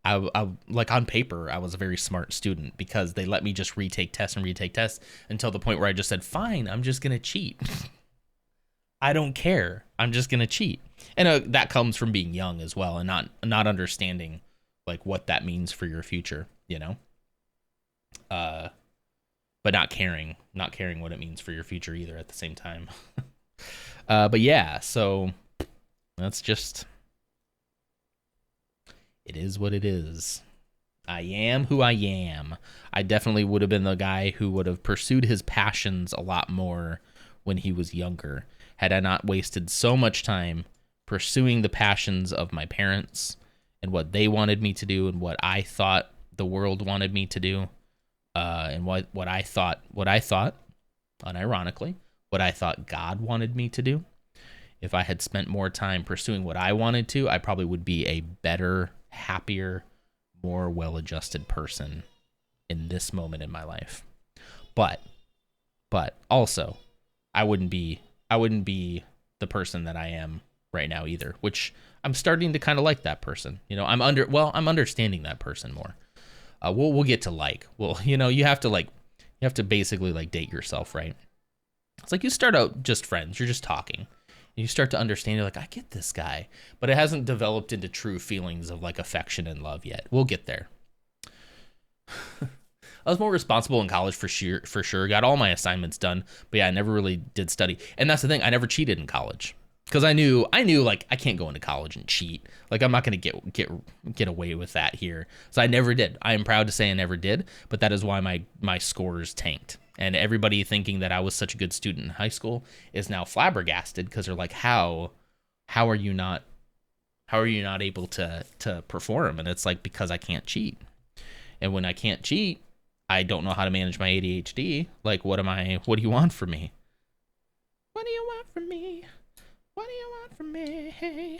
I like on paper, I was a very smart student because they let me just retake tests until the point where I just said, fine, I'm just going to cheat. I don't care. I'm just going to cheat. And that comes from being young as well and not understanding like what that means for your future, you know? But not caring what it means for your future either at the same time. But yeah, so that's just, it is what it is. I am who I am. I definitely would have been the guy who would have pursued his passions a lot more when he was younger, had I not wasted so much time pursuing the passions of my parents and what they wanted me to do and what I thought the world wanted me to do. And what I thought, unironically, what I thought God wanted me to do. If I had spent more time pursuing what I wanted to, I probably would be a better, happier, more well-adjusted person in this moment in my life. But also, I wouldn't be the person that I am right now either, which I'm starting to kind of like that person. You know, I'm understanding that person more. We'll get to like, well, you know, you have to basically like date yourself, right? It's like you start out just friends, you're just talking. And you start to understand, you're like, I get this guy, but it hasn't developed into true feelings of like affection and love yet. We'll get there. I was more responsible in college for sure. Got all my assignments done, but yeah, I never really did study. And that's the thing, I never cheated in college. Because I knew like I can't go into college and cheat. Like I'm not gonna get away with that here. So I never did. I am proud to say I never did, but that is why my scores tanked. And everybody thinking that I was such a good student in high school is now flabbergasted because they're like, how are you not able to perform? And it's like, because I can't cheat. And when I can't cheat, I don't know how to manage my ADHD. Like what do you want from me? What do you want from me? What do you want from me?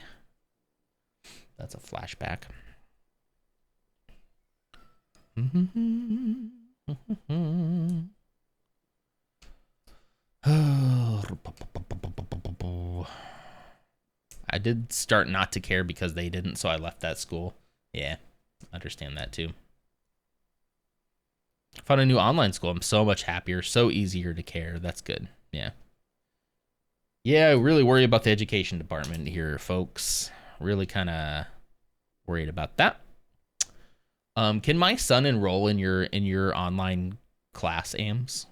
That's a flashback. I did start not to care because they didn't, so I left that school. Yeah, understand that too. Found a new online school. I'm so much happier, so easier to care. That's good. Yeah. Yeah, I really worry about the education department here, folks. Really kind of worried about that. Can my son enroll in your online class, Ames?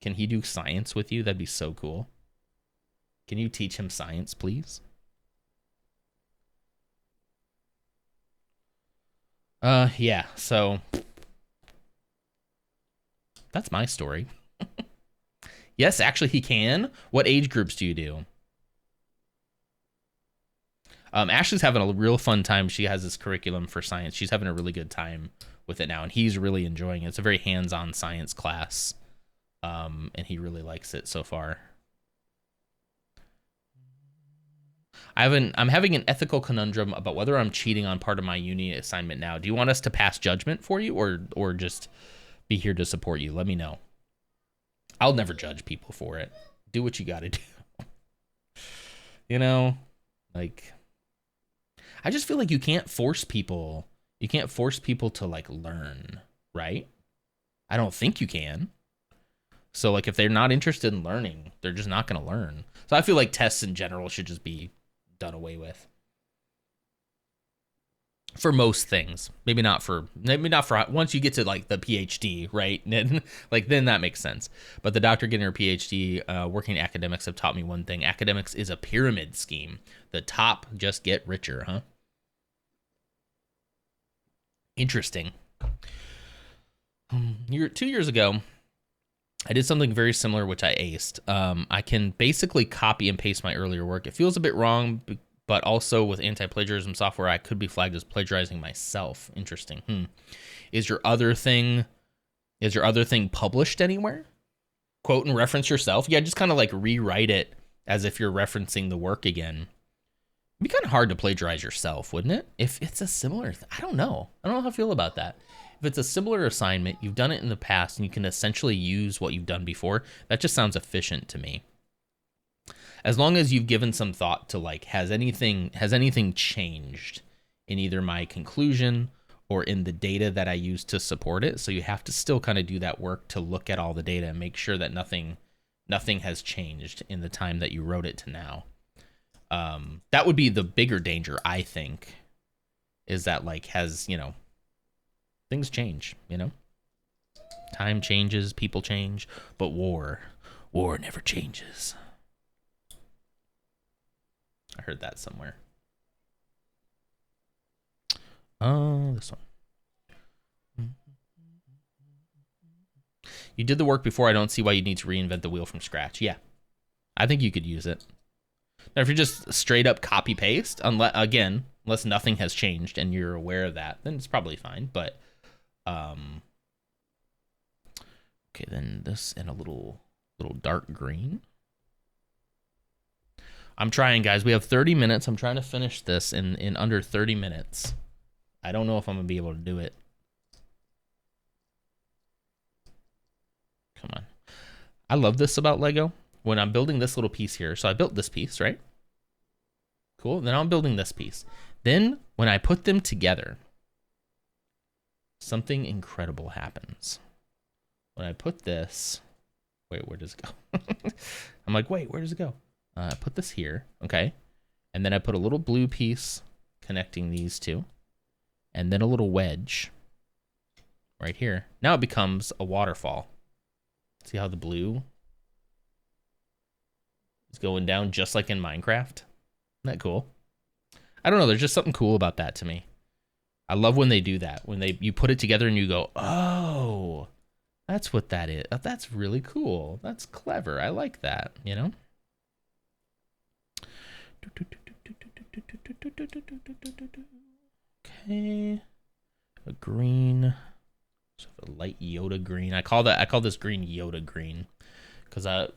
Can he do science with you? That'd be so cool. Can you teach him science, please? Yeah, so that's my story. Yes, actually he can. What age groups do you do? Ashley's having a real fun time. She has this curriculum for science. She's having a really good time with it now, and he's really enjoying it. It's a very hands-on science class, and he really likes it so far. I'm having an ethical conundrum about whether I'm cheating on part of my uni assignment now. Do you want us to pass judgment for you, or just be here to support you? Let me know. I'll never judge people for it. Do what you gotta do. You know, like, I just feel like you can't force people. You can't force people to like learn, right? I don't think you can. So like if they're not interested in learning, they're just not going to learn. So I feel like tests in general should just be done away with. For most things. Maybe not for once you get to like the PhD, right? Then that makes sense. But the doctor getting her PhD, working academics have taught me one thing. Academics is a pyramid scheme. The top just get richer, huh? Interesting. 2 years ago, I did something very similar, which I aced. I can basically copy and paste my earlier work. It feels a bit wrong, but also with anti-plagiarism software, I could be flagged as plagiarizing myself. Interesting. Is your other thing published anywhere? Quote and reference yourself? Yeah, just kind of like rewrite it as if you're referencing the work again. It'd be kind of hard to plagiarize yourself, wouldn't it? If it's a similar, I don't know how I feel about that. If it's a similar assignment, you've done it in the past, and you can essentially use what you've done before, that just sounds efficient to me. As long as you've given some thought to like, has anything changed in either my conclusion or in the data that I use to support it? So you have to still kind of do that work to look at all the data and make sure that nothing has changed in the time that you wrote it to now. That would be the bigger danger, I think, is that like things change, time changes, people change, but war never changes. I heard that somewhere. Oh, this one. You did the work before. I don't see why you need to reinvent the wheel from scratch. Yeah, I think you could use it. Now, if you're just straight up copy paste, unless nothing has changed and you're aware of that, then it's probably fine. But okay, then this and a little dark green. I'm trying, guys. We have 30 minutes. I'm trying to finish this in under 30 minutes. I don't know if I'm gonna be able to do it. Come on. I love this about Lego. When I'm building this little piece here, so I built this piece, right? Cool. Then I'm building this piece. Then when I put them together, something incredible happens. When I put this, wait, where does it go? I'm like, wait, where does it go? I put this here, okay? And then I put a little blue piece connecting these two, and then a little wedge right here. Now it becomes a waterfall. See how the blue is going down just like in Minecraft? Isn't that cool? I don't know, there's just something cool about that to me. I love when they do that. When you put it together and you go, oh, that's what that is. That's really cool. That's clever. I like that, Okay. A green. Sort of a light Yoda green. I call this green Yoda green. Because the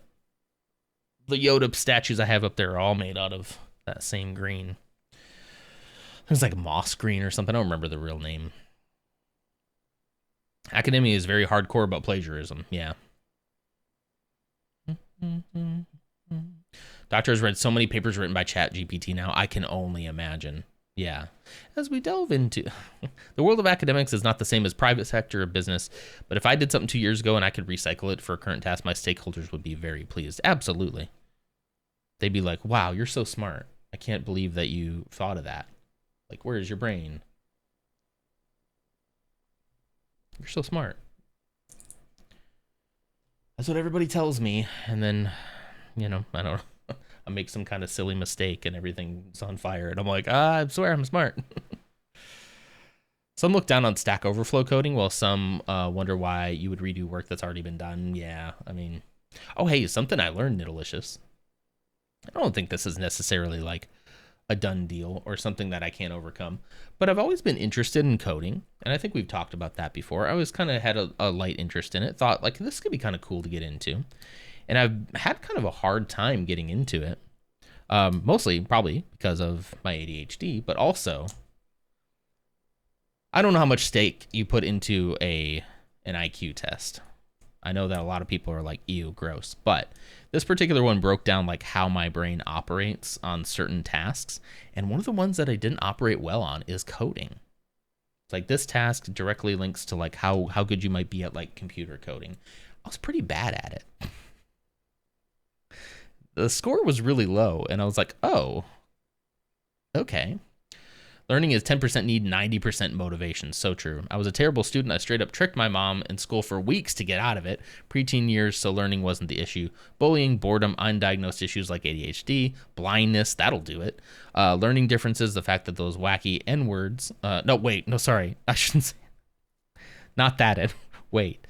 Yoda statues I have up there are all made out of that same green. It's like moss green or something. I don't remember the real name. Academia is very hardcore about plagiarism. Yeah. Doctor has read so many papers written by ChatGPT now. I can only imagine. Yeah. As we delve into the world of academics is not the same as private sector or business, but if I did something 2 years ago and I could recycle it for a current task, my stakeholders would be very pleased. Absolutely. They'd be like, wow, you're so smart. I can't believe that you thought of that. Like, where's your brain? You're so smart. That's what everybody tells me. And then, I don't know. I make some kind of silly mistake and everything's on fire. And I'm like, I swear I'm smart. Some look down on Stack Overflow coding, while some wonder why you would redo work that's already been done. Yeah, I mean, oh, hey, something I learned, Nidelicious. I don't think this is necessarily like a done deal or something that I can't overcome, but I've always been interested in coding, and I think we've talked about that before. I always kind of had a light interest in it, thought like this could be kind of cool to get into, and I've had kind of a hard time getting into it, mostly probably because of my ADHD, but also I don't know how much stake you put into an IQ test. I know that a lot of people are like, ew, gross, but This particular one broke down like how my brain operates on certain tasks. And one of the ones that I didn't operate well on is coding. It's like this task directly links to like how good you might be at like computer coding. I was pretty bad at it. The score was really low, and I was like, oh, okay. Learning is 10% need, 90% motivation. So true. I was a terrible student. I straight up tricked my mom in school for weeks to get out of it. Preteen years, so learning wasn't the issue. Bullying, boredom, undiagnosed issues like ADHD, blindness, that'll do it. Learning differences, the fact that those wacky N-words. Sorry. I shouldn't say. Not that. Wait.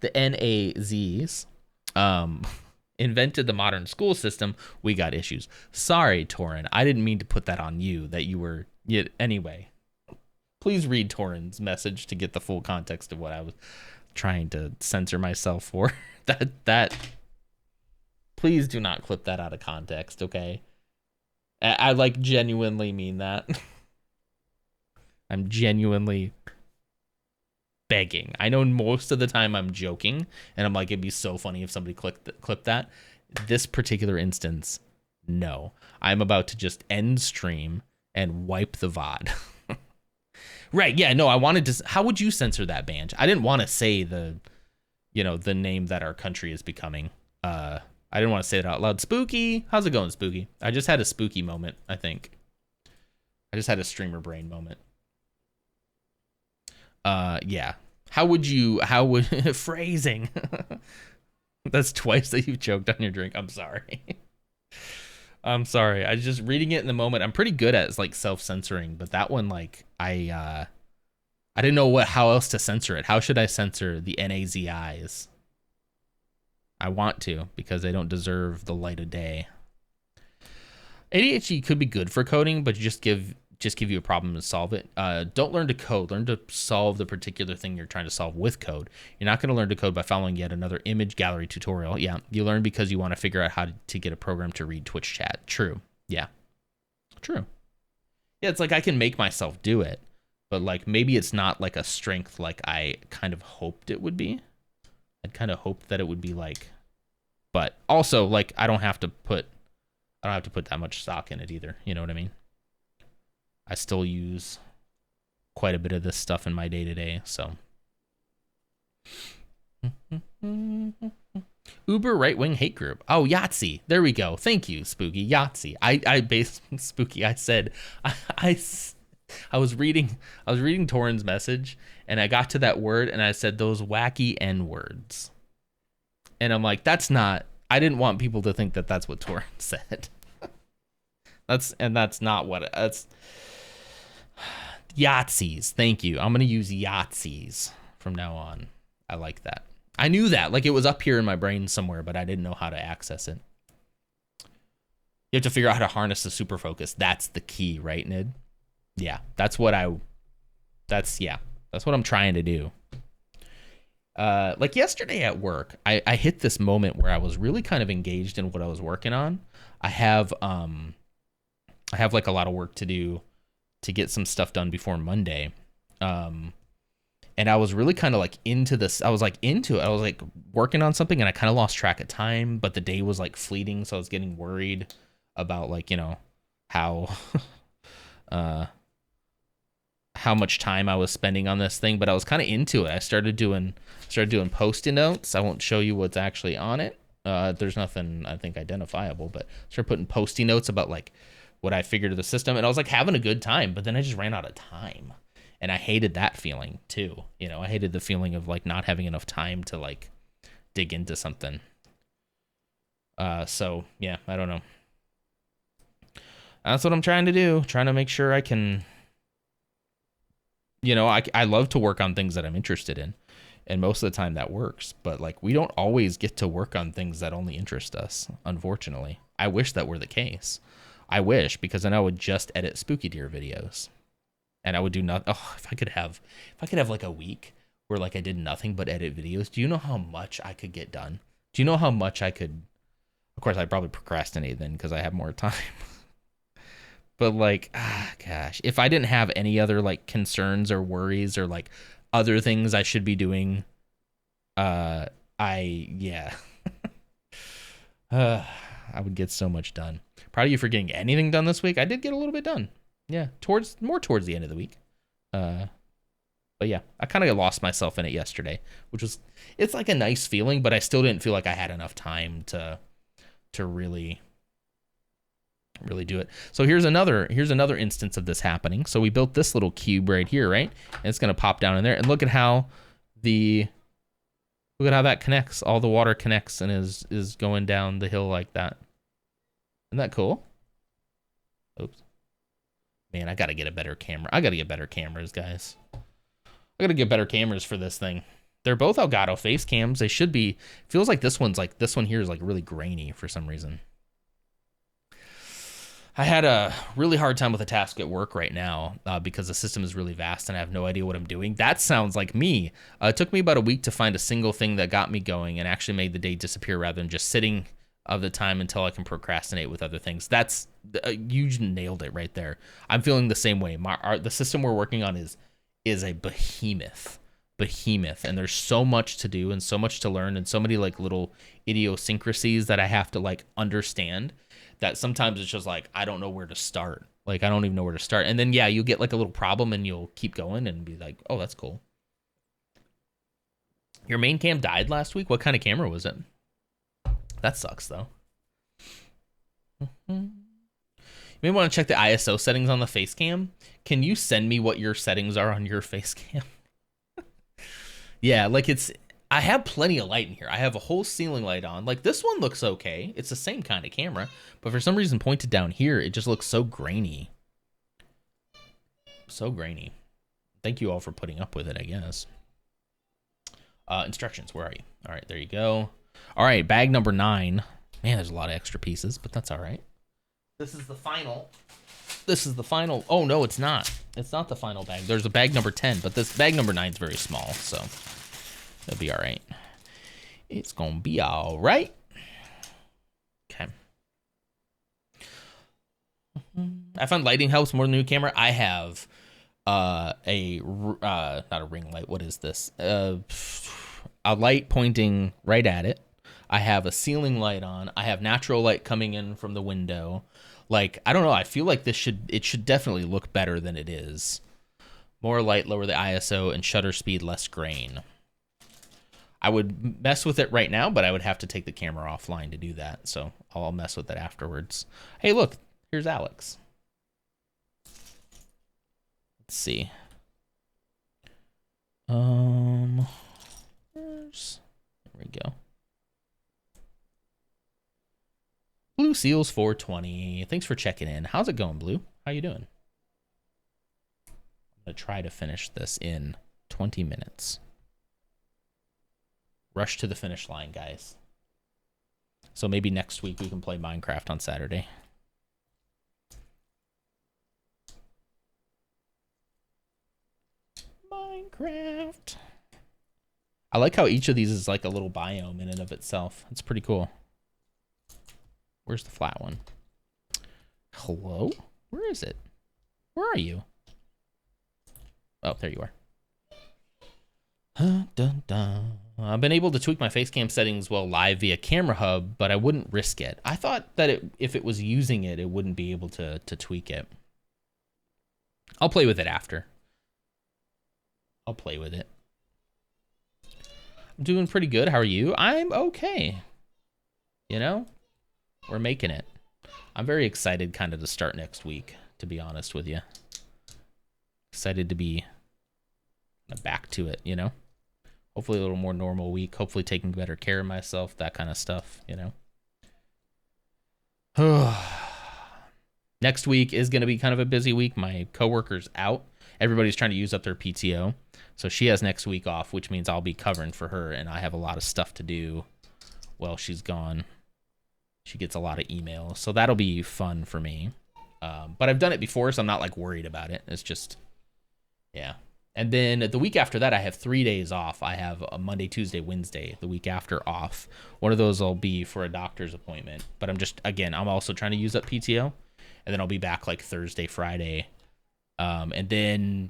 The NAZs. Invented the modern school system, we got issues. Sorry, Torin. I didn't mean to put that on you, that you were... Anyway, please read Torin's message to get the full context of what I was trying to censor myself for. that Please do not clip that out of context, okay? I like genuinely mean that. I'm genuinely begging. I know most of the time I'm joking, and I'm like, it'd be so funny if somebody clipped that. This particular instance, no. I'm about to just end stream and wipe the VOD. Right, yeah, no, I wanted to... How would you censor that, Banj? I didn't want to say the name that our country is becoming. I didn't want to say it out loud. Spooky! How's it going, Spooky? I just had a spooky moment, I think. I just had a streamer brain moment. Yeah. How would phrasing? That's twice that you've choked on your drink. I'm sorry. I'm sorry. I was just reading it in the moment. I'm pretty good at like self-censoring, but that one, like, I didn't know how else to censor it. How should I censor the NAZIs? I want to, because they don't deserve the light of day. ADHD could be good for coding, but you just give you a problem and solve it. Don't learn to code. Learn to solve the particular thing you're trying to solve with code. You're not going to learn to code by following yet another image gallery tutorial. Yeah, you learn because you want to figure out how to get a program to read Twitch chat. True. Yeah. True. Yeah, it's like I can make myself do it, but like maybe it's not like a strength like I kind of hoped it would be. I'd kind of hoped that it would be like, but also like I don't have to put that much stock in it either. You know what I mean? I still use quite a bit of this stuff in my day-to-day, so. Uber right-wing hate group. Oh, Yahtzee. There we go. Thank you, Spooky. Yahtzee. I based Spooky. I said I was reading Torin's message, and I got to that word, and I said those wacky N-words. And I'm like, that's not. I didn't want people to think that that's what Torin said. That's not what it's. Yahtzees. Thank you. I'm going to use Yahtzees from now on. I like that. I knew that. Like it was up here in my brain somewhere, but I didn't know how to access it. You have to figure out how to harness the super focus. That's the key, right, Nid? Yeah, that's what I'm trying to do. Like yesterday at work, I hit this moment where I was really kind of engaged in what I was working on. I have like a lot of work to do to get some stuff done before Monday. And I was really kind of like into this. I was like into it. I was like working on something and I kind of lost track of time, but the day was like fleeting. So I was getting worried about like, how much time I was spending on this thing, but I was kind of into it. I started doing Post-it notes. I won't show you what's actually on it. There's nothing I think identifiable, but I started putting Post-it notes about like what I figured of the system, and I was like having a good time, but then I just ran out of time. And I hated that feeling too. I hated the feeling of like not having enough time to like dig into something. So yeah, I don't know. That's what I'm trying to do. Trying to make sure I can, I love to work on things that I'm interested in. And most of the time that works, but like we don't always get to work on things that only interest us, unfortunately. I wish that were the case. I wish, because then I would just edit Spooky Deer videos. And I would do nothing. Oh, if I could have like a week where like I did nothing but edit videos, do you know how much I could get done? Do you know how much I could? Of course, I'd probably procrastinate then because I have more time. But like, gosh, if I didn't have any other like concerns or worries or like other things I should be doing, yeah. I would get so much done. Proud of you for getting anything done this week. I did get a little bit done. Yeah, towards the end of the week. But yeah, I kind of lost myself in it yesterday, which was, it's like a nice feeling, but I still didn't feel like I had enough time to really do it. So here's another instance of this happening. So we built this little cube right here, right? And it's gonna pop down in there, and look at how that connects. All the water connects and is going down the hill like that. Isn't that cool? Oops. Man, I gotta get a better camera. I gotta get better cameras, guys. I gotta get better cameras for this thing. They're both Elgato face cams. They should be. Feels like this one here is like really grainy for some reason. I had a really hard time with a task at work right now because the system is really vast and I have no idea what I'm doing. That sounds like me. It took me about a week to find a single thing that got me going and actually made the day disappear rather than just sitting of the time until I can procrastinate with other things. That's you nailed it right there. I'm feeling the same way. The system we're working on is a behemoth, and there's so much to do and so much to learn and so many like little idiosyncrasies that I have to like understand, that sometimes it's just like I don't know where to start. Like I don't even know where to start. And then yeah, you get like a little problem and you'll keep going and be like, oh, that's cool. Your main cam died last week. What kind of camera was it? That sucks though. You may want to check the ISO settings on the face cam. Can you send me what your settings are on your face cam? Yeah, like I have plenty of light in here. I have a whole ceiling light on. Like this one looks okay. It's the same kind of camera, but for some reason pointed down here, it just looks so grainy. So grainy. Thank you all for putting up with it, I guess. Instructions, where are you? All right, there you go. All right, bag number 9. Man, there's a lot of extra pieces, but that's all right. This is the final. Oh, no, it's not. It's not the final bag. There's a bag number 10, but this bag number 9 is very small, so it'll be all right. It's going to be all right. Okay. I found lighting helps more than the new camera. I have not a ring light. What is this? A light pointing right at it. I have a ceiling light on. I have natural light coming in from the window. Like, I don't know. I feel like it should definitely look better than it is. More light, lower the ISO, and shutter speed, less grain. I would mess with it right now, but I would have to take the camera offline to do that. So I'll mess with it afterwards. Hey, look, here's Alex. Let's see. There we go. Blue Seals 420. Thanks for checking in. How's it going, Blue? How you doing? I'm gonna try to finish this in 20 minutes. Rush to the finish line, guys. So maybe next week we can play Minecraft on Saturday. Minecraft. I like how each of these is like a little biome in and of itself. It's pretty cool. Where's the flat one? Hello? Where is it? Where are you? Oh, there you are. Dun, dun. I've been able to tweak my face cam settings while live via Camera Hub, but I wouldn't risk it. I thought that if it was using it, it wouldn't be able to tweak it. I'll play with it after. I'll play with it. I'm doing pretty good. How are you? I'm okay. You know? We're making it. I'm very excited kind of to start next week, to be honest with you. Excited to be back to it, you know? Hopefully a little more normal week. Hopefully taking better care of myself, that kind of stuff, you know? Next week is going to be kind of a busy week. My coworker's out. Everybody's trying to use up their PTO. So she has next week off, which means I'll be covering for her, and I have a lot of stuff to do while she's gone. She gets a lot of emails, so that'll be fun for me. But I've done it before, so I'm not like worried about it. It's just, yeah. And then the week after that, I have 3 days off. I have a Monday, Tuesday, Wednesday, the week after off. One of those will be for a doctor's appointment. But I'm also trying to use up PTO. And then I'll be back like Thursday, Friday. And then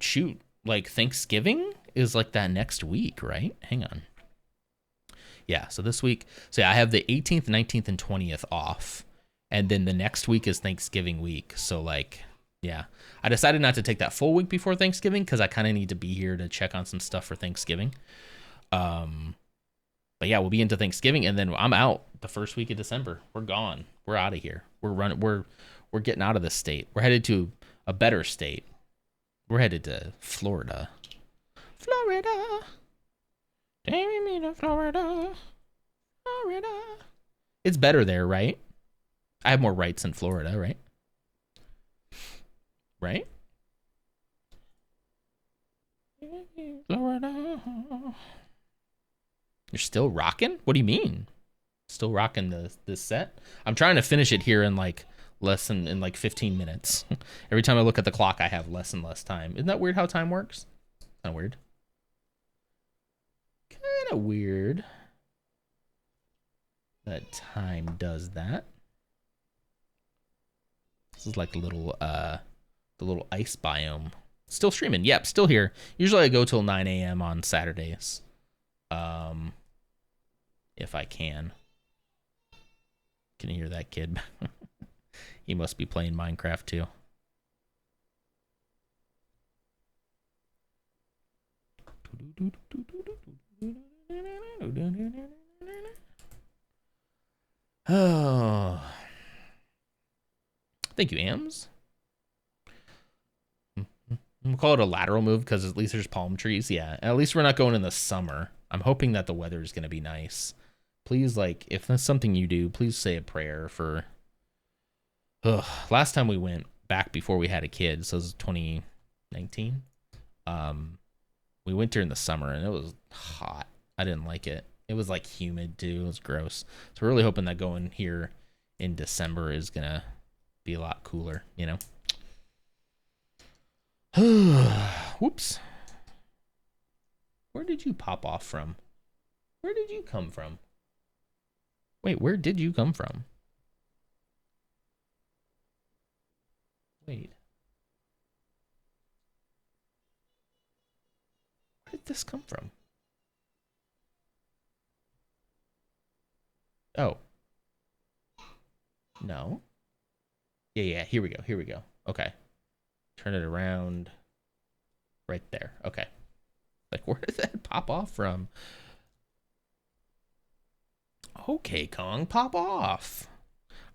like Thanksgiving is like that next week, right? Hang on. Yeah, so this week, so yeah, I have the 18th, 19th, and 20th off. And then the next week is Thanksgiving week. So, like, yeah. I decided not to take that full week before Thanksgiving because I kind of need to be here to check on some stuff for Thanksgiving. But yeah, we'll be into Thanksgiving, and then I'm out the first week of December. We're gone. We're out of here. We're getting out of this state. We're headed to a better state. We're headed to Florida. Florida. Take me to Florida. Florida. It's better there, right? I have more rights in Florida, right? Right? Florida. You're still rocking? What do you mean? Still rocking this set? I'm trying to finish it here in like in like 15 minutes. Every time I look at the clock, I have less and less time. Isn't that weird how time works? Kind of weird. Kind of weird that time does that. This is like the little ice biome. Still streaming. Yep, still here. Usually I go till 9 a.m. on Saturdays. If I can. Can you hear that kid? He must be playing Minecraft too. Oh. Thank you, Ams. We'll call it a lateral move because at least there's palm trees. Yeah, at least we're not going in the summer. I'm hoping that the weather is going to be nice. Please, like, if that's something you do, please say a prayer for... Last time we went back before we had a kid, so it was 2019. We went during the summer, and it was hot. I didn't like it. It was, like, humid, too. It was gross. So we're really hoping that going here in December is going to be a lot cooler, you know? Whoops. Where did you pop off from? Where did you come from? Wait, where did you come from? Wait. Where did this come from? Oh. No. Yeah, here we go. Okay. Turn it around. Right there. Okay. Like, where did that pop off from? Okay, Kong, pop off.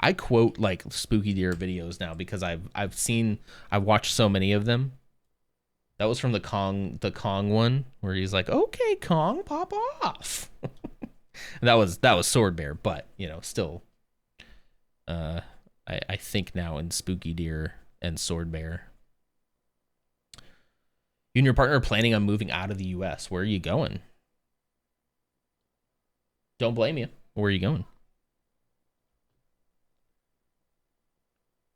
I quote like Spooky Deer videos now because I've watched so many of them. That was from the Kong one where he's like, "Okay, Kong, pop off." that was Sword Bear, but you know, still, I think now in Spooky Deer and Sword Bear. You and your partner are planning on moving out of the U.S. Where are you going? Don't blame you. Where are you going?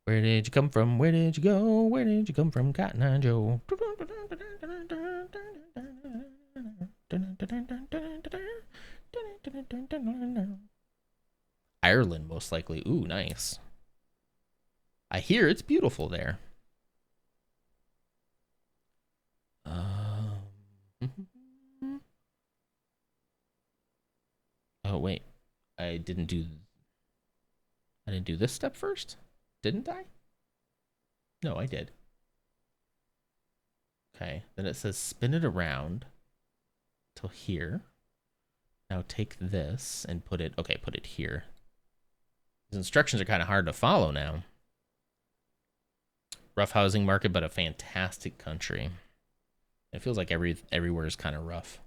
Where did you come from? Where did you go? Where did you come from, Cotton Eye Joe? Ireland, most likely. Ooh, nice. I hear it's beautiful there. Oh wait, I didn't do this step first, didn't I? No, I did. Okay, then it says spin it around till here. Now take this and put it here. These instructions are kind of hard to follow now. Rough housing market, but a fantastic country. It feels like everywhere is kind of rough.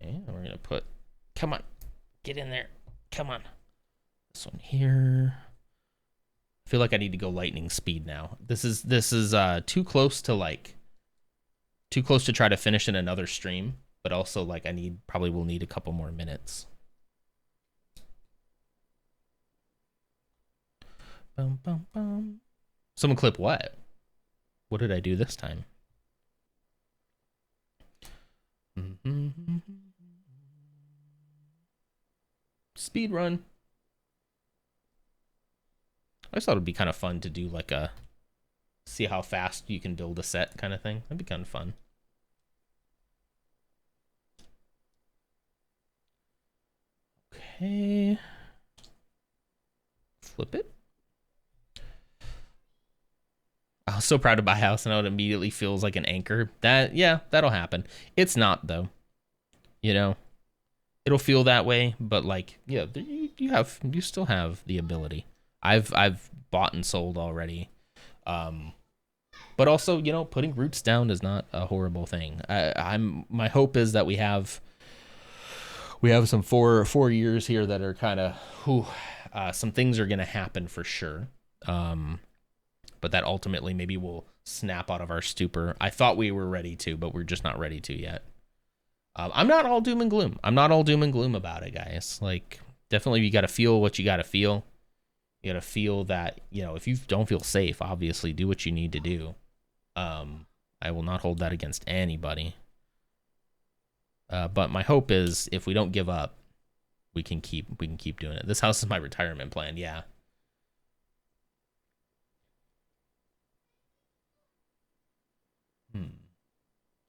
Okay, and we're gonna put, come on, get in there, come on. This one here. I feel like I need to go lightning speed now. This is too close to try to finish in another stream, but also like probably will need a couple more minutes. Bum, bum, bum. Someone clip what? What did I do this time? Speed run. I just thought it'd be kind of fun to do like a See how fast you can build a set kind of thing. That'd be kind of fun. Okay. Flip it. I was so proud to buy a house and how it immediately feels like an anchor. Yeah, that'll happen. It's not though. You know, it'll feel that way, but like, yeah, you still have the ability. I've bought and sold already. But also, you know, putting roots down is not a horrible thing. My hope is that we have some four years here that are kind of, some things are going to happen for sure. But that ultimately maybe we'll snap out of our stupor. I thought we were ready to, but we're just not ready to yet. I'm not all doom and gloom. I'm not all doom and gloom about it, guys. Like, definitely you got to feel what you got to feel. You got to feel that, you know, if you don't feel safe, obviously do what you need to do. I will not hold that against anybody. But my hope is if we don't give up, we can keep doing it. This house is my retirement plan. Yeah.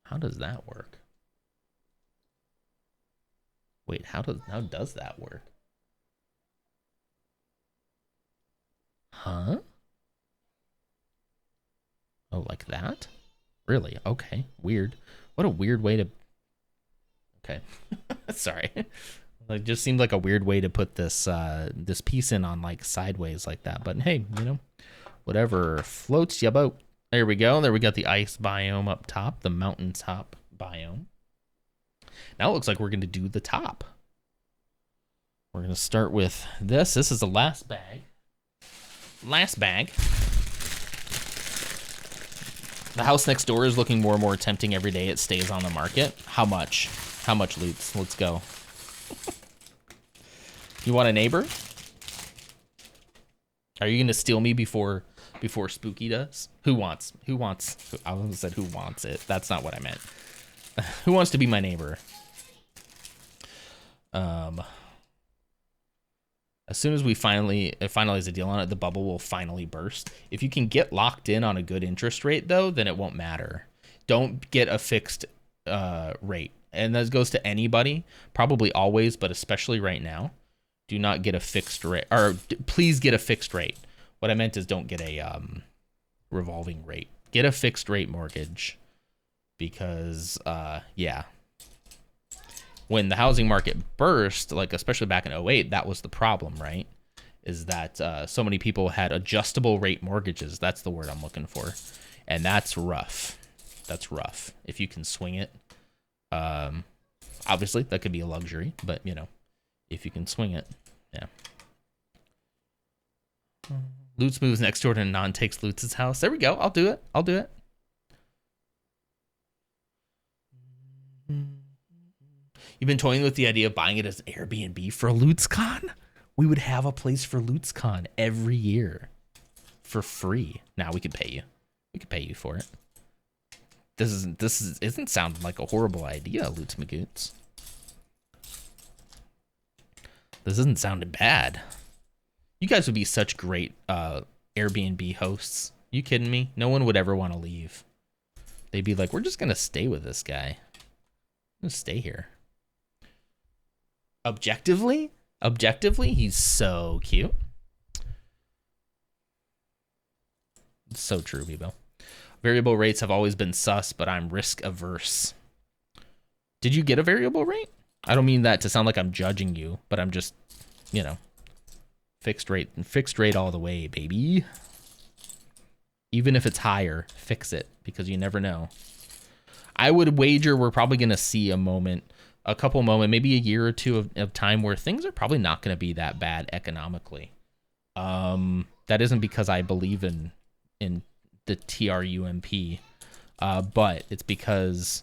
How does that work? Wait, how does that work? Huh? Oh, like that? Really? Okay. Weird. What a weird way to... Okay. Sorry. It just seemed like a weird way to put this this piece in on like sideways like that. But hey, you know, whatever floats your boat. There we go. There we got the ice biome up top, the mountaintop biome. Now it looks like we're going to do the top. We're going to start with this. This is the last bag. Last bag. The house next door is looking more and more tempting every day it stays on the market. How much? How much, Lutz? Let's go. You want a neighbor? Are you going to steal me before Spooky does? Who wants? I almost said who wants it. That's not what I meant. Who wants to be my neighbor? As soon as we finalize a deal on it, the bubble will finally burst. If you can get locked in on a good interest rate, though, then it won't matter. Don't get a fixed rate. And that goes to anybody, probably always, but especially right now. Do not get a fixed rate, or please get a fixed rate. What I meant is don't get a revolving rate. Get a fixed rate mortgage because, yeah. When the housing market burst, like especially back in 2008, that was the problem, right? Is that so many people had adjustable rate mortgages. That's the word I'm looking for. And that's rough. That's rough. If you can swing it. Obviously, that could be a luxury, but, you know, if you can swing it, yeah. Lutz moves next door to Non takes Lutz's house. There we go. I'll do it. I'll do it. You've been toying with the idea of buying it as Airbnb for LutzCon? We would have a place for LutzCon every year for free. Now we could pay you. We could pay you for it. This isn't sounding like a horrible idea, Lutz Magoots. This isn't sounding bad. You guys would be such great Airbnb hosts. You kidding me? No one would ever want to leave. They'd be like, we're just going to stay with this guy. I'm going to stay here. Objectively, he's so cute. So true, Bebo. Variable rates have always been sus, but I'm risk averse. Did you get a variable rate? I don't mean that to sound like I'm judging you, but I'm just, you know, fixed rate all the way, baby. Even if it's higher, fix it because you never know. I would wager we're probably going to see a couple moments, maybe a year or two of time where things are probably not going to be that bad economically. That isn't because I believe in the TRUMP, but it's because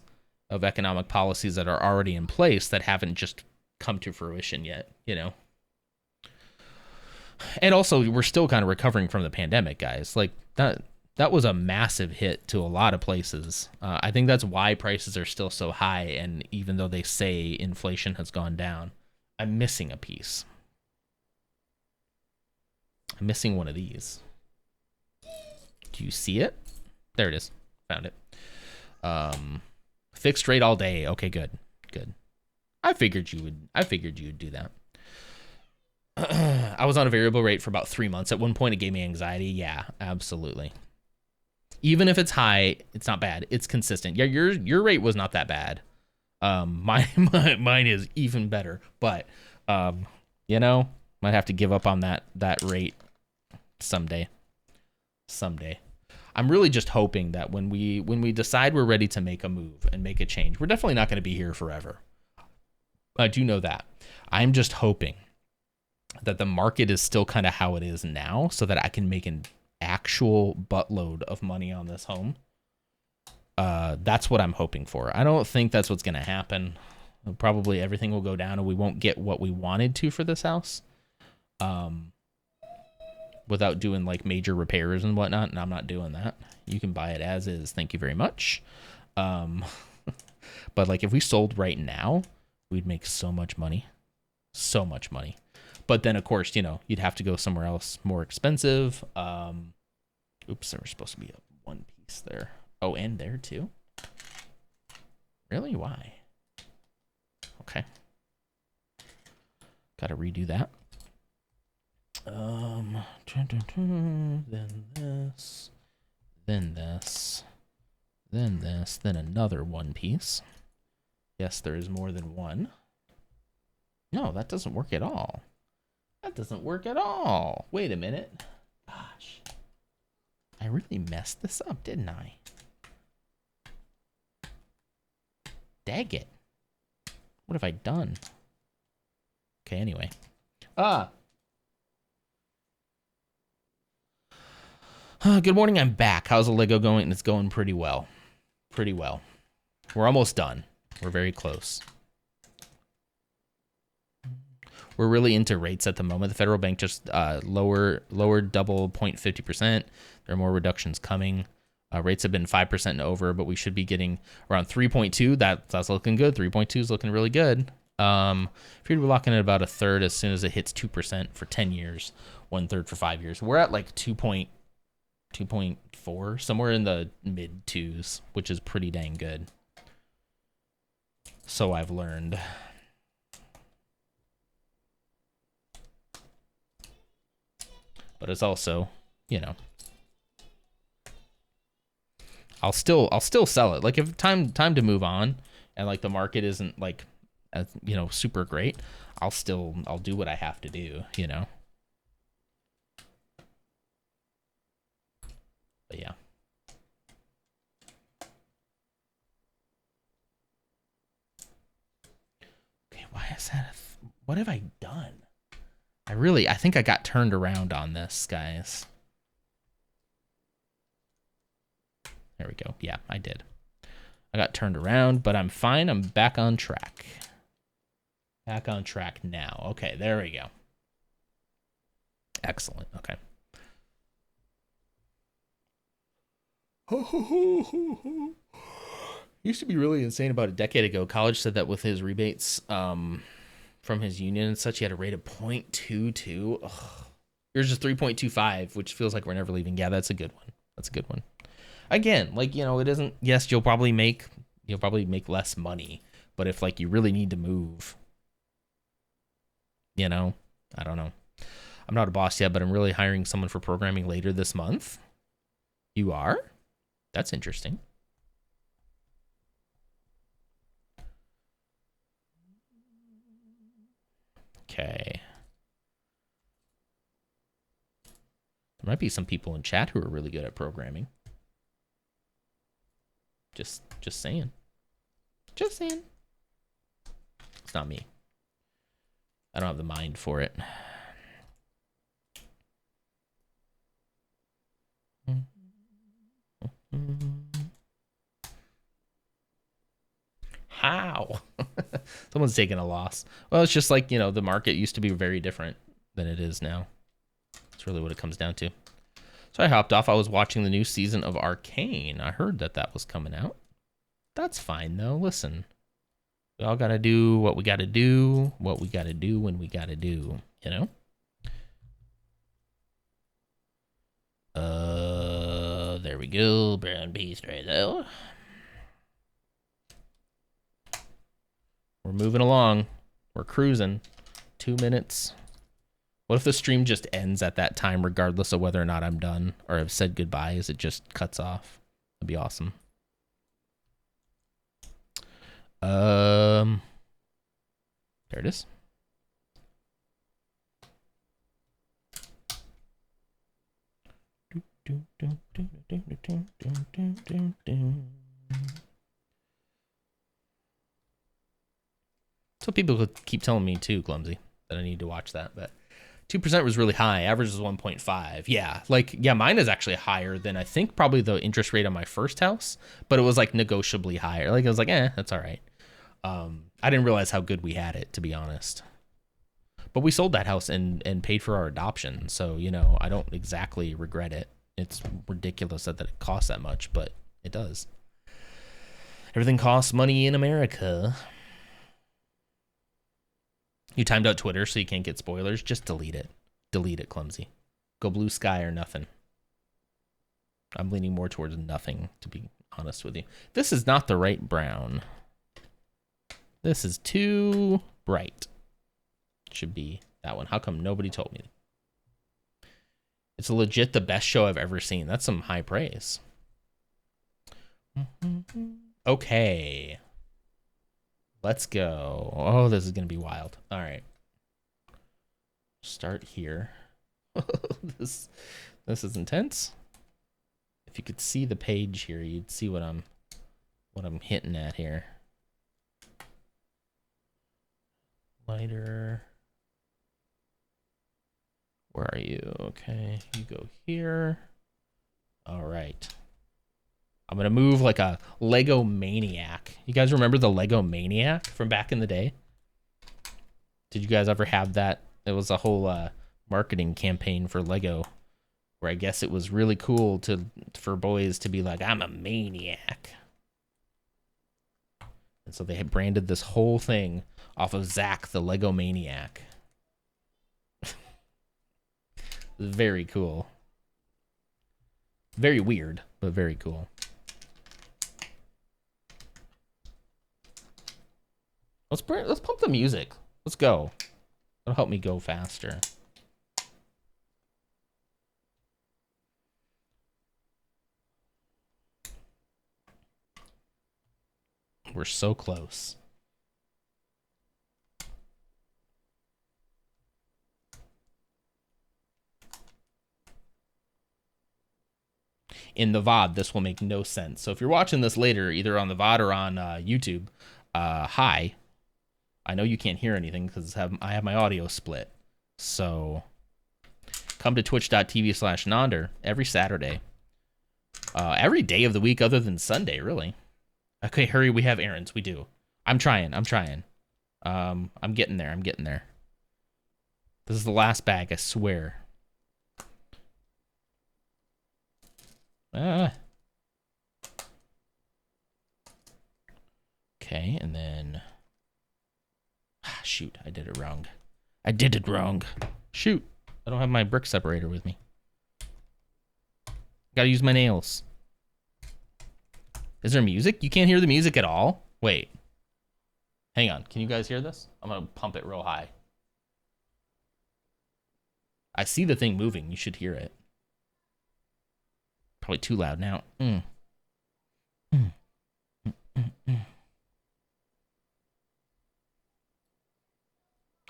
of economic policies that are already in place that haven't just come to fruition yet, you know. And also, we're still kind of recovering from the pandemic, guys. Like that was a massive hit to a lot of places. I think that's why prices are still so high. And even though they say inflation has gone down, I'm missing a piece. I'm missing one of these. Do you see it? There it is. Found it. Fixed rate all day. Okay, good. Good. I figured you would do that. I was on a variable rate for about 3 months. At one point, it gave me anxiety. Yeah, absolutely. Even if it's high, it's not bad. It's consistent. Yeah, your rate was not that bad. Mine is even better. But you know, might have to give up on that rate someday. I'm really just hoping that when we decide we're ready to make a move and make a change, we're definitely not going to be here forever. I do know that. I'm just hoping that the market is still kind of how it is now, so that I can make an actual buttload of money on this home. That's what I'm hoping for. I don't think that's what's going to happen. Probably everything will go down and we won't get what we wanted to for this house. Without doing like major repairs and whatnot, and I'm not doing that. You can buy it as is. Thank you very much. But like if we sold right now, we'd make so much money. So much money. But then, of course, you know, you'd have to go somewhere else more expensive. Oops, there was supposed to be a one piece there. Oh, and there too? Really? Why? Okay. Got to redo that. Then this. Then this. Then this. Then another one piece. Yes, there is more than one. No, that doesn't work at all. That doesn't work at all. Wait a minute. Gosh. I really messed this up, didn't I? Dang it. What have I done? Okay, anyway. Good morning, I'm back. How's the Lego going? It's going pretty well. Pretty well. We're almost done. We're very close. We're really into rates at the moment. The federal bank just lowered double 0.50%. There are more reductions coming. Rates have been 5% and over, but we should be getting around 3.2. That's looking good. 3.2 is looking really good. If you're locking at about a third as soon as it hits 2% for 10 years, 1/3 for 5 years. We're at like 2.4, somewhere in the mid twos, which is pretty dang good. So I've learned. But it's also, you know, I'll still sell it. Like if time to move on and like the market isn't like, you know, super great, I'll do what I have to do, you know. But yeah. Okay, why is that? What have I done? I think I got turned around on this, guys. There we go. Yeah, I did. I got turned around, but I'm fine. I'm back on track. Back on track now. Okay, there we go. Excellent. Okay. Used to be really insane about a decade ago. College said that with his rebates from his union and such, he had a rate of 0.22. Ugh. Yours is 3.25, which feels like we're never leaving. Yeah, that's a good one. That's a good one. Again, like, you know, it isn't, yes, you'll probably make less money, but if like you really need to move, you know, I don't know. I'm not a boss yet, but I'm really hiring someone for programming later this month. You are? That's interesting. Okay. There might be some people in chat who are really good at programming. Just saying. Just saying. It's not me. I don't have the mind for it. How? Someone's taking a loss. Well, it's just like, you know, the market used to be very different than it is now. That's really what it comes down to. So I hopped off. I was watching the new season of Arcane. I heard that was coming out. That's fine, though. Listen, we all got to do what we got to do, what we got to do when we got to do, you know? There we we go. Brown beast right there. We're moving along. We're cruising. 2 minutes. What if the stream just ends at that time regardless of whether or not I'm done or have said goodbye as it just cuts off? That'd be awesome. There it is. So people could keep telling me too, Clumsy, that I need to watch that, but 2% was really high. Average is 1.5. Yeah, like, yeah, mine is actually higher than I think probably the interest rate on my first house, but it was like negotiably higher. Like, I was like, that's all right. I didn't realize how good we had it, to be honest. But we sold that house and paid for our adoption. So, you know, I don't exactly regret it. It's ridiculous that it costs that much, but it does. Everything costs money in America. You timed out Twitter so you can't get spoilers. Just delete it. Delete it, Clumsy. Go blue sky or nothing. I'm leaning more towards nothing, to be honest with you. This is not the right brown. This is too bright. Should be that one. How come nobody told me? It's legit the best show I've ever seen. That's some high praise. Okay. Let's go. Oh, this is going to be wild. All right. Start here. This is intense. If you could see the page here, you'd see what I'm hitting at here. Lighter. Where are you? Okay, you go here. All right. I'm gonna move like a Lego Maniac. You guys remember the Lego Maniac from back in the day? Did you guys ever have that? It was a whole marketing campaign for Lego, where I guess it was really cool for boys to be like, I'm a maniac. And so they had branded this whole thing off of Zach, the Lego Maniac. Very cool. Very weird, but very cool. Let's pump the music. Let's go. It'll help me go faster. We're so close. In the VOD, this will make no sense. So if you're watching this later, either on the VOD or on YouTube, hi. I know you can't hear anything because I have my audio split. So come to twitch.tv/Nonder every Saturday. Every day of the week other than Sunday, really. Okay, hurry, we have errands. We do. I'm trying. I'm getting there. This is the last bag, I swear. Okay, and then... shoot, I did it wrong. Shoot, I don't have my brick separator with me. Gotta use my nails. Is there music? You can't hear the music at all? Wait. Hang on, can you guys hear this? I'm gonna pump it real high. I see the thing moving, you should hear it. Probably too loud now.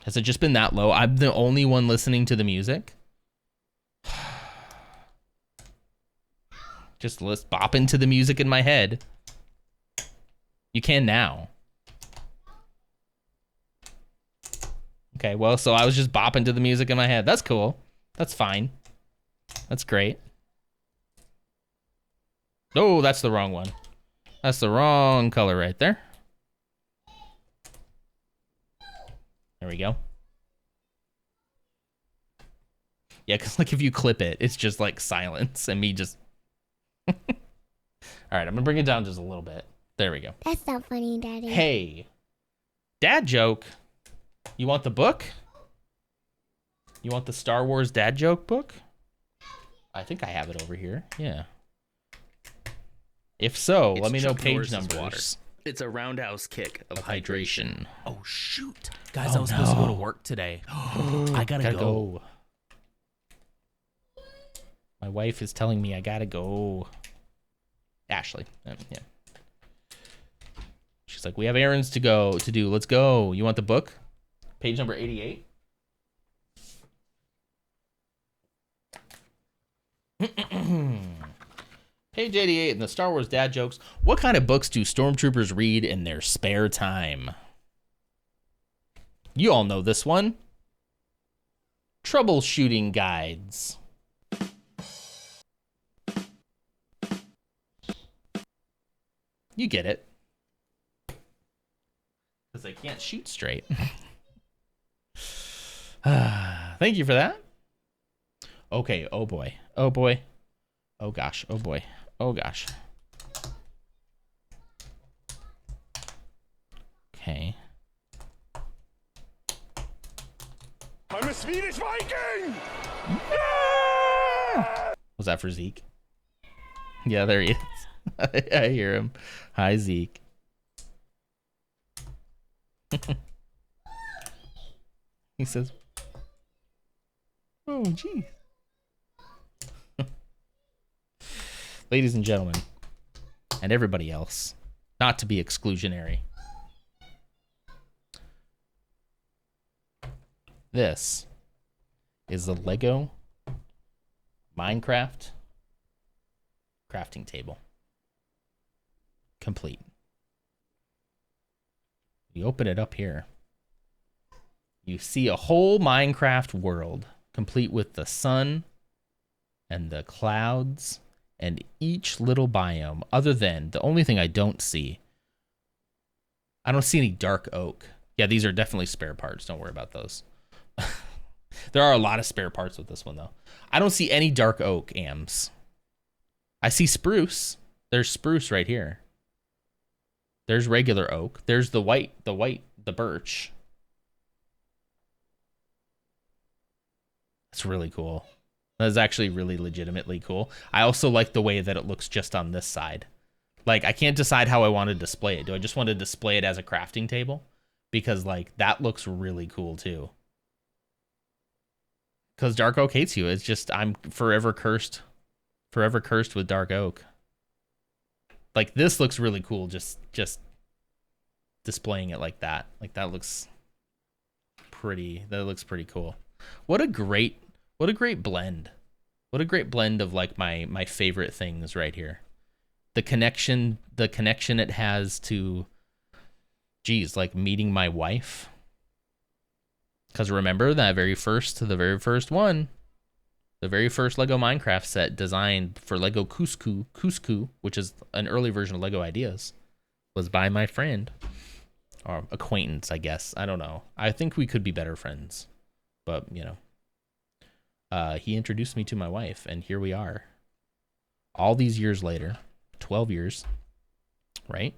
Has it just been that low? I'm the only one listening to the music. Just let's bop into the music in my head. You can now. Okay, well, so I was just bopping to the music in my head. That's cool. That's fine. That's great. Oh, that's the wrong one. That's the wrong color right there. There we go. Yeah, because like if you clip it, it's just like silence and me just... All right, I'm going to bring it down just a little bit. There we go. That's not funny, Daddy. Hey, dad joke. You want the book? You want the Star Wars dad joke book? I think I have it over here. Yeah. If so, It's let me know Chuck page Norris's numbers. water. It's a roundhouse kick of Hydration. Oh shoot, guys! Oh, I was supposed to go to no. work today. I gotta go. My wife is telling me I gotta go. Ashley, yeah. She's like, we have errands to do. Let's go. You want the book? Page number 88. Page 88 in the Star Wars dad jokes. What kind of books do stormtroopers read in their spare time? You all know this one. Troubleshooting guides. You get it. Because they can't shoot straight. Thank you for that. Okay, oh boy. Oh boy. Oh gosh. Oh boy. Oh gosh. Okay. I'm a Swedish Viking! Was that for Zeke? Yeah, there he is. I hear him. Hi, Zeke. He says, oh, geez. Ladies and gentlemen, and everybody else, not to be exclusionary, this is the Lego Minecraft crafting table. Complete. You open it up here. You see a whole Minecraft world, complete with the sun and the clouds and each little biome, other than the only thing I don't see any dark oak. Yeah, these are definitely spare parts. Don't worry about those. There are a lot of spare parts with this one, though. I don't see any dark oak AMs. I see spruce. There's spruce right here. There's regular oak. There's the birch. That's really cool. That is actually really legitimately cool. I also like the way that it looks just on this side. Like, I can't decide how I want to display it. Do I just want to display it as a crafting table? Because, like, that looks really cool, too. Because Dark Oak hates you. It's just, I'm forever cursed with Dark Oak. Like, this looks really cool, just displaying it like that. Like, that looks pretty cool. What a great blend. What a great blend of, like, my favorite things right here. The connection it has to, geez, like meeting my wife. Because remember the very first Lego Minecraft set designed for Lego Cusco, which is an early version of Lego Ideas, was by my friend or acquaintance, I guess. I don't know. I think we could be better friends, but you know, he introduced me to my wife, and here we are. All these years later, 12 years, right?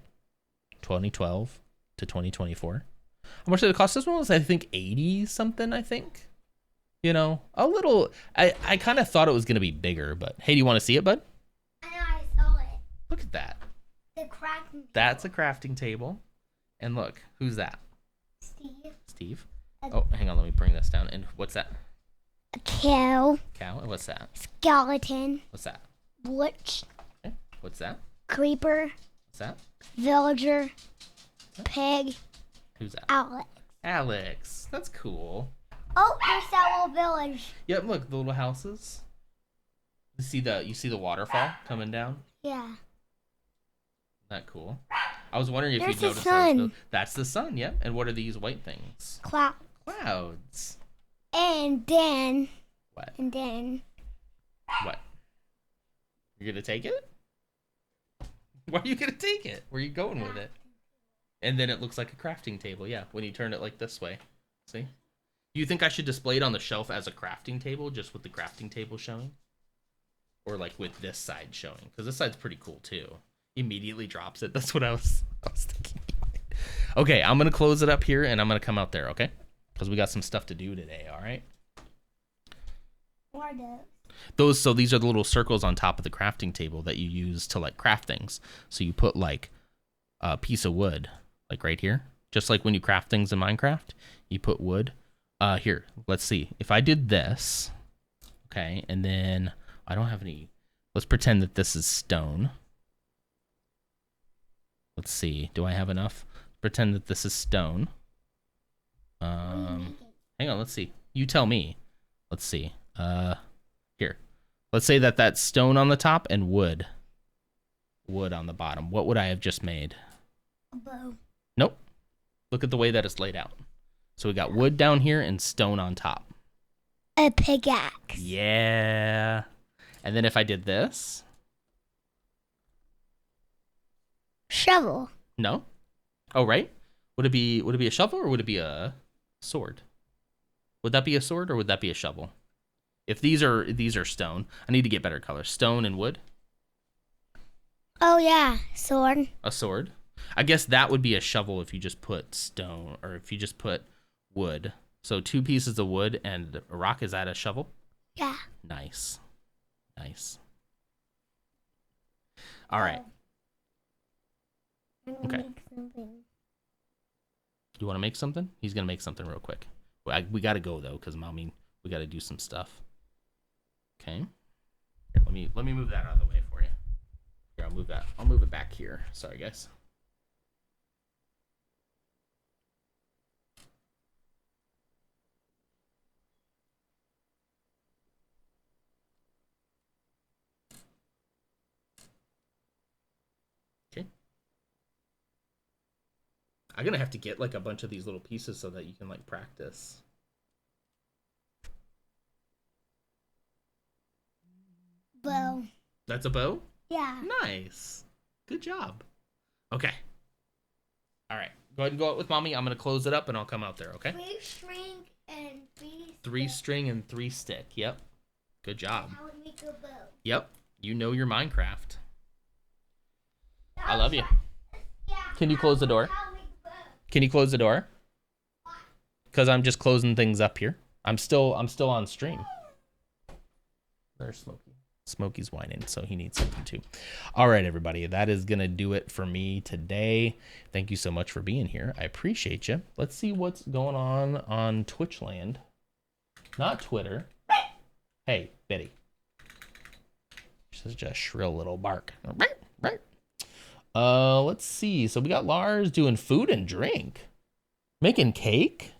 2012 to 2024. How much did it cost? This one was, I think, 80 something, I think. You know, a little, I kind of thought it was going to be bigger, but hey, do you want to see it, bud? I know, I saw it. Look at that. The crafting. That's a crafting table. And look, who's that? Steve. Oh, hang on, let me bring this down. And what's that? A cow. Cow. And what's that? Skeleton. What's that? Witch. Okay. What's that? Creeper. What's that? Villager. Pig. Who's that? Alex. Alex. That's cool. Oh, there's that little village. Yep, look, the little houses. You see the waterfall coming down? Yeah. Isn't that cool? I was wondering if There's you'd the notice sun. That's the sun, yep. And what are these white things? Clouds. And then. What? And then. What? You're gonna take it? Why are you gonna take it? Where are you going with it? And then it looks like a crafting table, yeah, when you turn it like this way. See? Do you think I should display it on the shelf as a crafting table, just with the crafting table showing? Or like with this side showing? Because this side's pretty cool too. Immediately drops it. That's what I was thinking. Okay, I'm gonna close it up here and I'm gonna come out there, okay? Because we got some stuff to do today, alright? What are those? So these are the little circles on top of the crafting table that you use to like craft things. So you put like a piece of wood, like right here, just like when you craft things in Minecraft, you put wood. Here, let's see. If I did this, okay, and then I don't have any. Let's pretend that this is stone. Let's see. Do I have enough? Pretend that this is stone. Hang on. Let's see. You tell me. Let's see. Here. Let's say that that's stone on the top and wood. Wood on the bottom. What would I have just made? A bow. Nope. Look at the way that it's laid out. So we got wood down here and stone on top. A pickaxe. Yeah. And then if I did this. Shovel. No. Oh, right. Would it be a shovel or would it be a sword? Would that be a sword or would that be a shovel? If these are stone, I need to get better colors. Stone and wood. Oh yeah, sword. A sword. I guess that would be a shovel if you just put stone or if you just put wood. So 2 pieces of wood and a rock. Is that a shovel? Yeah. Nice. Nice. All right. Okay. Make something. You want to make something? He's gonna make something real quick. We gotta go though, cause mommy, we gotta do some stuff. Okay. Here, let me move that out of the way for you. Here, I'll move that. I'll move it back here. Sorry, guys. Okay. I'm gonna have to get like a bunch of these little pieces so that you can like practice. Bow. That's a bow? Yeah. Nice. Good job. Okay. All right. Go ahead and go out with mommy. I'm going to close it up and I'll come out there, okay? 3 string and 3 3 string and 3 stick. Yep. Good job. I would make a bow. Yep. You know your Minecraft. I love you. Yeah. Can you close the door? I'll make a bow. Can you close the door? Because I'm just closing things up here. I'm still on stream. There's Smokey. Smokey's whining, so he needs something too. All right, everybody, that is gonna do it for me today. Thank you so much for being here. I appreciate you. Let's see what's going on Twitchland, not Twitter. Hey, Betty. Such a shrill little bark. Let's see. So we got Lars doing food and drink, making cake.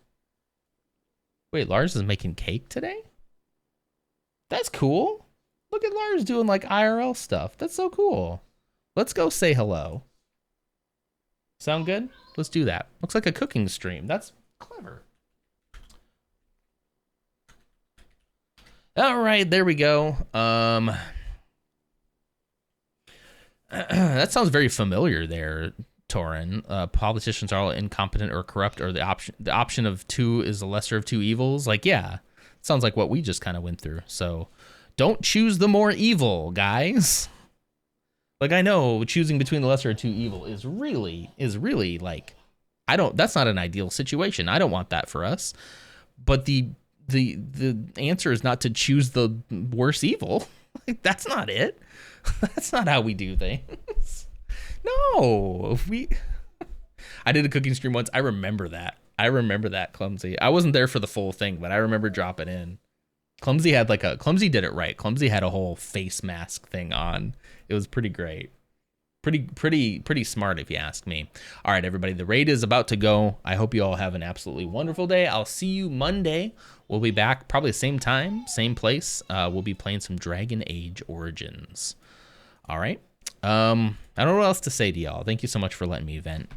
Wait, Lars is making cake today? That's cool. Look at Lars doing like IRL stuff. That's so cool. Let's go say hello. Sound good? Let's do that. Looks like a cooking stream. That's clever. All right, there we go. That sounds very familiar there, Torin. Politicians are all incompetent or corrupt, or the option of 2 is the lesser of 2 evils. Like, yeah, sounds like what we just kind of went through. So don't choose the more evil, guys. Like, I know choosing between the lesser of 2 evil is really like, that's not an ideal situation. I don't want that for us. But the answer is not to choose the worse evil. Like, that's not it. That's not how we do things. No, I did a cooking stream once. I remember that, Clumsy. I wasn't there for the full thing, but I remember dropping in. Clumsy did it right. Clumsy had a whole face mask thing on. It was pretty great. Pretty smart if you ask me. All right, everybody, the raid is about to go. I hope you all have an absolutely wonderful day. I'll see you Monday. We'll be back probably same time, same place. We'll be playing some Dragon Age Origins. All right. I don't know what else to say to y'all. Thank you so much for letting me vent.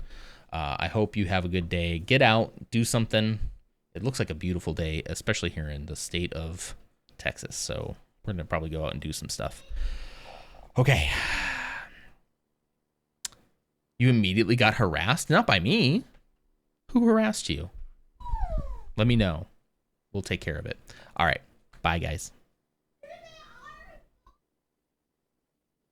I hope you have a good day. Get out, do something. It looks like a beautiful day, especially here in the state of Texas. So we're going to probably go out and do some stuff. Okay. You immediately got harassed? Not by me. Who harassed you? Let me know. We'll take care of it. All right. Bye, guys.